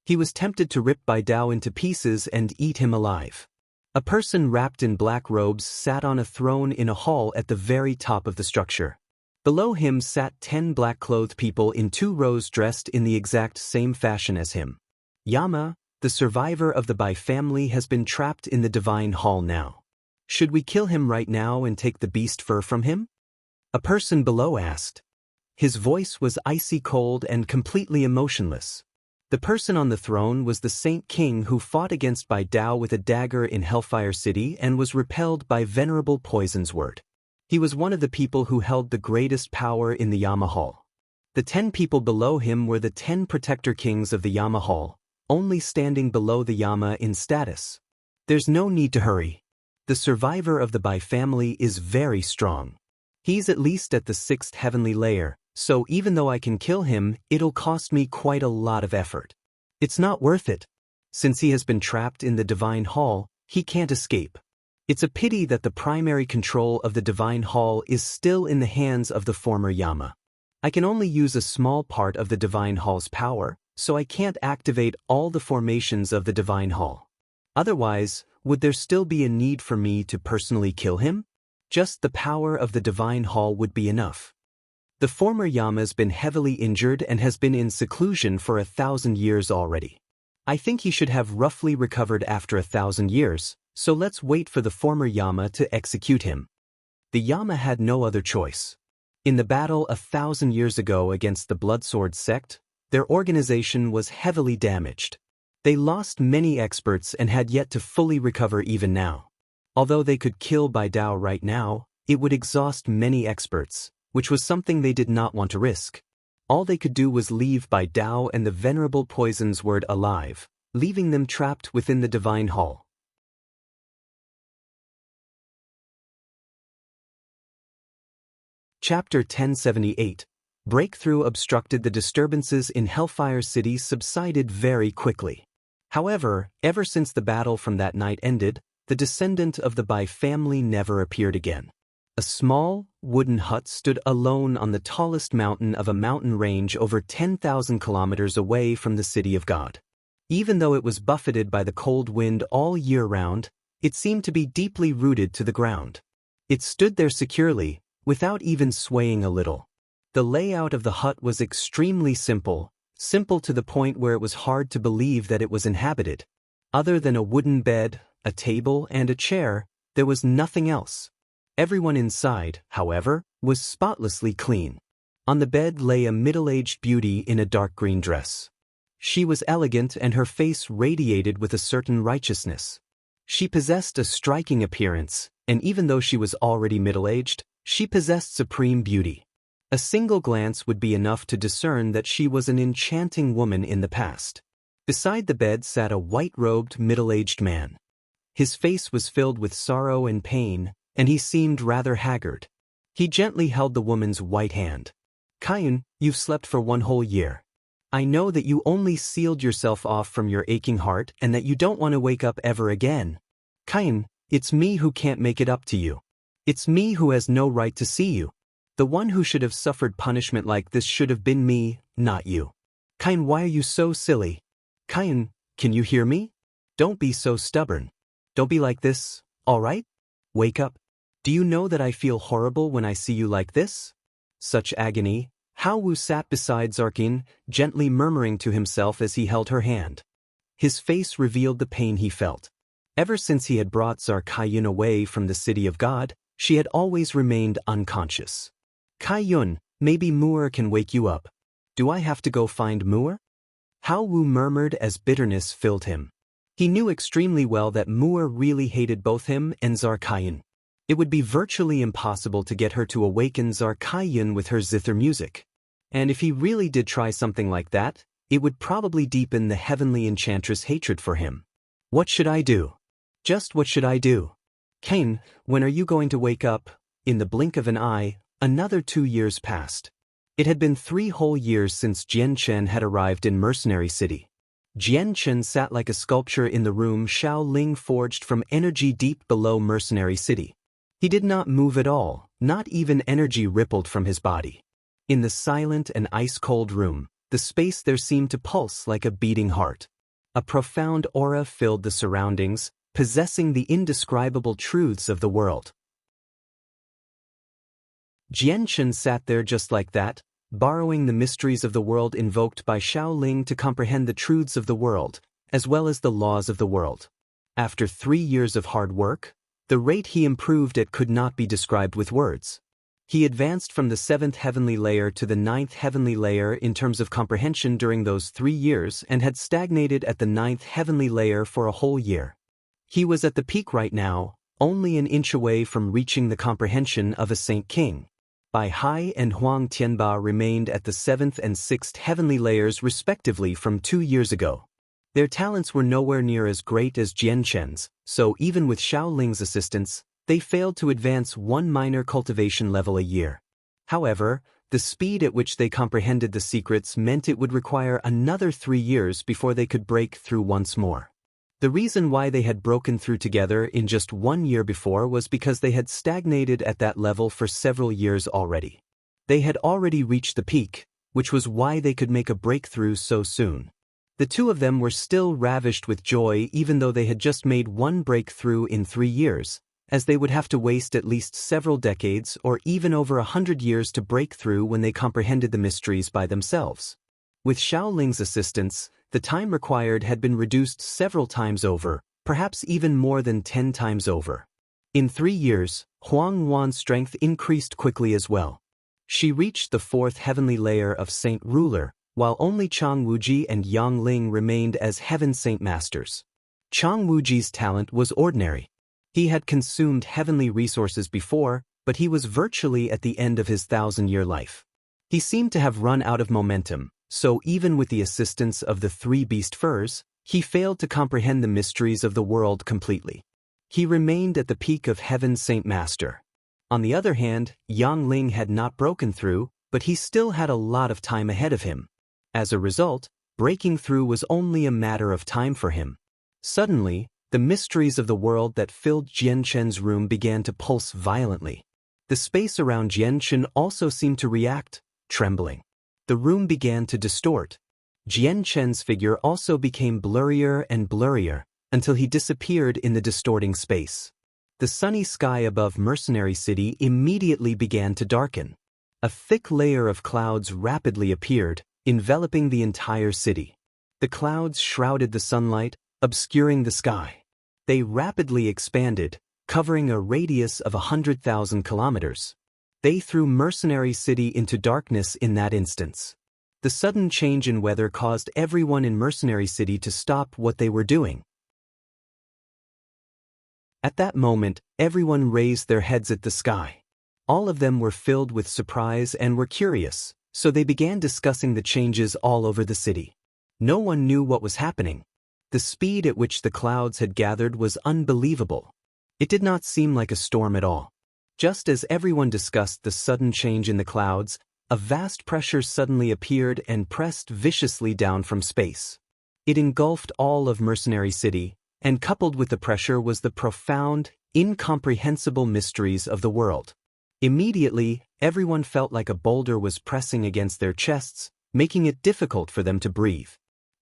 He was tempted to rip Bai Dao into pieces and eat him alive. A person wrapped in black robes sat on a throne in a hall at the very top of the structure. Below him sat 10 black-clothed people in 2 rows dressed in the exact same fashion as him. Yama, the survivor of the Bai family, has been trapped in the divine hall now. Should we kill him right now and take the beast fur from him? A person below asked. His voice was icy cold and completely emotionless. The person on the throne was the Saint King who fought against Bai Dao with a dagger in Hellfire City and was repelled by Venerable Poisonsword. He was one of the people who held the greatest power in the Yama Hall. The 10 people below him were the 10 protector kings of the Yama Hall, only standing below the Yama in status. There's no need to hurry. The survivor of the Bai family is very strong. He's at least at the 6th heavenly layer, so even though I can kill him, it'll cost me quite a lot of effort. It's not worth it. Since he has been trapped in the Divine Hall, he can't escape. It's a pity that the primary control of the Divine Hall is still in the hands of the former Yama. I can only use a small part of the Divine Hall's power, so I can't activate all the formations of the Divine Hall. Otherwise, would there still be a need for me to personally kill him? Just the power of the Divine Hall would be enough. The former Yama's been heavily injured and has been in seclusion for 1,000 years already. I think he should have roughly recovered after 1,000 years, so let's wait for the former Yama to execute him. The Yama had no other choice. In the battle 1,000 years ago against the Bloodsword sect, their organization was heavily damaged. They lost many experts and had yet to fully recover even now. Although they could kill Bai Dao right now, it would exhaust many experts, which was something they did not want to risk. All they could do was leave Bai Dao and the Venerable Poisonsword alive, leaving them trapped within the Divine Hall. Chapter 1078. Breakthrough obstructed. The disturbances in Hellfire City subsided very quickly. However, ever since the battle from that night ended, the descendant of the Bai family never appeared again. A small, wooden hut stood alone on the tallest mountain of a mountain range over 10,000 kilometers away from the City of God. Even though it was buffeted by the cold wind all year round, it seemed to be deeply rooted to the ground. It stood there securely, without even swaying a little. The layout of the hut was extremely simple to the point where it was hard to believe that it was inhabited. Other than a wooden bed, a table, and a chair, there was nothing else. Everyone inside, however, was spotlessly clean. On the bed lay a middle-aged beauty in a dark green dress. She was elegant and her face radiated with a certain righteousness. She possessed a striking appearance, and even though she was already middle-aged, she possessed supreme beauty. A single glance would be enough to discern that she was an enchanting woman in the past. Beside the bed sat a white-robed, middle-aged man. His face was filled with sorrow and pain, and he seemed rather haggard. He gently held the woman's white hand. "Kayun, you've slept for 1 whole year. I know that you only sealed yourself off from your aching heart and that you don't want to wake up ever again. Kayun, it's me who can't make it up to you. It's me who has no right to see you. The one who should have suffered punishment like this should have been me, not you. Kayun, why are you so silly? Kayun, can you hear me? Don't be so stubborn. Don't be like this, all right? Wake up. Do you know that I feel horrible when I see you like this?" Such agony. Hao Wu sat beside Zarkin, gently murmuring to himself as he held her hand. His face revealed the pain he felt. Ever since he had brought Kayun away from the city of God, she had always remained unconscious. "Kayun, maybe Muir can wake you up. Do I have to go find Muir?" Hao Wu murmured as bitterness filled him. He knew extremely well that Muir really hated both him and Kayun. It would be virtually impossible to get her to awaken Kayun with her zither music. And if he really did try something like that, it would probably deepen the heavenly enchantress' hatred for him. What should I do? Just what should I do? Kayun, when are you going to wake up? In the blink of an eye, another 2 years passed. It had been 3 whole years since Jian Chen had arrived in Mercenary City. Jian Chen sat like a sculpture in the room Xiao Ling forged from energy deep below Mercenary City. He did not move at all, not even energy rippled from his body. In the silent and ice-cold room, the space there seemed to pulse like a beating heart. A profound aura filled the surroundings, possessing the indescribable truths of the world. Jian Chen sat there just like that, borrowing the mysteries of the world invoked by Xiao Ling to comprehend the truths of the world, as well as the laws of the world. After 3 years of hard work, the rate he improved at could not be described with words. He advanced from the 7th heavenly layer to the 9th heavenly layer in terms of comprehension during those 3 years and had stagnated at the 9th heavenly layer for a whole year. He was at the peak right now, only an inch away from reaching the comprehension of a Saint King. Bai Hai and Huang Tianba remained at the 7th and 6th heavenly layers respectively from 2 years ago. Their talents were nowhere near as great as Jian Chen's, so even with Xiao Ling's assistance, they failed to advance 1 minor cultivation level a year. However, the speed at which they comprehended the secrets meant it would require another 3 years before they could break through once more. The reason why they had broken through together in just 1 year before was because they had stagnated at that level for several years already. They had already reached the peak, which was why they could make a breakthrough so soon. The two of them were still ravished with joy even though they had just made 1 breakthrough in 3 years, as they would have to waste at least several decades or even over 100 years to break through when they comprehended the mysteries by themselves. With Xiao Ling's assistance, the time required had been reduced several times over, perhaps even more than 10 times over. In 3 years, Huang Wan's strength increased quickly as well. She reached the 4th heavenly layer of Saint Ruler, while only Chang Wuji and Yang Ling remained as Heaven Saint Masters. Chang Wuji's talent was ordinary. He had consumed heavenly resources before, but he was virtually at the end of his 1,000-year life. He seemed to have run out of momentum, so even with the assistance of the 3 beast furs, he failed to comprehend the mysteries of the world completely. He remained at the peak of Heaven Saint Master. On the other hand, Yang Ling had not broken through, but he still had a lot of time ahead of him. As a result, breaking through was only a matter of time for him. Suddenly, the mysteries of the world that filled Jian Chen's room began to pulse violently. The space around Jian Chen also seemed to react, trembling. The room began to distort. Jian Chen's figure also became blurrier and blurrier, until he disappeared in the distorting space. The sunny sky above Mercenary City immediately began to darken. A thick layer of clouds rapidly appeared, enveloping the entire city. The clouds shrouded the sunlight, obscuring the sky. They rapidly expanded, covering a radius of 100,000 kilometers. They threw Mercenary City into darkness in that instance. The sudden change in weather caused everyone in Mercenary City to stop what they were doing. At that moment, everyone raised their heads at the sky. All of them were filled with surprise and were curious, so they began discussing the changes all over the city. No one knew what was happening. The speed at which the clouds had gathered was unbelievable. It did not seem like a storm at all. Just as everyone discussed the sudden change in the clouds, a vast pressure suddenly appeared and pressed viciously down from space. It engulfed all of Mercenary City, and coupled with the pressure was the profound, incomprehensible mysteries of the world. Immediately, everyone felt like a boulder was pressing against their chests, making it difficult for them to breathe.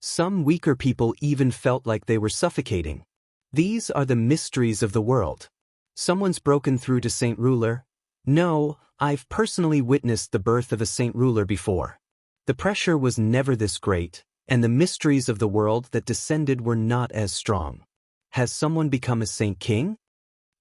Some weaker people even felt like they were suffocating. These are the mysteries of the world. Someone's broken through to Saint Ruler? No, I've personally witnessed the birth of a Saint Ruler before. The pressure was never this great, and the mysteries of the world that descended were not as strong. Has someone become a Saint King?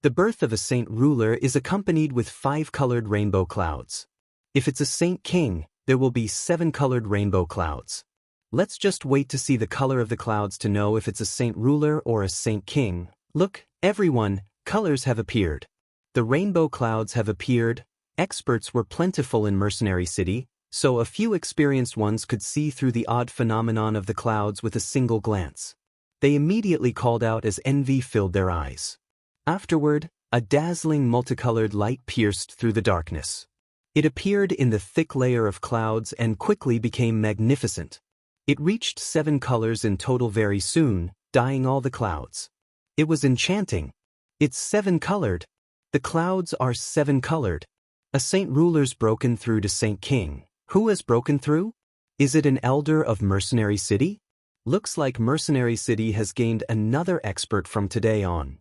The birth of a Saint Ruler is accompanied with 5-colored rainbow clouds. If it's a Saint King, there will be 7-colored rainbow clouds. Let's just wait to see the color of the clouds to know if it's a Saint Ruler or a Saint King. Look, everyone, colors have appeared. The rainbow clouds have appeared. Experts were plentiful in Mercenary City, so a few experienced ones could see through the odd phenomenon of the clouds with a single glance. They immediately called out as envy filled their eyes. Afterward, a dazzling multicolored light pierced through the darkness. It appeared in the thick layer of clouds and quickly became magnificent. It reached 7 colors in total very soon, dyeing all the clouds. It was enchanting. It's 7-colored. The clouds are 7-colored. A Saint Ruler's broken through to Saint King. Who has broken through? Is it an elder of Mercenary City? Looks like Mercenary City has gained another expert from today on.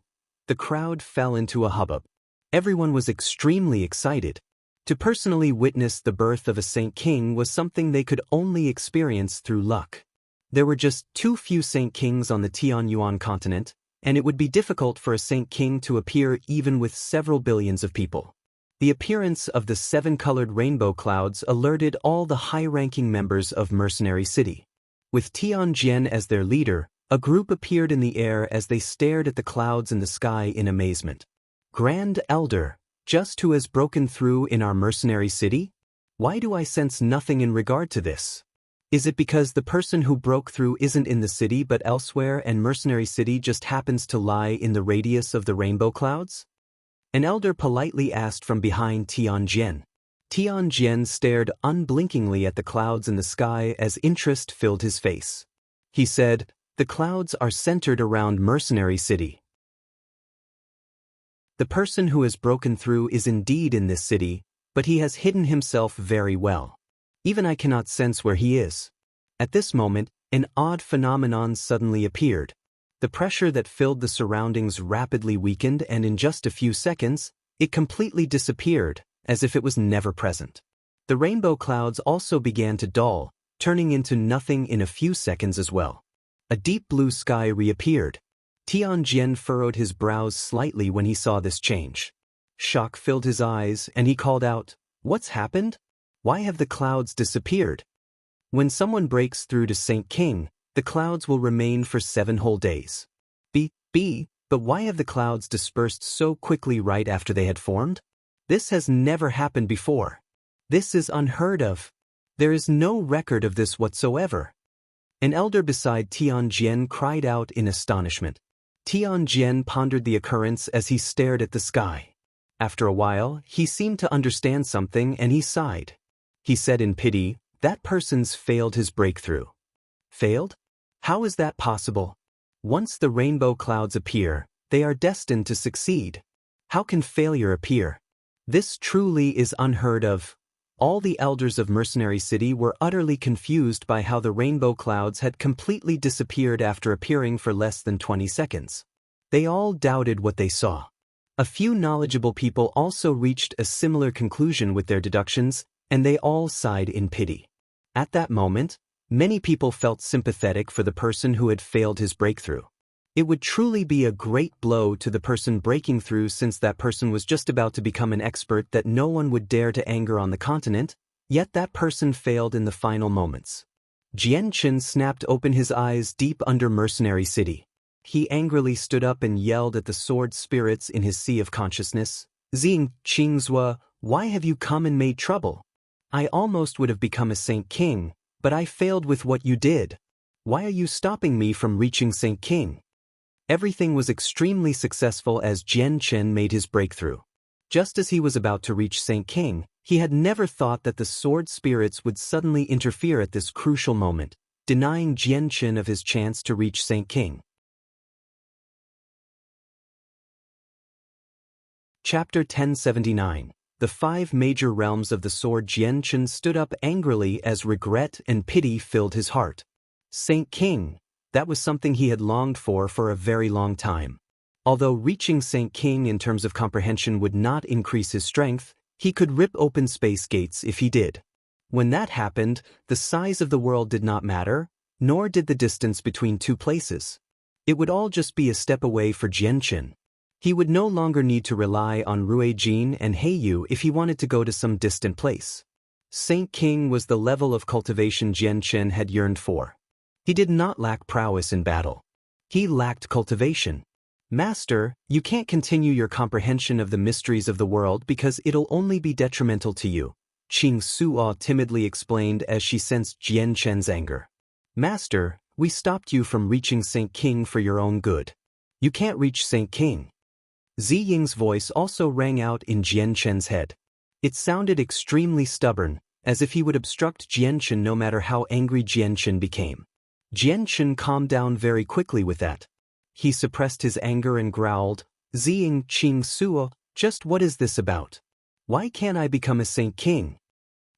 The crowd fell into a hubbub. Everyone was extremely excited. To personally witness the birth of a Saint King was something they could only experience through luck. There were just too few Saint Kings on the Tianyuan continent, and it would be difficult for a Saint King to appear even with several billions of people. The appearance of the 7-colored rainbow clouds alerted all the high-ranking members of Mercenary City. With Tianjian as their leader, a group appeared in the air as they stared at the clouds in the sky in amazement. Grand Elder, just who has broken through in our Mercenary City? Why do I sense nothing in regard to this? Is it because the person who broke through isn't in the city but elsewhere and Mercenary City just happens to lie in the radius of the rainbow clouds? An elder politely asked from behind Tianjian. Tianjian stared unblinkingly at the clouds in the sky as interest filled his face. He said, "The clouds are centered around Mercenary City. The person who has broken through is indeed in this city, but he has hidden himself very well. Even I cannot sense where he is." At this moment, an odd phenomenon suddenly appeared. The pressure that filled the surroundings rapidly weakened, and in just a few seconds, it completely disappeared, as if it was never present. The rainbow clouds also began to dull, turning into nothing in a few seconds as well. A deep blue sky reappeared. Tianjian furrowed his brows slightly when he saw this change. Shock filled his eyes, and he called out, "What's happened? Why have the clouds disappeared?" When someone breaks through to Saint King, the clouds will remain for 7 whole days. But why have the clouds dispersed so quickly right after they had formed? This has never happened before. This is unheard of. There is no record of this whatsoever. An elder beside Tianjian cried out in astonishment. Tianjian pondered the occurrence as he stared at the sky. After a while, he seemed to understand something and he sighed. He said in pity, "That person's failed his breakthrough." Failed? How is that possible? Once the rainbow clouds appear, they are destined to succeed. How can failure appear? This truly is unheard of. All the elders of Mercenary City were utterly confused by how the rainbow clouds had completely disappeared after appearing for less than 20 seconds. They all doubted what they saw. A few knowledgeable people also reached a similar conclusion with their deductions, and they all sighed in pity. At that moment, many people felt sympathetic for the person who had failed his breakthrough. It would truly be a great blow to the person breaking through, since that person was just about to become an expert that no one would dare to anger on the continent, yet that person failed in the final moments. Jianchen snapped open his eyes deep under Mercenary City. He angrily stood up and yelled at the sword spirits in his sea of consciousness, "Xing, Qingzhua, Why have you come and made trouble? I almost would have become a Saint King, but I failed with what you did. Why are you stopping me from reaching Saint King? Everything was extremely successful as Jian Chen made his breakthrough. Just as he was about to reach Saint King, he had never thought that the sword spirits would suddenly interfere at this crucial moment, denying Jian Chen of his chance to reach Saint King. Chapter 1079. The 5 major realms of the sword. Jian Chen stood up angrily as regret and pity filled his heart. Saint King, that was something he had longed for a very long time. Although reaching Saint King in terms of comprehension would not increase his strength, he could rip open space gates if he did. When that happened, the size of the world did not matter, nor did the distance between two places. It would all just be a step away for Jian Chen. He would no longer need to rely on Ruijin and Heiyu if he wanted to go to some distant place. Saint King was the level of cultivation Jian Chen had yearned for. He did not lack prowess in battle. He lacked cultivation. Master, you can't continue your comprehension of the mysteries of the world because it'll only be detrimental to you, Qing Suo timidly explained as she sensed Jian Chen's anger. Master, we stopped you from reaching Saint King for your own good. You can't reach Saint King. Ziying's voice also rang out in Jian Chen's head. It sounded extremely stubborn, as if he would obstruct Jian Chen no matter how angry Jian Chen became. Jian Chen calmed down very quickly with that. He suppressed his anger and growled, Ziying Qing Suo, just what is this about? Why can't I become a Saint King?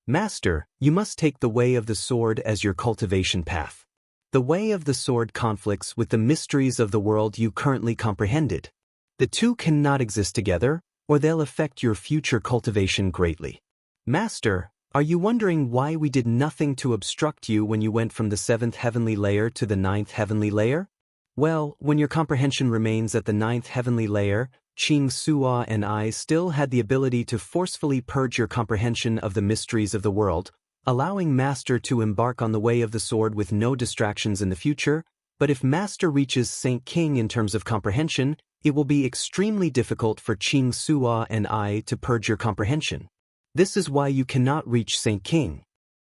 Master, you must take the way of the sword as your cultivation path. The way of the sword conflicts with the mysteries of the world you currently comprehended. The two cannot exist together, or they'll affect your future cultivation greatly. Master, are you wondering why we did nothing to obstruct you when you went from the 7th heavenly layer to the 9th heavenly layer? Well, when your comprehension remains at the 9th heavenly layer, Qing Suo and I still had the ability to forcefully purge your comprehension of the mysteries of the world, allowing Master to embark on the way of the sword with no distractions in the future. But if Master reaches Saint King in terms of comprehension, it will be extremely difficult for Qing Suo and I to purge your comprehension. This is why you cannot reach Saint King.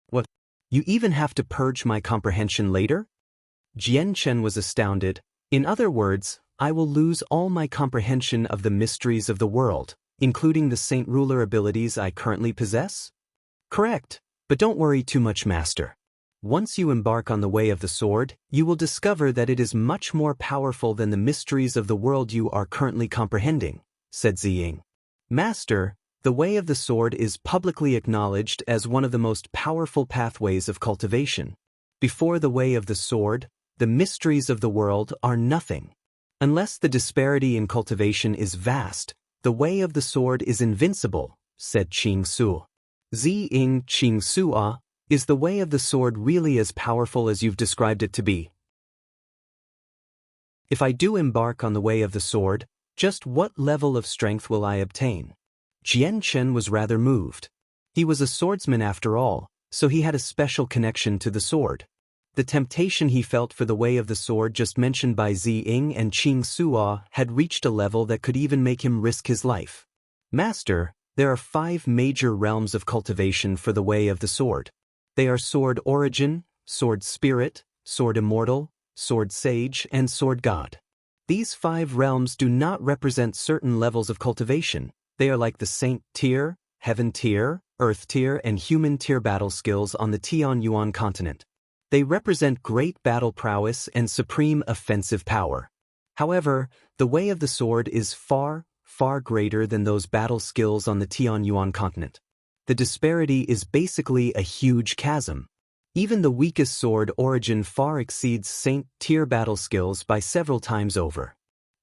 What? You even have to purge my comprehension later? Jian Chen was astounded. In other words, I will lose all my comprehension of the mysteries of the world, including the Saint Ruler abilities I currently possess? Correct, but don't worry too much, Master. Once you embark on the way of the sword, you will discover that it is much more powerful than the mysteries of the world you are currently comprehending, said Ziying. Master, the way of the sword is publicly acknowledged as one of the most powerful pathways of cultivation. Before the way of the sword, the mysteries of the world are nothing. Unless the disparity in cultivation is vast, the way of the sword is invincible, said Qing Su. Ziying Qing Suo, is the way of the sword really as powerful as you've described it to be? If I do embark on the way of the sword, just what level of strength will I obtain? Jian Chen was rather moved. He was a swordsman after all, so he had a special connection to the sword. The temptation he felt for the way of the sword just mentioned by Ziying and Qing Suo had reached a level that could even make him risk his life. Master, there are 5 major realms of cultivation for the way of the sword. They are Sword Origin, Sword Spirit, Sword Immortal, Sword Sage, and Sword God. These 5 realms do not represent certain levels of cultivation. They are like the Saint tier, Heaven tier, Earth tier, and Human tier battle skills on the Tianyuan continent. They represent great battle prowess and supreme offensive power. However, the way of the sword is far, far greater than those battle skills on the Tianyuan continent. The disparity is basically a huge chasm. Even the weakest sword origin far exceeds Saint tier battle skills by several times over.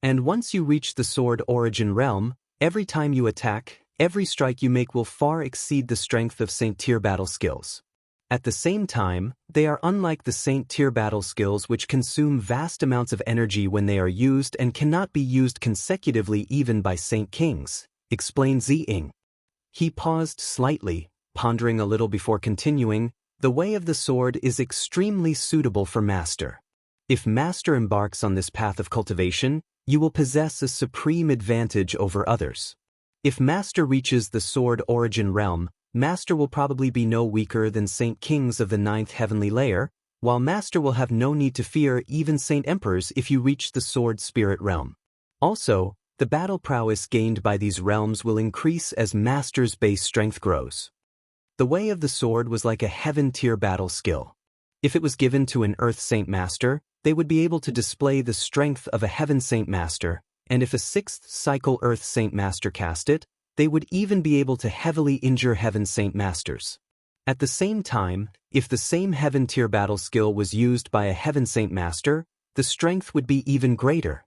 And once you reach the sword origin realm, every time you attack, every strike you make will far exceed the strength of Saint tier battle skills. At the same time, they are unlike the Saint tier battle skills which consume vast amounts of energy when they are used and cannot be used consecutively even by Saint Kings, explained Ziying. He paused slightly, pondering a little before continuing. The way of the sword is extremely suitable for Master. If Master embarks on this path of cultivation, you will possess a supreme advantage over others. If Master reaches the Sword Origin realm, Master will probably be no weaker than Saint Kings of the 9th heavenly layer, while Master will have no need to fear even Saint Emperors if you reach the Sword Spirit realm. Also, the battle prowess gained by these realms will increase as Master's base strength grows. The Way of the Sword was like a heaven-tier battle skill. If it was given to an Earth Saint Master, they would be able to display the strength of a Heaven Saint Master, and if a 6th cycle Earth Saint Master cast it, they would even be able to heavily injure Heaven Saint Masters. At the same time, if the same Heaven-tier battle skill was used by a Heaven Saint Master, the strength would be even greater.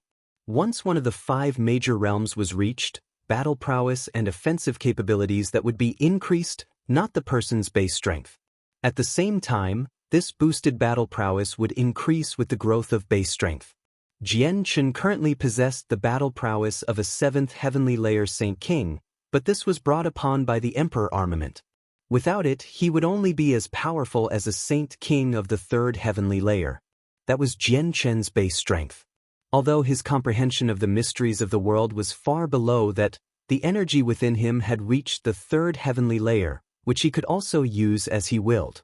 Once one of the 5 major realms was reached, battle prowess and offensive capabilities that would be increased, not the person's base strength. At the same time, this boosted battle prowess would increase with the growth of base strength. Jian Chen currently possessed the battle prowess of a 7th heavenly layer Saint King, but this was brought upon by the Emperor armament. Without it, he would only be as powerful as a Saint King of the 3rd heavenly layer. That was Jian Chen's base strength. Although his comprehension of the mysteries of the world was far below that, the energy within him had reached the 3rd heavenly layer, which he could also use as he willed.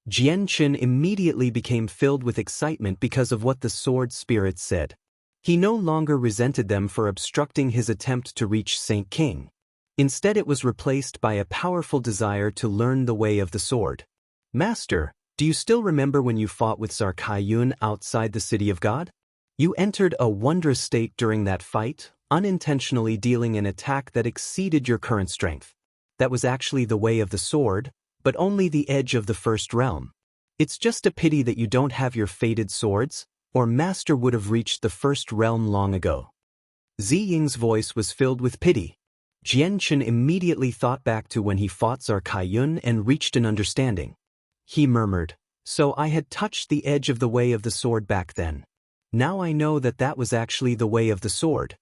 Jian Chen immediately became filled with excitement because of what the sword spirits said. He no longer resented them for obstructing his attempt to reach Saint King. Instead, it was replaced by a powerful desire to learn the way of the sword. Master, do you still remember when you fought with Sarkayun outside the City of God? You entered a wondrous state during that fight, unintentionally dealing an attack that exceeded your current strength. That was actually the way of the sword, but only the edge of the 1st realm. It's just a pity that you don't have your fated swords, or Master would have reached the 1st realm long ago. Zi Ying's voice was filled with pity. Jian Chen immediately thought back to when he fought Sarkayun and reached an understanding. He murmured, "So I had touched the edge of the way of the sword back then. Now I know that that was actually the way of the sword."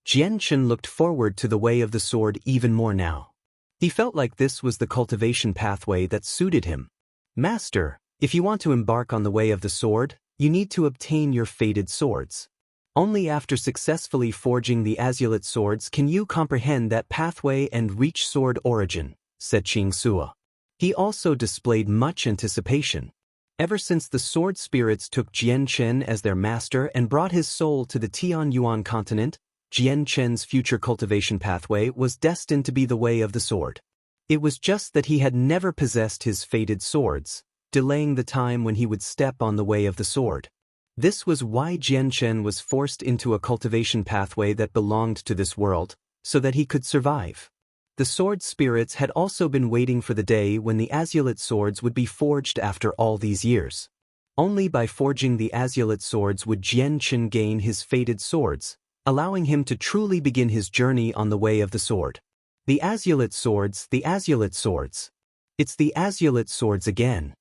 Jian Chen looked forward to the way of the sword even more now. He felt like this was the cultivation pathway that suited him. Master, if you want to embark on the way of the sword, you need to obtain your fated swords. Only after successfully forging the azulate swords can you comprehend that pathway and reach sword origin, said Qing Sua. He also displayed much anticipation. Ever since the sword spirits took Jian Chen as their master and brought his soul to the Tianyuan continent, Jian Chen's future cultivation pathway was destined to be the way of the sword. It was just that he had never possessed his fated swords, delaying the time when he would step on the way of the sword. This was why Jian Chen was forced into a cultivation pathway that belonged to this world, so that he could survive. The sword spirits had also been waiting for the day when the azulate swords would be forged after all these years. Only by forging the azulate swords would Jian Chen gain his fated swords, allowing him to truly begin his journey on the way of the sword. The azulate swords, the azulate swords. It's the azulate swords again.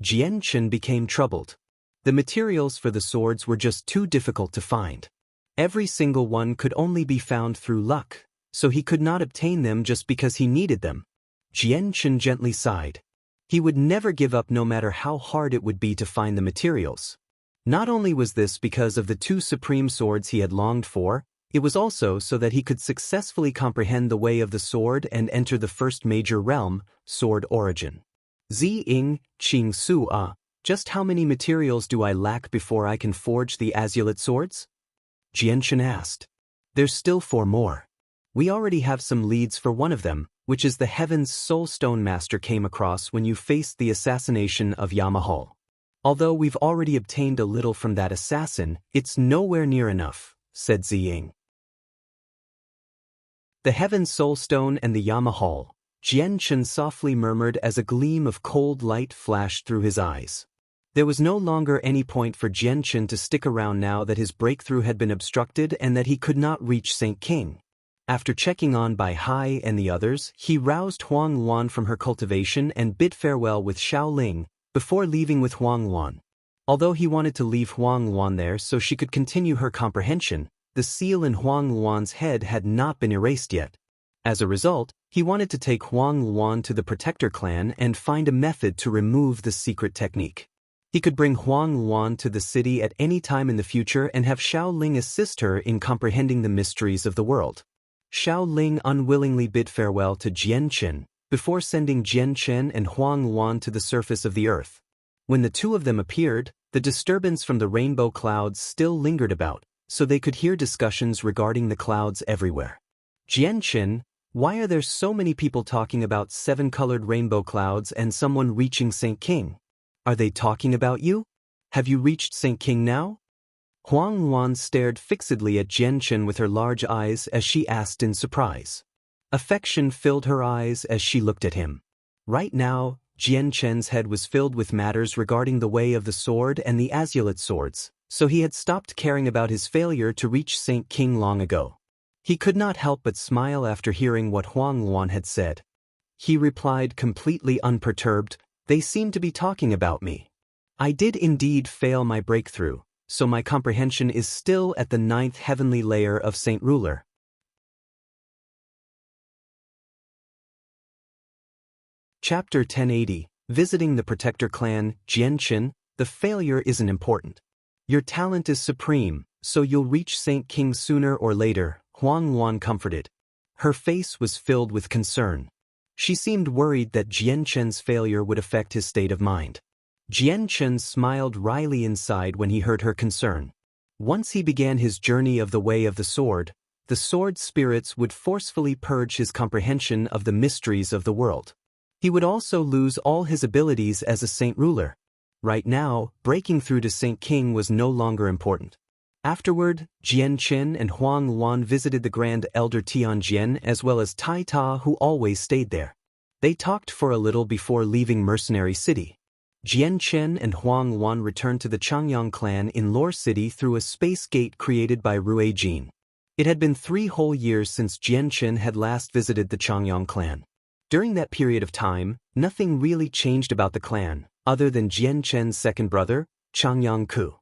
Jian Chen became troubled. The materials for the swords were just too difficult to find. Every single one could only be found through luck, so he could not obtain them just because he needed them. Jian Chen gently sighed. He would never give up no matter how hard it would be to find the materials. Not only was this because of the 2 supreme swords he had longed for, it was also so that he could successfully comprehend the way of the sword and enter the 1st major realm, sword origin. Zi Ying, Qing Sua, just how many materials do I lack before I can forge the azulate swords? Jian Chen asked. There's still 4 more. We already have some leads for one of them, which is the Heaven's Soulstone Master came across when you faced the assassination of Yamahal. Although we've already obtained a little from that assassin, it's nowhere near enough, said Zi Ying. The Heaven's Soulstone and the Yamahal, Jian Chen softly murmured as a gleam of cold light flashed through his eyes. There was no longer any point for Jian Chen to stick around now that his breakthrough had been obstructed and that he could not reach Saint King. After checking on Bai Hai and the others, he roused Huang Luan from her cultivation and bid farewell with Xiao Ling, before leaving with Huang Luan. Although he wanted to leave Huang Luan there so she could continue her comprehension, the seal in Huang Luan's head had not been erased yet. As a result, he wanted to take Huang Luan to the Protector clan and find a method to remove the secret technique. He could bring Huang Luan to the city at any time in the future and have Xiao Ling assist her in comprehending the mysteries of the world. Xiao Ling unwillingly bid farewell to Jian Chen before sending Jian Chen and Huang Luan to the surface of the earth. When the two of them appeared, the disturbance from the rainbow clouds still lingered about, so they could hear discussions regarding the clouds everywhere. Jian Chen, why are there so many people talking about 7-colored rainbow clouds and someone reaching St. King? Are they talking about you? Have you reached St. King now? Huang Luan stared fixedly at Jian Chen with her large eyes as she asked in surprise. Affection filled her eyes as she looked at him. Right now, Jian Chen's head was filled with matters regarding the way of the sword and the azulate swords, so he had stopped caring about his failure to reach St. King long ago. He could not help but smile after hearing what Huang Luan had said. He replied completely unperturbed, "They seem to be talking about me. I did indeed fail my breakthrough, so my comprehension is still at the 9th heavenly layer of Saint Ruler." Chapter 1080, Visiting the Protector Clan, Jian Chen, the failure isn't important. Your talent is supreme, so you'll reach St. King sooner or later, Huang Luan comforted. Her face was filled with concern. She seemed worried that Jian Chen's failure would affect his state of mind. Jian Chen smiled wryly inside when he heard her concern. Once he began his journey of the way of the sword spirits would forcefully purge his comprehension of the mysteries of the world. He would also lose all his abilities as a Saint Ruler. Right now, breaking through to St. King was no longer important. Afterward, Jian Chen and Huang Luan visited the Grand Elder Tianjian as well as Tai Ta, who always stayed there. They talked for a little before leaving Mercenary City. Jian Chen and Huang Luan returned to the Changyang clan in Lore City through a space gate created by Rui Jin. It had been 3 whole years since Jian Chen had last visited the Changyang clan. During that period of time, nothing really changed about the clan, other than Jian Chen's second brother, Changyang Ku.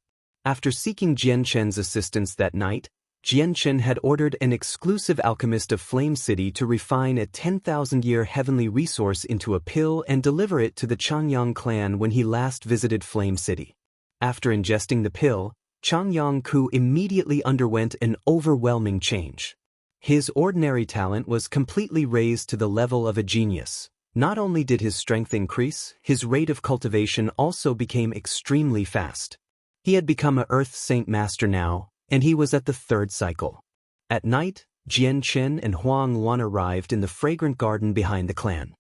After seeking Jian Chen's assistance that night, Jian Chen had ordered an exclusive alchemist of Flame City to refine a 10,000-year heavenly resource into a pill and deliver it to the Changyang clan when he last visited Flame City. After ingesting the pill, Changyang Ku immediately underwent an overwhelming change. His ordinary talent was completely raised to the level of a genius. Not only did his strength increase, his rate of cultivation also became extremely fast. He had become a Earth Saint Master now, and he was at the 3rd cycle. At night, Jian Chen and Huang Luan arrived in the fragrant garden behind the clan.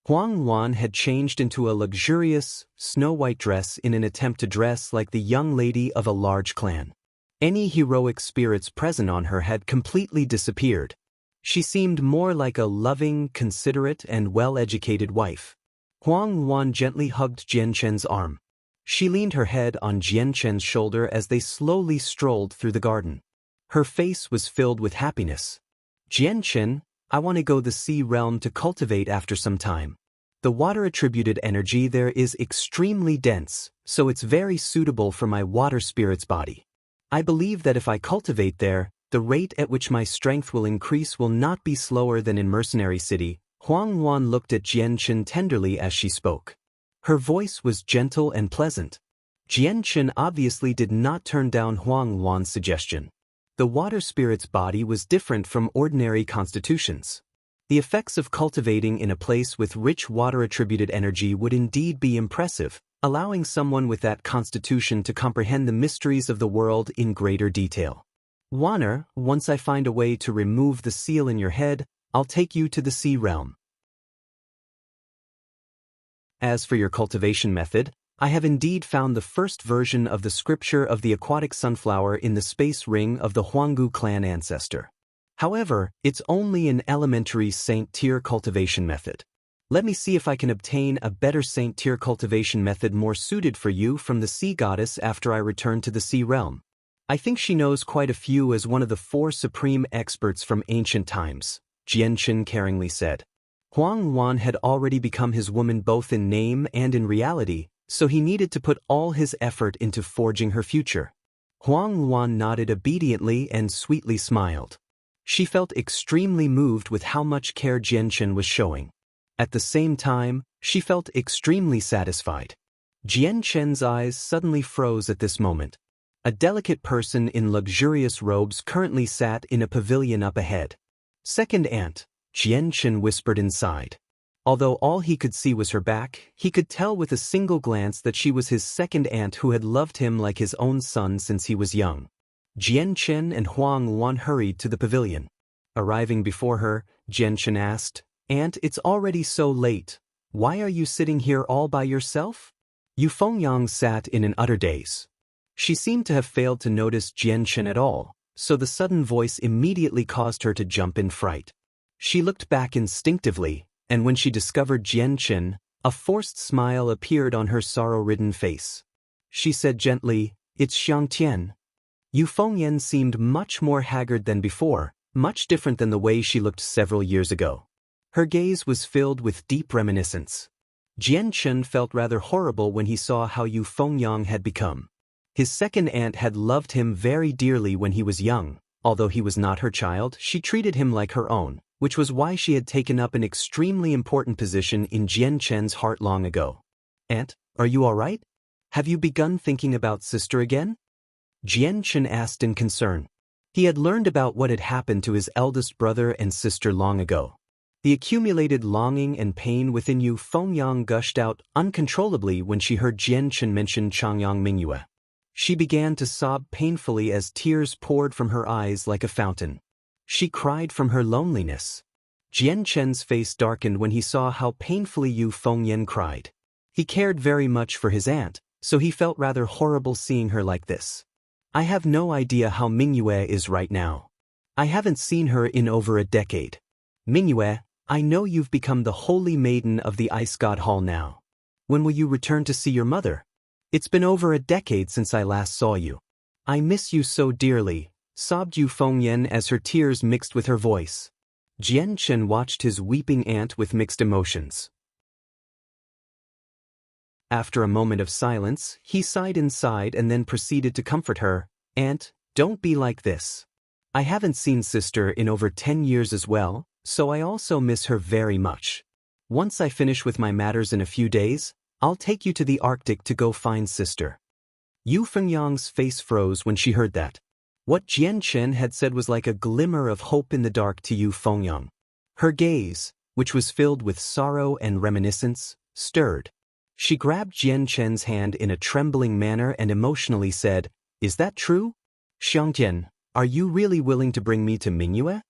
Huang Luan had changed into a luxurious, snow-white dress in an attempt to dress like the young lady of a large clan. Any heroic spirits present on her had completely disappeared. She seemed more like a loving, considerate, and well-educated wife. Huang Luan gently hugged Jian Chen's arm. She leaned her head on Jian Chen's shoulder as they slowly strolled through the garden. Her face was filled with happiness. "Jian Chen, I want to go the sea realm to cultivate after some time. The water-attributed energy there is extremely dense, so it's very suitable for my water spirit's body. I believe that if I cultivate there, the rate at which my strength will increase will not be slower than in Mercenary City." Huang Luan looked at Jian Chen tenderly as she spoke. Her voice was gentle and pleasant. Jian Chen obviously did not turn down Huang Luan's suggestion. The water spirit's body was different from ordinary constitutions. The effects of cultivating in a place with rich water-attributed energy would indeed be impressive, allowing someone with that constitution to comprehend the mysteries of the world in greater detail. "Wanner, once I find a way to remove the seal in your head, I'll take you to the sea realm. As for your cultivation method, I have indeed found the first version of the scripture of the aquatic sunflower in the space ring of the Huanggu clan ancestor. However, it's only an elementary Saint tier cultivation method. Let me see if I can obtain a better Saint tier cultivation method more suited for you from the sea goddess after I return to the sea realm. I think she knows quite a few as one of the 4 supreme experts from ancient times," Jian Chen caringly said. Huang Luan had already become his woman both in name and in reality, so he needed to put all his effort into forging her future. Huang Luan nodded obediently and sweetly smiled. She felt extremely moved with how much care Jian Chen was showing. At the same time, she felt extremely satisfied. Jian Chen's eyes suddenly froze at this moment. A delicate person in luxurious robes currently sat in a pavilion up ahead. Second aunt, Jian Chen whispered inside. Although all he could see was her back, he could tell with a single glance that she was his second aunt who had loved him like his own son since he was young. Jian Chen and Huang Luan hurried to the pavilion. Arriving before her, Jian Chen asked, "Aunt, it's already so late. Why are you sitting here all by yourself?" Yu Fengyang sat in an utter daze. She seemed to have failed to notice Jian Chen at all, so the sudden voice immediately caused her to jump in fright. She looked back instinctively, and when she discovered Jian Chen, a forced smile appeared on her sorrow-ridden face. She said gently, "It's Xiang Tian." Yu Fengyan seemed much more haggard than before, much different than the way she looked several years ago. Her gaze was filled with deep reminiscence. Jian Chen felt rather horrible when he saw how Yu Fengyang had become. His second aunt had loved him very dearly when he was young. Although he was not her child, she treated him like her own, which was why she had taken up an extremely important position in Jian Chen's heart long ago. "Aunt, are you all right? Have you begun thinking about sister again?" Jian Chen asked in concern. He had learned about what had happened to his eldest brother and sister long ago. The accumulated longing and pain within Yu Fengyang gushed out uncontrollably when she heard Jian Chen mention Changyang Mingyue. She began to sob painfully as tears poured from her eyes like a fountain. She cried from her loneliness. Jian Chen's face darkened when he saw how painfully Yu Fengyan cried. He cared very much for his aunt, so he felt rather horrible seeing her like this. "I have no idea how Mingyue is right now. I haven't seen her in over a decade. Mingyue, I know you've become the holy maiden of the Ice God Hall now. When will you return to see your mother? It's been over a decade since I last saw you. I miss you so dearly," sobbed Yu Fengyan as her tears mixed with her voice. Jian Chen watched his weeping aunt with mixed emotions. After a moment of silence, he sighed inside and then proceeded to comfort her. "Aunt, don't be like this. I haven't seen sister in over 10 years as well, so I also miss her very much. Once I finish with my matters in a few days, I'll take you to the Arctic to go find sister." Yu Fengyang's face froze when she heard that. What Jian Chen had said was like a glimmer of hope in the dark to Yu Fengyang. Her gaze, which was filled with sorrow and reminiscence, stirred. She grabbed Jian Chen's hand in a trembling manner and emotionally said, "Is that true? Xiangtian, are you really willing to bring me to Mingyue?"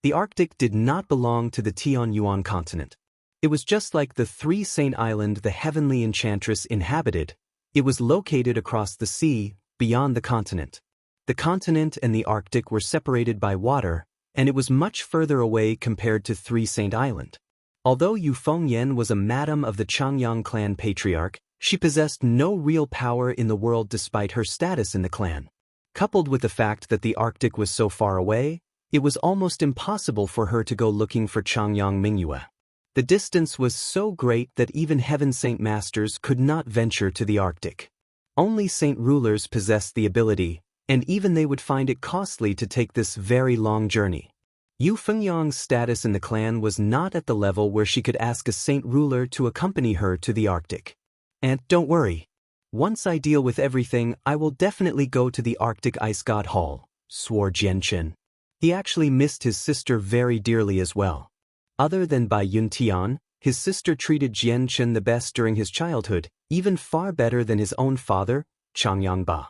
The Arctic did not belong to the Tianyuan continent. It was just like the Three-Saint Island the heavenly enchantress inhabited. It was located across the sea, beyond the continent. The continent and the Arctic were separated by water, and it was much further away compared to Three-Saint Island. Although Yu Fengyan was a madam of the Changyang clan patriarch, she possessed no real power in the world despite her status in the clan. Coupled with the fact that the Arctic was so far away, it was almost impossible for her to go looking for Changyang Mingyue. The distance was so great that even Heaven Saint Masters could not venture to the Arctic. Only Saint Rulers possessed the ability, and even they would find it costly to take this very long journey. Yu Fengyang's status in the clan was not at the level where she could ask a Saint Ruler to accompany her to the Arctic. "And don't worry. Once I deal with everything, I will definitely go to the Arctic Ice God Hall," swore Jian Chen. He actually missed his sister very dearly as well. Other than Bai Yuntian, his sister treated Jian Chen the best during his childhood, even far better than his own father, Changyang Ba.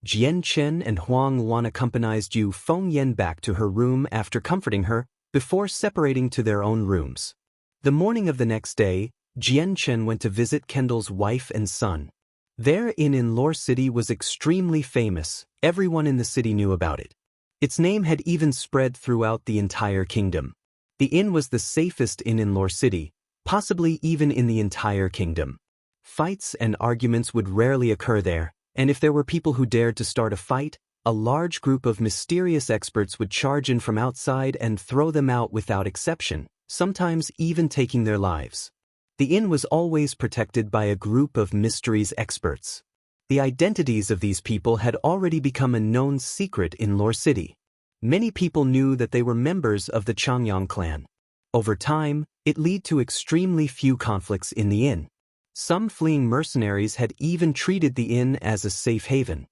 Jian Chen and Huang Luan accompanied Yu Fengyan back to her room after comforting her, before separating to their own rooms. The morning of the next day, Jian Chen went to visit Kendall's wife and son. Their inn in Lore City was extremely famous. Everyone in the city knew about it. Its name had even spread throughout the entire kingdom. The inn was the safest inn in Lore City, possibly even in the entire kingdom. Fights and arguments would rarely occur there, and if there were people who dared to start a fight, a large group of mysterious experts would charge in from outside and throw them out without exception, sometimes even taking their lives. The inn was always protected by a group of mysteries experts. The identities of these people had already become a known secret in Lore City. Many people knew that they were members of the Changyang clan. Over time, it led to extremely few conflicts in the inn. Some fleeing mercenaries had even treated the inn as a safe haven.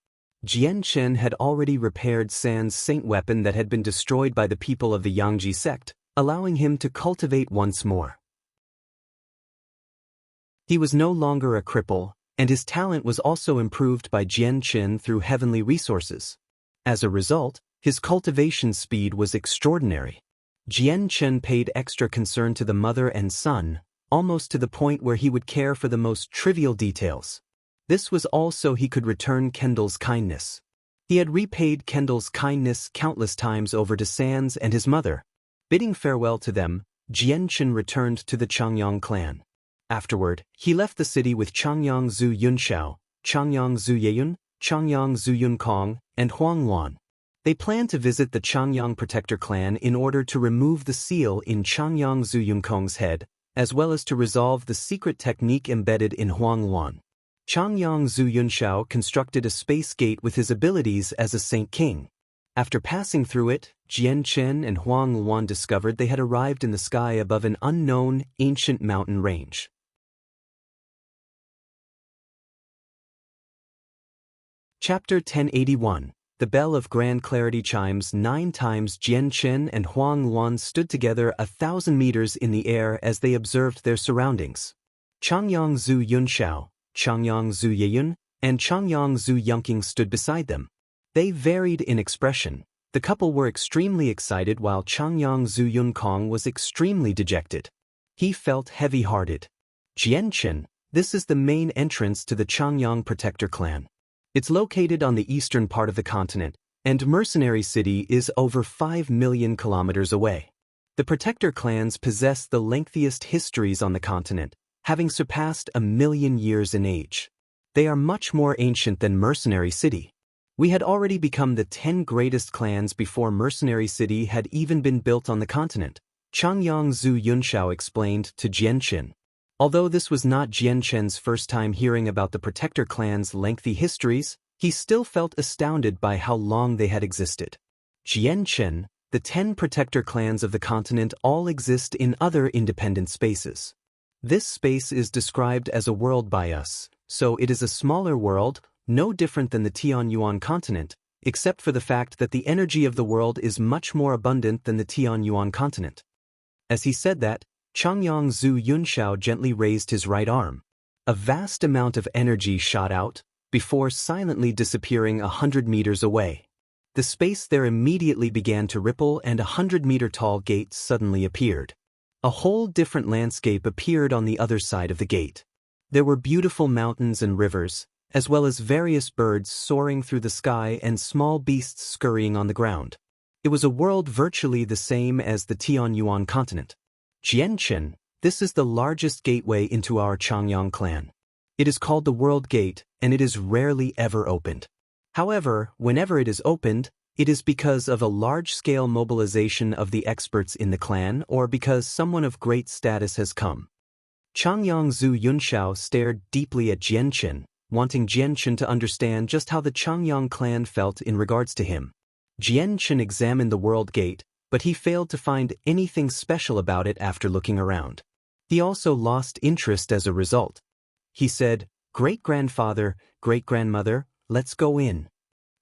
Jian Chen had already repaired San's saint weapon that had been destroyed by the people of the Yangji sect, allowing him to cultivate once more. He was no longer a cripple, and his talent was also improved by Jian Chen through heavenly resources. As a result, his cultivation speed was extraordinary. Jian Chen paid extra concern to the mother and son, almost to the point where he would care for the most trivial details. This was all so he could return Kendall's kindness. He had repaid Kendall's kindness countless times over to Sans and his mother. Bidding farewell to them, Jian Chen returned to the Changyang clan. Afterward, he left the city with Changyang Zhu Yunxiao, Changyang Zhu Yeyun, Changyang Zhu Yunkong, and Huang Luan. They planned to visit the Changyang Protector clan in order to remove the seal in Changyang Zhu Yunkong's head, as well as to resolve the secret technique embedded in Huang Luan. Changyang Zhu Yunxiao constructed a space gate with his abilities as a Saint King. After passing through it, Jian Chen and Huang Luan discovered they had arrived in the sky above an unknown, ancient mountain range. Chapter 1081. The bell of grand clarity chimes 9 times. Jian Chen and Huang Luan stood together 1,000 meters in the air as they observed their surroundings. Changyang Zhu Yunxiao, Changyang Zhu Yeyun, and Changyang Zhu Yunking stood beside them. They varied in expression. The couple were extremely excited while Changyang Zhu Yunkong was extremely dejected. He felt heavy-hearted. Jian Chen, this is the main entrance to the Changyang Protector clan. It's located on the eastern part of the continent, and Mercenary City is over 5 million kilometers away. The Protector clans possess the lengthiest histories on the continent, having surpassed 1 million years in age. They are much more ancient than Mercenary City. We had already become the 10 greatest clans before Mercenary City had even been built on the continent, Changyang Zhu Yunxiao explained to Jian Chen. Although this was not Jian Chen's first time hearing about the Protector clan's lengthy histories, he still felt astounded by how long they had existed. Jian Chen, the 10 Protector clans of the continent all exist in other independent spaces. This space is described as a world by us, so it is a smaller world, no different than the Tianyuan continent, except for the fact that the energy of the world is much more abundant than the Tianyuan continent. As he said that, Changyang Zhu Yunxiao gently raised his right arm. A vast amount of energy shot out, before silently disappearing 100 meters away. The space there immediately began to ripple and 100-meter-tall gate suddenly appeared. A whole different landscape appeared on the other side of the gate. There were beautiful mountains and rivers, as well as various birds soaring through the sky and small beasts scurrying on the ground. It was a world virtually the same as the Tianyuan continent. Jian Chen, this is the largest gateway into our Changyang clan. It is called the World Gate, and it is rarely ever opened. However, whenever it is opened, it is because of a large-scale mobilization of the experts in the clan or because someone of great status has come. Changyang Zhu Yunxiao stared deeply at Jian Chen, wanting Jian Chen to understand just how the Changyang clan felt in regards to him. Jian Chen examined the World Gate, but he failed to find anything special about it after looking around. He also lost interest as a result. He said, "Great-grandfather, great-grandmother, let's go in."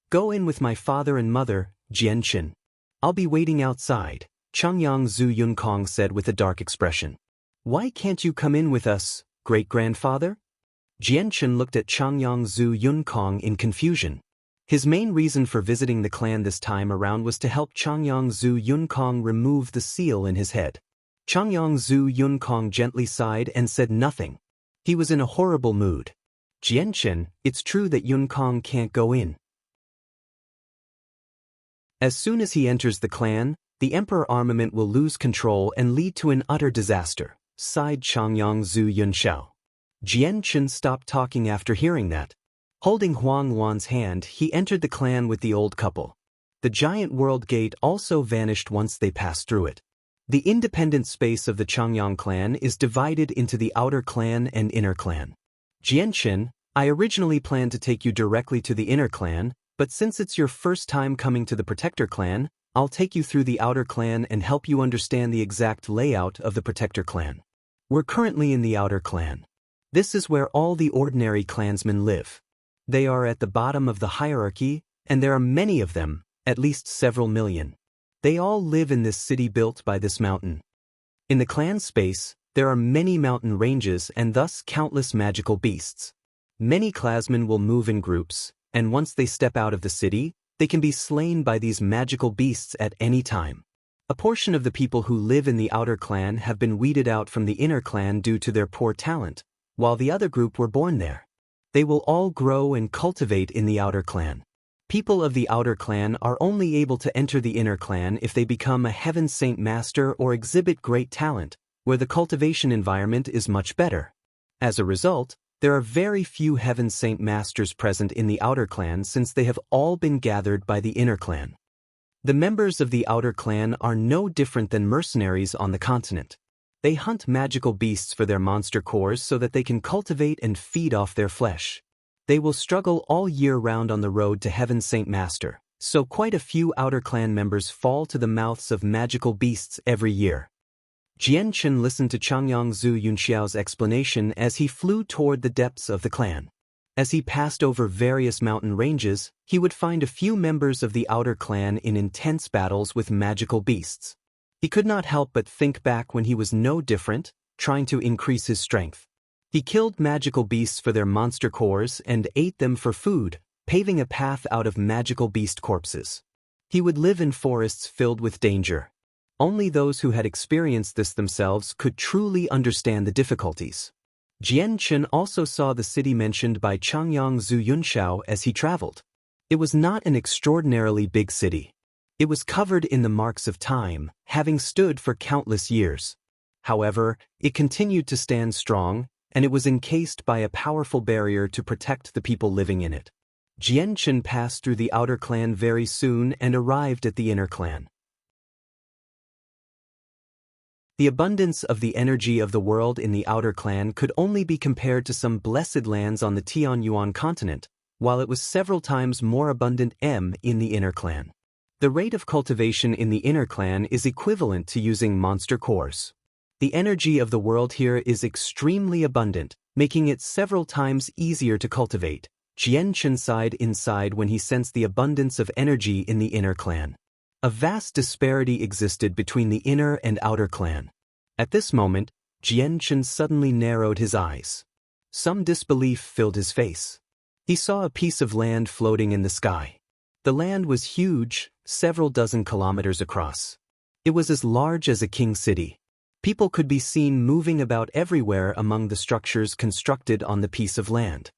"Go in with my father and mother, Jian Chen. I'll be waiting outside," Changyang Zhu Yunkong said with a dark expression. "Why can't you come in with us, great-grandfather?" Jian Chen looked at Changyang Zhu Yunkong in confusion. His main reason for visiting the clan this time around was to help Changyang Zhu Yunkong remove the seal in his head. Changyang Zhu Yunkong gently sighed and said nothing. He was in a horrible mood. "Jian Chen, it's true that Yunkong can't go in. As soon as he enters the clan, the Emperor armament will lose control and lead to an utter disaster," sighed Changyang Zhu Yunxiao. Jian Chen stopped talking after hearing that. Holding Huang Luan's hand, he entered the clan with the old couple. The giant world gate also vanished once they passed through it. The independent space of the Changyang clan is divided into the outer clan and inner clan. "Jian Chen, I originally planned to take you directly to the inner clan, but since it's your first time coming to the Protector clan, I'll take you through the outer clan and help you understand the exact layout of the Protector clan. We're currently in the outer clan." This is where all the ordinary clansmen live. They are at the bottom of the hierarchy, and there are many of them, at least several million. They all live in this city built by this mountain. In the clan space, there are many mountain ranges and thus countless magical beasts. Many clansmen will move in groups, and once they step out of the city, they can be slain by these magical beasts at any time. A portion of the people who live in the outer clan have been weeded out from the inner clan due to their poor talent, while the other group were born there. They will all grow and cultivate in the outer clan. People of the outer clan are only able to enter the inner clan if they become a Heaven Saint Master or exhibit great talent, where the cultivation environment is much better. As a result, there are very few Heaven Saint Masters present in the outer clan since they have all been gathered by the inner clan. The members of the outer clan are no different than mercenaries on the continent. They hunt magical beasts for their monster cores so that they can cultivate and feed off their flesh. They will struggle all year round on the road to Heaven Saint Master, so quite a few outer clan members fall to the mouths of magical beasts every year. Jian Chen listened to Changyang Zhu Yunxiao's explanation as he flew toward the depths of the clan. As he passed over various mountain ranges, he would find a few members of the outer clan in intense battles with magical beasts. He could not help but think back when he was no different, trying to increase his strength. He killed magical beasts for their monster cores and ate them for food, paving a path out of magical beast corpses. He would live in forests filled with danger. Only those who had experienced this themselves could truly understand the difficulties. Jian Chen also saw the city mentioned by Changyang Zhu Yunxiao as he traveled. It was not an extraordinarily big city. It was covered in the marks of time, having stood for countless years. However, it continued to stand strong, and it was encased by a powerful barrier to protect the people living in it. Jian Chen passed through the outer clan very soon and arrived at the inner clan. The abundance of the energy of the world in the outer clan could only be compared to some blessed lands on the Tianyuan continent, while it was several times more abundant in the inner clan. The rate of cultivation in the inner clan is equivalent to using monster cores. The energy of the world here is extremely abundant, making it several times easier to cultivate. Jian Chen sighed inside when he sensed the abundance of energy in the inner clan. A vast disparity existed between the inner and outer clan. At this moment, Jian Chen suddenly narrowed his eyes. Some disbelief filled his face. He saw a piece of land floating in the sky. The land was huge, several dozen kilometers across. It was as large as a king city. People could be seen moving about everywhere among the structures constructed on the piece of land.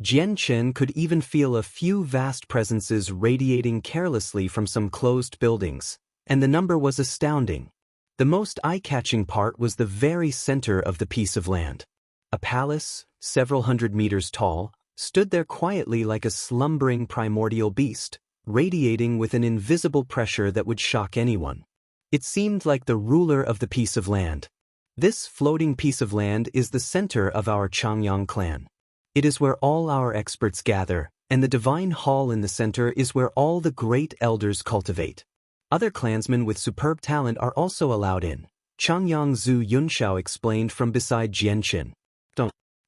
Jian Chen could even feel a few vast presences radiating carelessly from some closed buildings, and the number was astounding. The most eye-catching part was the very center of the piece of land. A palace, several hundred meters tall, stood there quietly like a slumbering primordial beast, radiating with an invisible pressure that would shock anyone. It seemed like the ruler of the piece of land. This floating piece of land is the center of our Changyang clan. It is where all our experts gather, and the divine hall in the center is where all the great elders cultivate. Other clansmen with superb talent are also allowed in, Changyang Zhu Yunxiao explained from beside Jian Chen.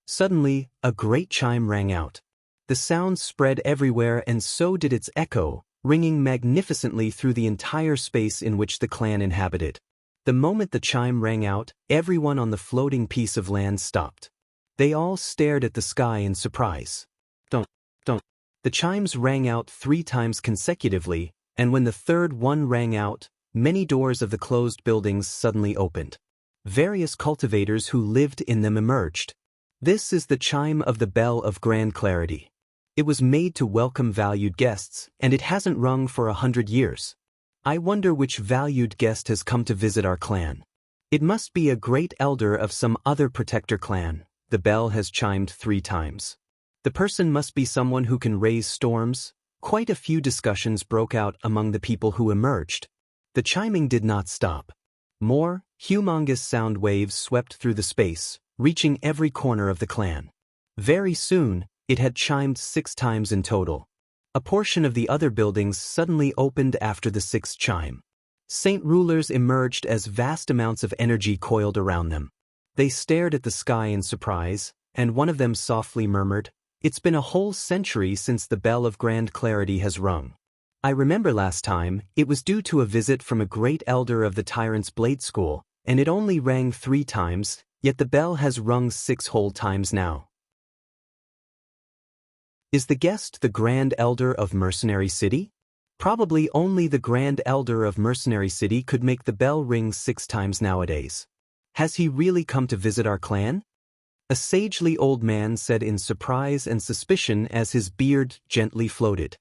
Suddenly, a great chime rang out. The sound spread everywhere and so did its echo, ringing magnificently through the entire space in which the clan inhabited. The moment the chime rang out, everyone on the floating piece of land stopped. They all stared at the sky in surprise. The chimes rang out 3 times consecutively, and when the third one rang out, many doors of the closed buildings suddenly opened. Various cultivators who lived in them emerged. This is the chime of the bell of grand clarity. It was made to welcome valued guests, and it hasn't rung for 100 years. I wonder which valued guest has come to visit our clan. It must be a great elder of some other protector clan. The bell has chimed 3 times. The person must be someone who can raise storms. Quite a few discussions broke out among the people who emerged. The chiming did not stop. More, humongous sound waves swept through the space, reaching every corner of the clan. Very soon, it had chimed 6 times in total. A portion of the other buildings suddenly opened after the 6th chime. Saint rulers emerged as vast amounts of energy coiled around them. They stared at the sky in surprise, and one of them softly murmured, "It's been a whole century since the bell of grand clarity has rung. I remember last time, it was due to a visit from a great elder of the tyrant's blade school, and it only rang 3 times, yet the bell has rung 6 whole times now." Is the guest the Grand Elder of Mercenary City? Probably only the Grand Elder of Mercenary City could make the bell ring 6 times nowadays. Has he really come to visit our clan? A sagely old man said in surprise and suspicion as his beard gently floated.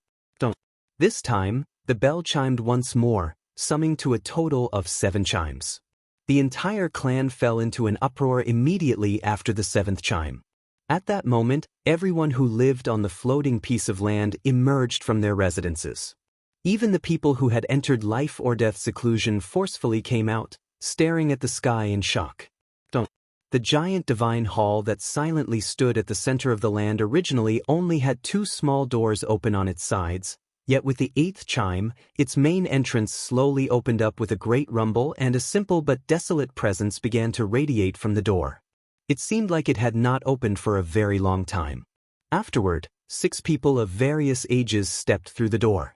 This time, the bell chimed once more, summing to a total of 7 chimes. The entire clan fell into an uproar immediately after the 7th chime. At that moment, everyone who lived on the floating piece of land emerged from their residences. Even the people who had entered life or death seclusion forcefully came out, staring at the sky in shock. The giant divine hall that silently stood at the center of the land originally only had 2 small doors open on its sides, yet with the 8th chime, its main entrance slowly opened up with a great rumble and a simple but desolate presence began to radiate from the door. It seemed like it had not opened for a very long time. Afterward, 6 people of various ages stepped through the door.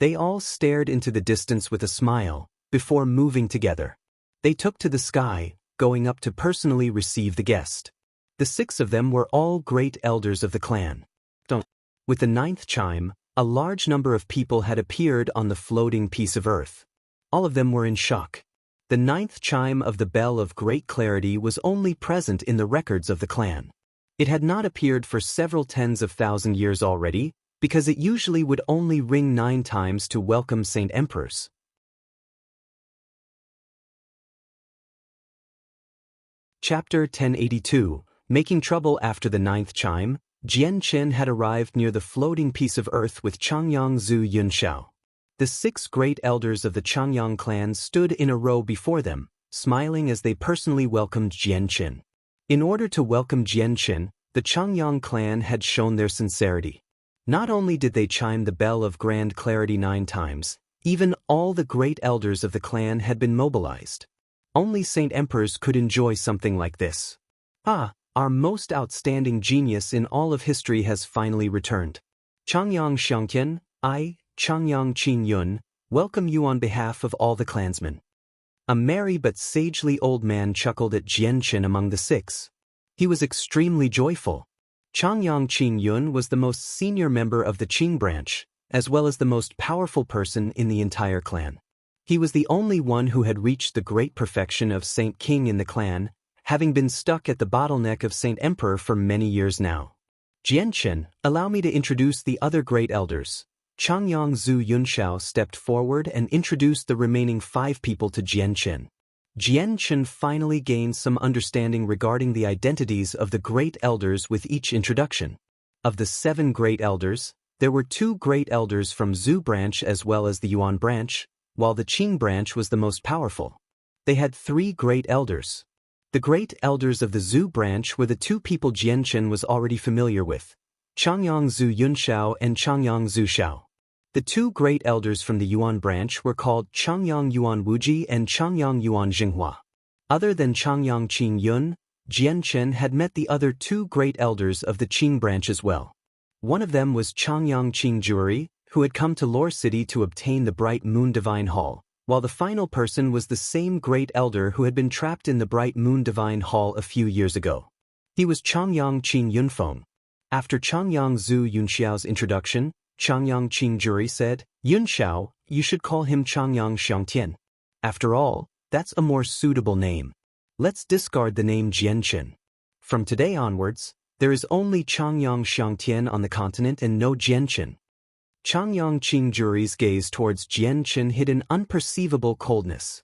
They all stared into the distance with a smile, before moving together. They took to the sky, going up to personally receive the guest. The 6 of them were all great elders of the clan. With the 9th chime, a large number of people had appeared on the floating piece of earth. All of them were in shock. The 9th chime of the bell of great clarity was only present in the records of the clan. It had not appeared for several tens of thousand years already, because it usually would only ring 9 times to welcome Saint Emperors. Chapter 1082, Making Trouble After the 9th chime, Jian Qin had arrived near the floating piece of earth with Changyang Zhu Yunxiao. The 6 great elders of the Changyang clan stood in a row before them, smiling as they personally welcomed Jian Qin. In order to welcome Jian Qin, the Changyang clan had shown their sincerity. Not only did they chime the bell of grand clarity 9 times, even all the great elders of the clan had been mobilized. Only Saint Emperors could enjoy something like this. Our most outstanding genius in all of history has finally returned. Changyang Xiangtian, I, Changyang Qin Yun, welcome you on behalf of all the clansmen. A merry but sagely old man chuckled at Jian Qin among the 6. He was extremely joyful. Changyang Qin Yun was the most senior member of the Qing branch, as well as the most powerful person in the entire clan. He was the only one who had reached the great perfection of Saint King in the clan, having been stuck at the bottleneck of Saint Emperor for many years now. Jian Qin, allow me to introduce the other great elders. Changyang Zhu Yunxiao stepped forward and introduced the remaining 5 people to Jian Qin. Jian Qin finally gained some understanding regarding the identities of the great elders with each introduction. Of the 7 great elders, there were 2 great elders from Zhu branch as well as the Yuan branch, while the Qing branch was the most powerful. They had 3 great elders. The great elders of the Zhu branch were the 2 people Jian Qin was already familiar with, Changyang Zhu Yunxiao and Changyang Zhu Xiao. The 2 great elders from the Yuan branch were called Changyang Yuan Wuji and Changyang Yuan Jinghua. Other than Changyang Qin Yun, Jian Qin had met the other 2 great elders of the Qing branch as well. One of them was Changyang Qing Juri, who had come to Lore City to obtain the Bright Moon Divine Hall, while the final person was the same great elder who had been trapped in the Bright Moon Divine Hall a few years ago. He was Changyang Qin Yunfeng. After Changyang Zhu Yunxiao's introduction, Changyang Qing Juri said, "Yunxiao, you should call him Changyang Xiangtian. After all, that's a more suitable name. Let's discard the name Jian Qin. From today onwards, there is only Changyang Xiangtian on the continent and no Jian Qin." Changyang Qing Juri's gaze towards Jian Qin hid an unperceivable coldness.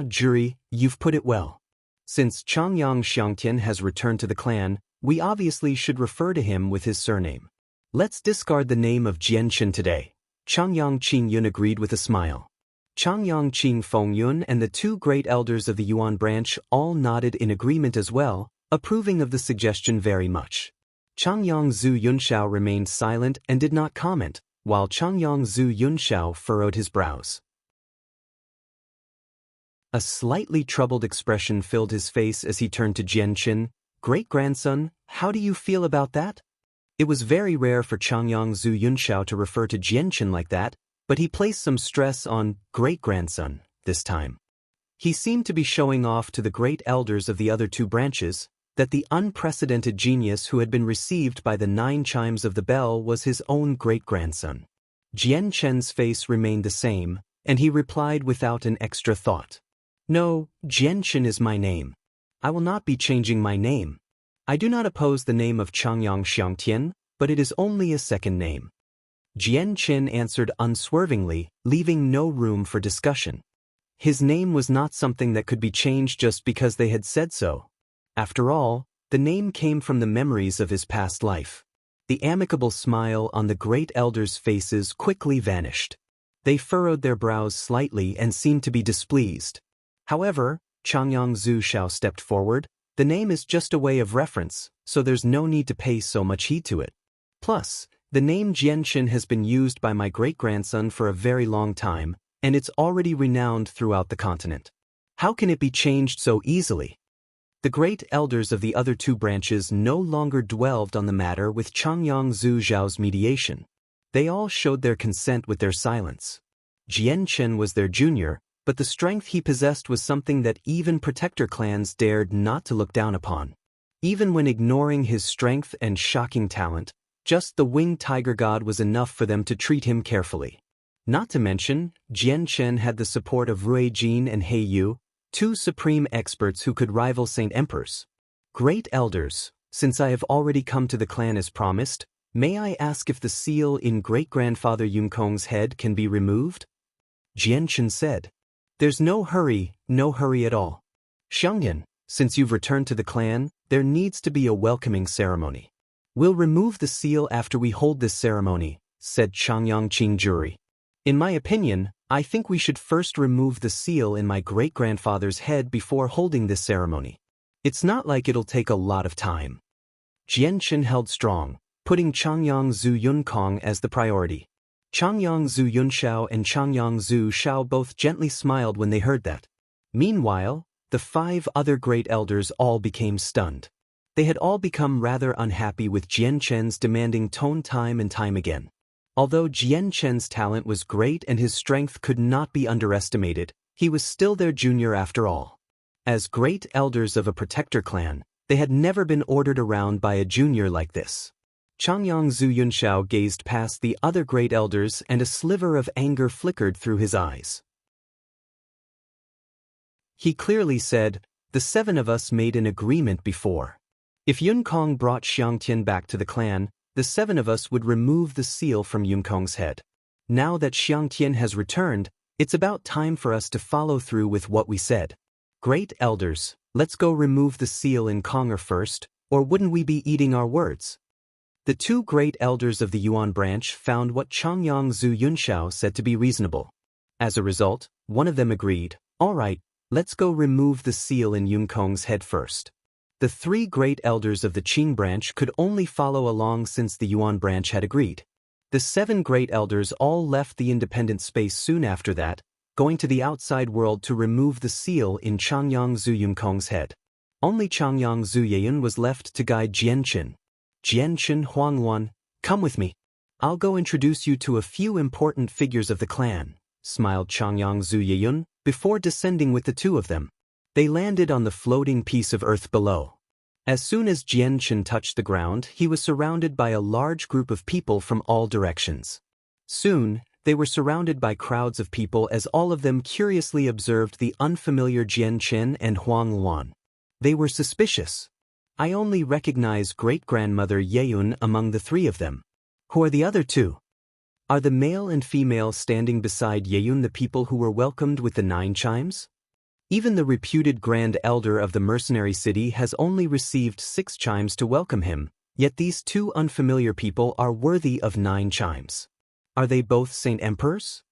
Juri, you've put it well. Since Changyang Xiangtian has returned to the clan, we obviously should refer to him with his surname. Let's discard the name of Jian Qin today. Changyang Qing Yun agreed with a smile. Changyang Qing Feng Yun and the 2 great elders of the Yuan branch all nodded in agreement as well, approving of the suggestion very much. Changyang Zhu Yunxiao remained silent and did not comment, while Changyang Zhu Yunxiao furrowed his brows. A slightly troubled expression filled his face as he turned to Jian Qin, great-grandson, how do you feel about that? It was very rare for Changyang Zhu Yunxiao to refer to Jianqin like that, but he placed some stress on great-grandson this time. He seemed to be showing off to the great elders of the other two branches that the unprecedented genius who had been received by the 9 chimes of the bell was his own great-grandson. Jian Chen's face remained the same, and he replied without an extra thought. No, Jianqin is my name. I will not be changing my name. I do not oppose the name of Changyang Xiangtian, but it is only a second name. Jianqin answered unswervingly, leaving no room for discussion. His name was not something that could be changed just because they had said so. After all, the name came from the memories of his past life. The amicable smile on the great elders' faces quickly vanished. They furrowed their brows slightly and seemed to be displeased. However, Changyang Zhu Xiao stepped forward. The name is just a way of reference, so there's no need to pay so much heed to it. Plus, the name Jianqin has been used by my great-grandson for a very long time, and it's already renowned throughout the continent. How can it be changed so easily? The great elders of the other two branches no longer dwelled on the matter with Changyang Zhu Xiao's mediation. They all showed their consent with their silence. Jianqin was their junior, but the strength he possessed was something that even protector clans dared not to look down upon. Even when ignoring his strength and shocking talent, just the winged tiger god was enough for them to treat him carefully. Not to mention, Jianqin had the support of Rui Jin and He Yu, 2 supreme experts who could rival Saint Emperors. Great elders, since I have already come to the clan as promised, may I ask if the seal in great-grandfather Yunkong's head can be removed? Jianqin said. There's no hurry at all. Xiangyan, since you've returned to the clan, there needs to be a welcoming ceremony. We'll remove the seal after we hold this ceremony, said Changyang Qingjuri. In my opinion, I think we should first remove the seal in my great-grandfather's head before holding this ceremony. It's not like it'll take a lot of time. Jianqin held strong, putting Changyang Zhu Yunkong as the priority. Changyang Zhu Yunxiao and Changyang Zhu Xiao both gently smiled when they heard that. Meanwhile, the 5 other great elders all became stunned. They had all become rather unhappy with Jianqin's demanding tone time and time again. Although Jianqin's talent was great and his strength could not be underestimated, he was still their junior after all. As great elders of a protector clan, they had never been ordered around by a junior like this. Changyang Zhu Yunxiao gazed past the other great elders and a sliver of anger flickered through his eyes. He clearly said, the 7 of us made an agreement before. If Yunkong brought Xiangtian back to the clan, the 7 of us would remove the seal from Yunkong's head. Now that Xiangtian has returned, it's about time for us to follow through with what we said. Great elders, let's go remove the seal in Konger first, or wouldn't we be eating our words? The 2 great elders of the Yuan branch found what Changyang Zhu Yunxiao said to be reasonable. As a result, one of them agreed, all right, let's go remove the seal in Yunkong's head first. The 3 great elders of the Qing branch could only follow along since the Yuan branch had agreed. The 7 great elders all left the independent space soon after that, going to the outside world to remove the seal in Changyang Zhu Yunkong's head. Only Changyang Zhu Yeyun was left to guide Jianqin. Jianqin Huangluan, come with me. I'll go introduce you to a few important figures of the clan, smiled Changyang Zhu Yeyun, before descending with the 2 of them. They landed on the floating piece of earth below. As soon as Jianqin touched the ground, he was surrounded by a large group of people from all directions. Soon, they were surrounded by crowds of people as all of them curiously observed the unfamiliar Jianqin and Huang Luan. They were suspicious. I only recognize great-grandmother Yeyun among the 3 of them. Who are the other 2? Are the male and female standing beside Yeyun the people who were welcomed with the 9 chimes? Even the reputed grand elder of the mercenary city has only received 6 chimes to welcome him, yet these 2 unfamiliar people are worthy of 9 chimes. Are they both Saint Emperors?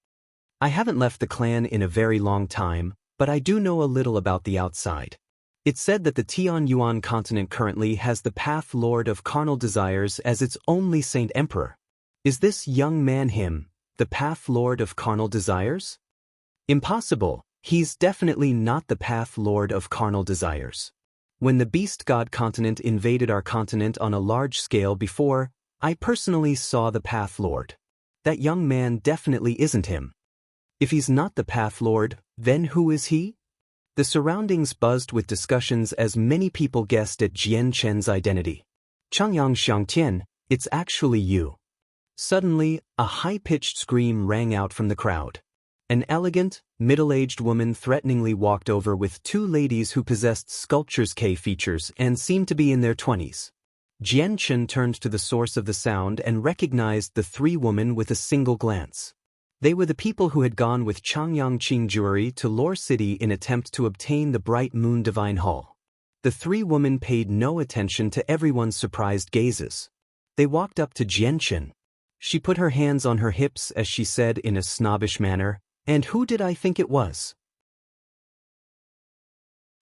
I haven't left the clan in a very long time, but I do know a little about the outside. It's said that the Tianyuan continent currently has the Path Lord of Carnal Desires as its only Saint Emperor. Is this young man him, the Path Lord of Carnal Desires? Impossible, he's definitely not the Path Lord of Carnal Desires. When the beast god continent invaded our continent on a large scale before, I personally saw the Path Lord. That young man definitely isn't him. If he's not the Path Lord, then who is he? The surroundings buzzed with discussions as many people guessed at Jian Chen's identity. Changyang Xiangtian, it's actually you. Suddenly, a high-pitched scream rang out from the crowd. An elegant, middle-aged woman threateningly walked over with two ladies who possessed sculpture's K features and seemed to be in their 20s. Jian Chen turned to the source of the sound and recognized the three women with a single glance. They were the people who had gone with Changyang Qingjuri to Lore City in attempt to obtain the Bright Moon Divine Hall. The three women paid no attention to everyone's surprised gazes. They walked up to Jian Chen. She put her hands on her hips as she said in a snobbish manner, "And who did I think it was?"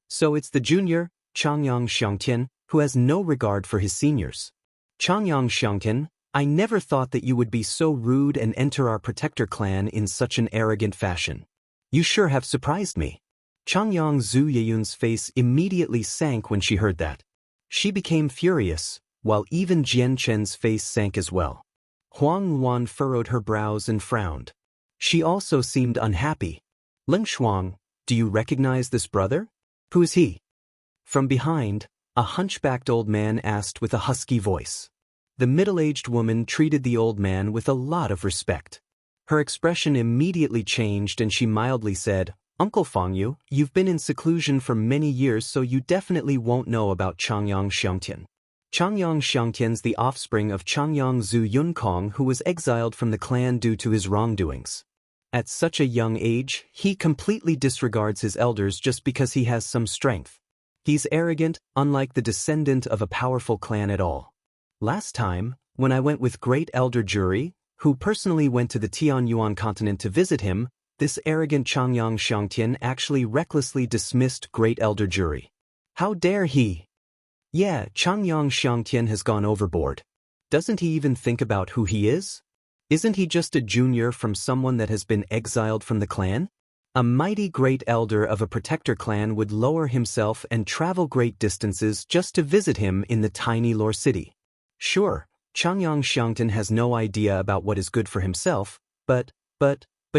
So it's the junior, Changyang Xiangtian, who has no regard for his seniors. Changyang Xiangtian, I never thought that you would be so rude and enter our protector clan in such an arrogant fashion. You sure have surprised me. Changyang Zhu Yeyun's face immediately sank when she heard that. She became furious, while even Jian Chen's face sank as well. Huang Luan furrowed her brows and frowned. She also seemed unhappy. Ling Shuang, do you recognize this brother? Who is he? From behind, a hunchbacked old man asked with a husky voice. The middle-aged woman treated the old man with a lot of respect. Her expression immediately changed and she mildly said, "Uncle Fangyu, you've been in seclusion for many years so you definitely won't know about Changyang Xiangtian. Changyang Xiangtian's the offspring of Changyang Zhu Yunkong who was exiled from the clan due to his wrongdoings. At such a young age, he completely disregards his elders just because he has some strength. He's arrogant, unlike the descendant of a powerful clan at all. Last time, when I went with Great Elder Juri, who personally went to the Tianyuan continent to visit him, this arrogant Changyang Xiangtian actually recklessly dismissed Great Elder Juri. How dare he? Yeah, Changyang Xiangtian has gone overboard. Doesn't he even think about who he is? Isn't he just a junior from someone that has been exiled from the clan? A mighty great elder of a protector clan would lower himself and travel great distances just to visit him in the tiny Lore City. Sure, Changyang Xiangtian has no idea about what is good for himself, but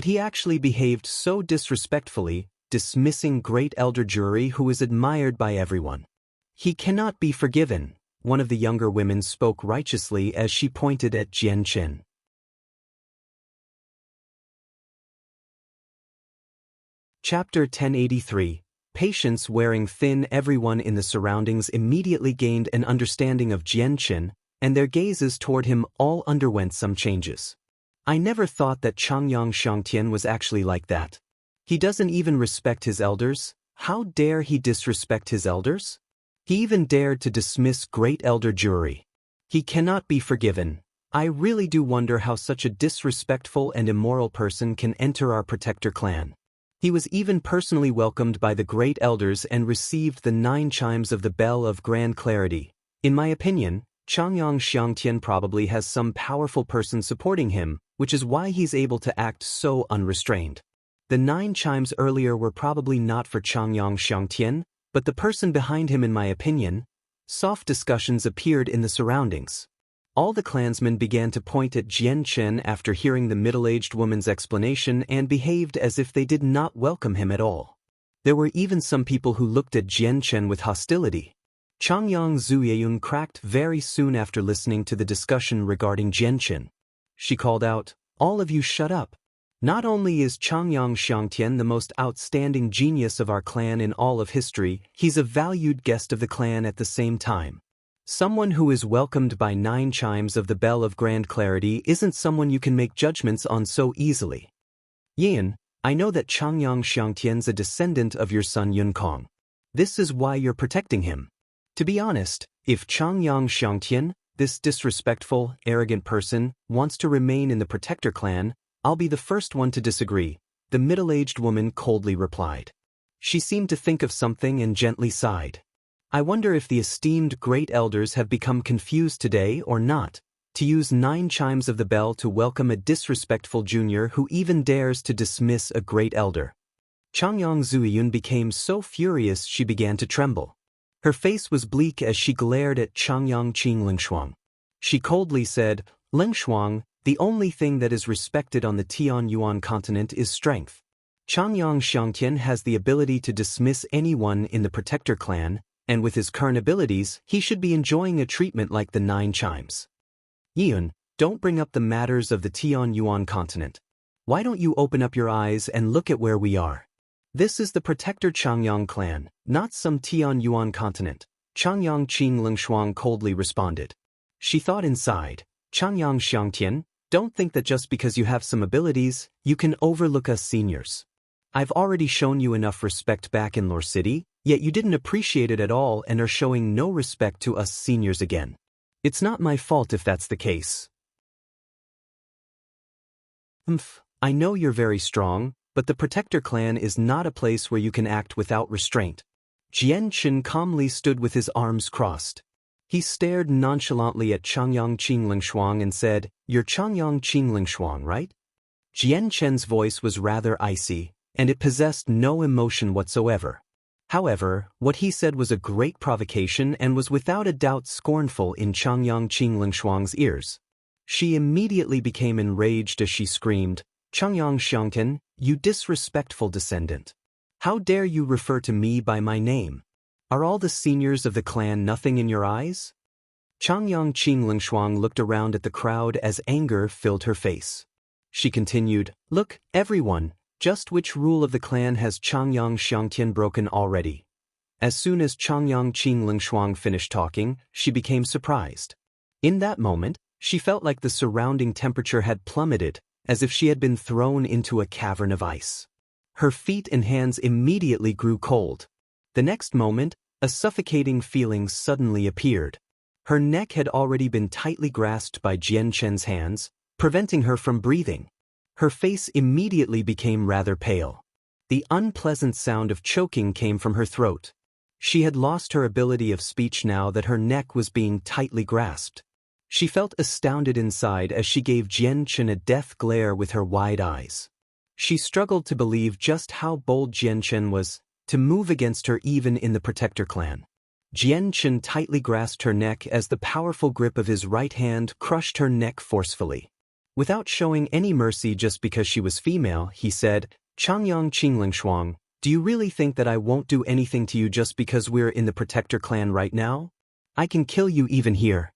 he actually behaved so disrespectfully, dismissing Great Elder Juri who is admired by everyone. He cannot be forgiven, one of the younger women spoke righteously as she pointed at Jian Chen. Chapter 1083, Patience wearing thin. Everyone in the surroundings immediately gained an understanding of Jian Chen, and their gazes toward him all underwent some changes. I never thought that Changyang Xiangtian was actually like that. He doesn't even respect his elders. How dare he disrespect his elders? He even dared to dismiss Great Elder Juri. He cannot be forgiven. I really do wonder how such a disrespectful and immoral person can enter our protector clan. He was even personally welcomed by the great elders and received the 9 chimes of the Bell of Grand Clarity. In my opinion, Changyang Xiangtian probably has some powerful person supporting him, which is why he's able to act so unrestrained. The 9 chimes earlier were probably not for Changyang Xiangtian, but the person behind him in my opinion. Soft discussions appeared in the surroundings. All the clansmen began to point at Jian Chen after hearing the middle-aged woman's explanation and behaved as if they did not welcome him at all. There were even some people who looked at Jian Chen with hostility. Changyang Zhu Yeyun cracked very soon after listening to the discussion regarding Jian Chen. She called out, "All of you shut up. Not only is Changyang Xiangtian the most outstanding genius of our clan in all of history, he's a valued guest of the clan at the same time. Someone who is welcomed by 9 chimes of the Bell of Grand Clarity isn't someone you can make judgments on so easily. Yin, I know that Changyang Xiangtian's a descendant of your son Yunkong. This is why you're protecting him. To be honest, if Changyang Xiangtian, this disrespectful, arrogant person, wants to remain in the protector clan, I'll be the first one to disagree," the middle-aged woman coldly replied. She seemed to think of something and gently sighed. I wonder if the esteemed great elders have become confused today or not, to use 9 chimes of the bell to welcome a disrespectful junior who even dares to dismiss a great elder. Changyang Zuyun became so furious she began to tremble. Her face was bleak as she glared at Changyang Qing Lingshuang. She coldly said, "Lingshuang, the only thing that is respected on the Tian Yuan continent is strength. Changyang Xiangtian has the ability to dismiss anyone in the Protector clan, and with his current abilities, he should be enjoying a treatment like the 9 chimes. Yun, don't bring up the matters of the Tian Yuan continent. Why don't you open up your eyes and look at where we are? This is the Protector Changyang clan, not some Tian Yuan continent," Changyang Qing Lingshuang coldly responded. She thought inside, "Changyang Xiangtian, don't think that just because you have some abilities, you can overlook us seniors. I've already shown you enough respect back in Lore City, yet you didn't appreciate it at all and are showing no respect to us seniors again. It's not my fault if that's the case." I know you're very strong, but the Protector clan is not a place where you can act without restraint." Jian Chen calmly stood with his arms crossed. He stared nonchalantly at Changyang Qing Lingshuang and said, "You're Changyang Qing Lingshuang, right?" Jian Chen's voice was rather icy, and it possessed no emotion whatsoever. However, what he said was a great provocation and was without a doubt scornful in Changyang Qing Lingshuang's ears. She immediately became enraged as she screamed, "Changyang Xiangtian, you disrespectful descendant. How dare you refer to me by my name? Are all the seniors of the clan nothing in your eyes?" Changyang Qing Lingshuang looked around at the crowd as anger filled her face. She continued, "Look, everyone, just which rule of the clan has Changyang Xiangtian broken already?" As soon as Changyang Qing Lingshuang finished talking, she became surprised. In that moment, she felt like the surrounding temperature had plummeted, as if she had been thrown into a cavern of ice. Her feet and hands immediately grew cold. The next moment, a suffocating feeling suddenly appeared. Her neck had already been tightly grasped by Jian Chen's hands, preventing her from breathing. Her face immediately became rather pale. The unpleasant sound of choking came from her throat. She had lost her ability of speech now that her neck was being tightly grasped. She felt astounded inside as she gave Jian Chen a death glare with her wide eyes. She struggled to believe just how bold Jian Chen was, to move against her even in the Protector clan. Jian Chen tightly grasped her neck as the powerful grip of his right hand crushed her neck forcefully. Without showing any mercy just because she was female, he said, "Changyang Qing Lingshuang, do you really think that I won't do anything to you just because we're in the Protector clan right now? I can kill you even here."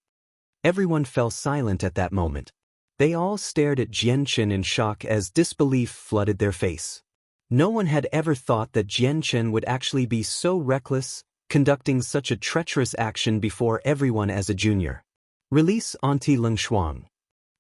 Everyone fell silent at that moment. They all stared at Jian Chen in shock as disbelief flooded their face. No one had ever thought that Jian Chen would actually be so reckless, conducting such a treacherous action before everyone as a junior. Release Auntie Lingshuang.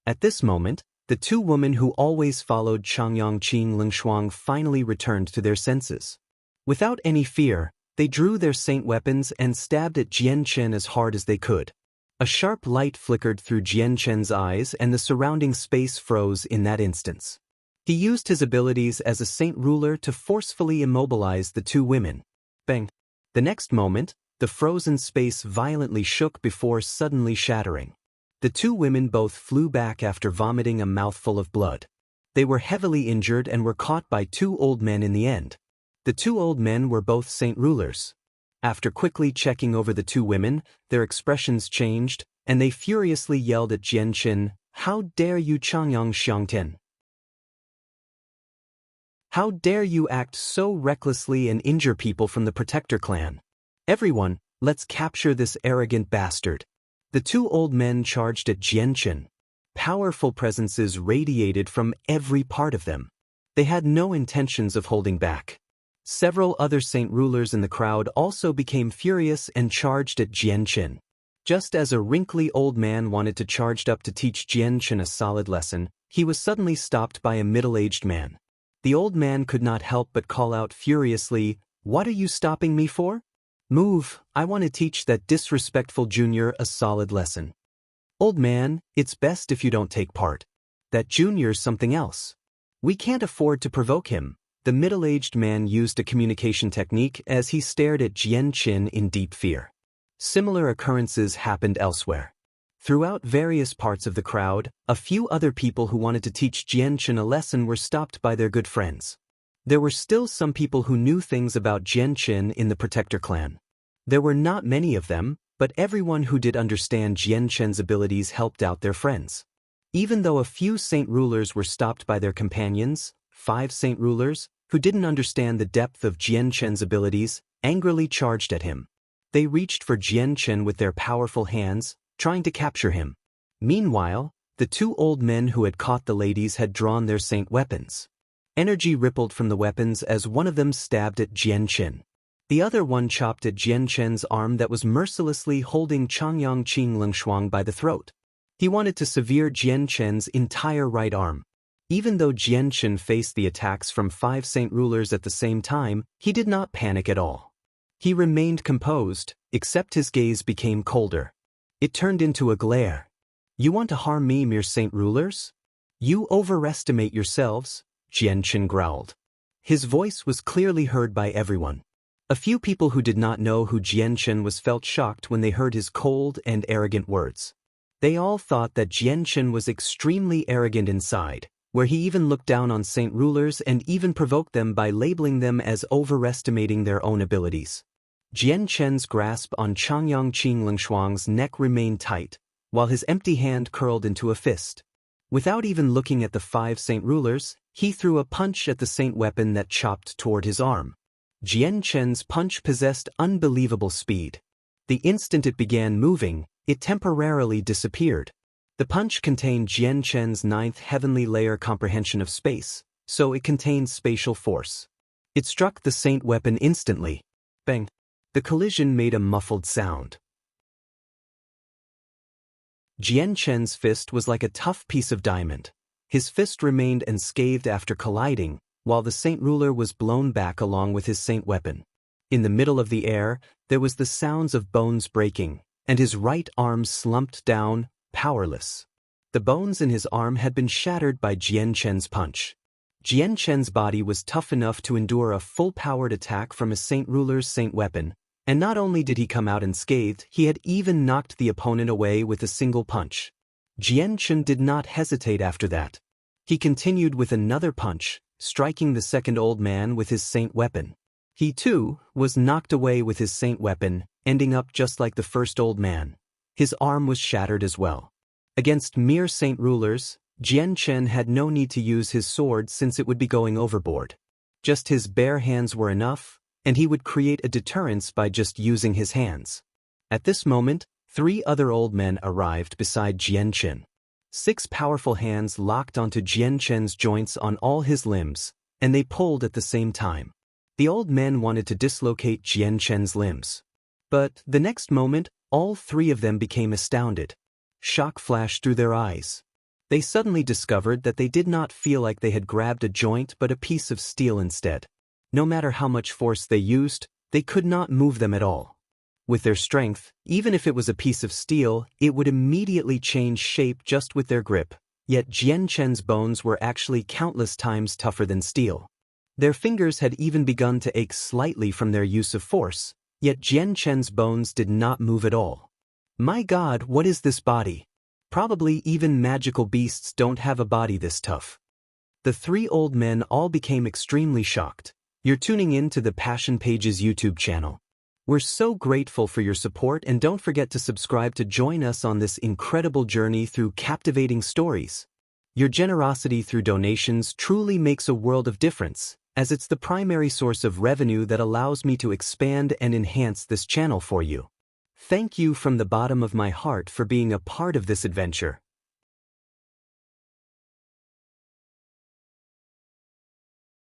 At this moment, the 2 women who always followed Changyang Qing Lingshuang finally returned to their senses. Without any fear, they drew their saint weapons and stabbed at Jian Chen as hard as they could. A sharp light flickered through Jian Chen's eyes and the surrounding space froze in that instance. He used his abilities as a saint ruler to forcefully immobilize the 2 women. Bang! The next moment, the frozen space violently shook before suddenly shattering. The 2 women both flew back after vomiting a mouthful of blood. They were heavily injured and were caught by 2 old men in the end. The 2 old men were both saint rulers. After quickly checking over the 2 women, their expressions changed, and they furiously yelled at Jian Chen, "How dare you, Changyang Xiangtian? How dare you act so recklessly and injure people from the Protector clan? Everyone, let's capture this arrogant bastard." The 2 old men charged at Jian Chen. Powerful presences radiated from every part of them. They had no intentions of holding back. Several other saint rulers in the crowd also became furious and charged at Jian Chen. Just as a wrinkly old man wanted to charge up to teach Jian Chen a solid lesson, he was suddenly stopped by a middle-aged man. The old man could not help but call out furiously, "What are you stopping me for? Move, I want to teach that disrespectful junior a solid lesson." "Old man, it's best if you don't take part. That junior's something else. We can't afford to provoke him." The middle-aged man used a communication technique as he stared at Jian Chen in deep fear. Similar occurrences happened elsewhere. Throughout various parts of the crowd, a few other people who wanted to teach Jian Chen a lesson were stopped by their good friends. There were still some people who knew things about Jian Chen in the Protector clan. There were not many of them, but everyone who did understand Jian Chen's abilities helped out their friends. Even though a few saint rulers were stopped by their companions, 5 saint rulers, who didn't understand the depth of Jian Chen's abilities, angrily charged at him. They reached for Jian Chen with their powerful hands, trying to capture him. Meanwhile, the 2 old men who had caught the ladies had drawn their saint weapons. Energy rippled from the weapons as one of them stabbed at Jian Chen. The other one chopped at Jian Chen's arm that was mercilessly holding Changyang Qing Lengshuang by the throat. He wanted to sever Jian Chen's entire right arm. Even though Jian Chen faced the attacks from 5 saint rulers at the same time, he did not panic at all. He remained composed, except his gaze became colder. It turned into a glare. "You want to harm me, mere saint rulers? You overestimate yourselves," Jian Chen growled. His voice was clearly heard by everyone. A few people who did not know who Jian Chen was felt shocked when they heard his cold and arrogant words. They all thought that Jian Chen was extremely arrogant inside, where he even looked down on saint rulers and even provoked them by labeling them as overestimating their own abilities. Jian Chen's grasp on Changyang Qing Lengshuang's neck remained tight, while his empty hand curled into a fist. Without even looking at the 5 saint rulers, he threw a punch at the saint weapon that chopped toward his arm. Jian Chen's punch possessed unbelievable speed. The instant it began moving, it temporarily disappeared. The punch contained Jian Chen's 9th heavenly layer comprehension of space, so it contained spatial force. It struck the saint weapon instantly. Bang! The collision made a muffled sound. Jian Chen's fist was like a tough piece of diamond. His fist remained unscathed after colliding, while the saint ruler was blown back along with his saint weapon. In the middle of the air, there was the sounds of bones breaking, and his right arm slumped down, powerless. The bones in his arm had been shattered by Jian Chen's punch. Jian Chen's body was tough enough to endure a full-powered attack from a saint ruler's saint weapon, and not only did he come out unscathed, he had even knocked the opponent away with a single punch. Jian Chen did not hesitate after that. He continued with another punch, striking the second old man with his saint weapon. He, too, was knocked away with his saint weapon, ending up just like the first old man. His arm was shattered as well. Against mere saint rulers, Jian Chen had no need to use his sword since it would be going overboard. Just his bare hands were enough, and he would create a deterrence by just using his hands. At this moment, 3 other old men arrived beside Jian Chen. 6 powerful hands locked onto Jian Chen's joints on all his limbs, and they pulled at the same time. The old men wanted to dislocate Jian Chen's limbs. But the next moment, all 3 of them became astounded. Shock flashed through their eyes. They suddenly discovered that they did not feel like they had grabbed a joint but a piece of steel instead. No matter how much force they used, they could not move them at all. With their strength, even if it was a piece of steel, it would immediately change shape just with their grip. Yet Jian Chen's bones were actually countless times tougher than steel. Their fingers had even begun to ache slightly from their use of force, yet Jian Chen's bones did not move at all. My God, what is this body? Probably even magical beasts don't have a body this tough. The 3 old men all became extremely shocked. You're tuning in to the Passion Pages YouTube channel. We're so grateful for your support, and don't forget to subscribe to join us on this incredible journey through captivating stories. Your generosity through donations truly makes a world of difference, as it's the primary source of revenue that allows me to expand and enhance this channel for you. Thank you from the bottom of my heart for being a part of this adventure.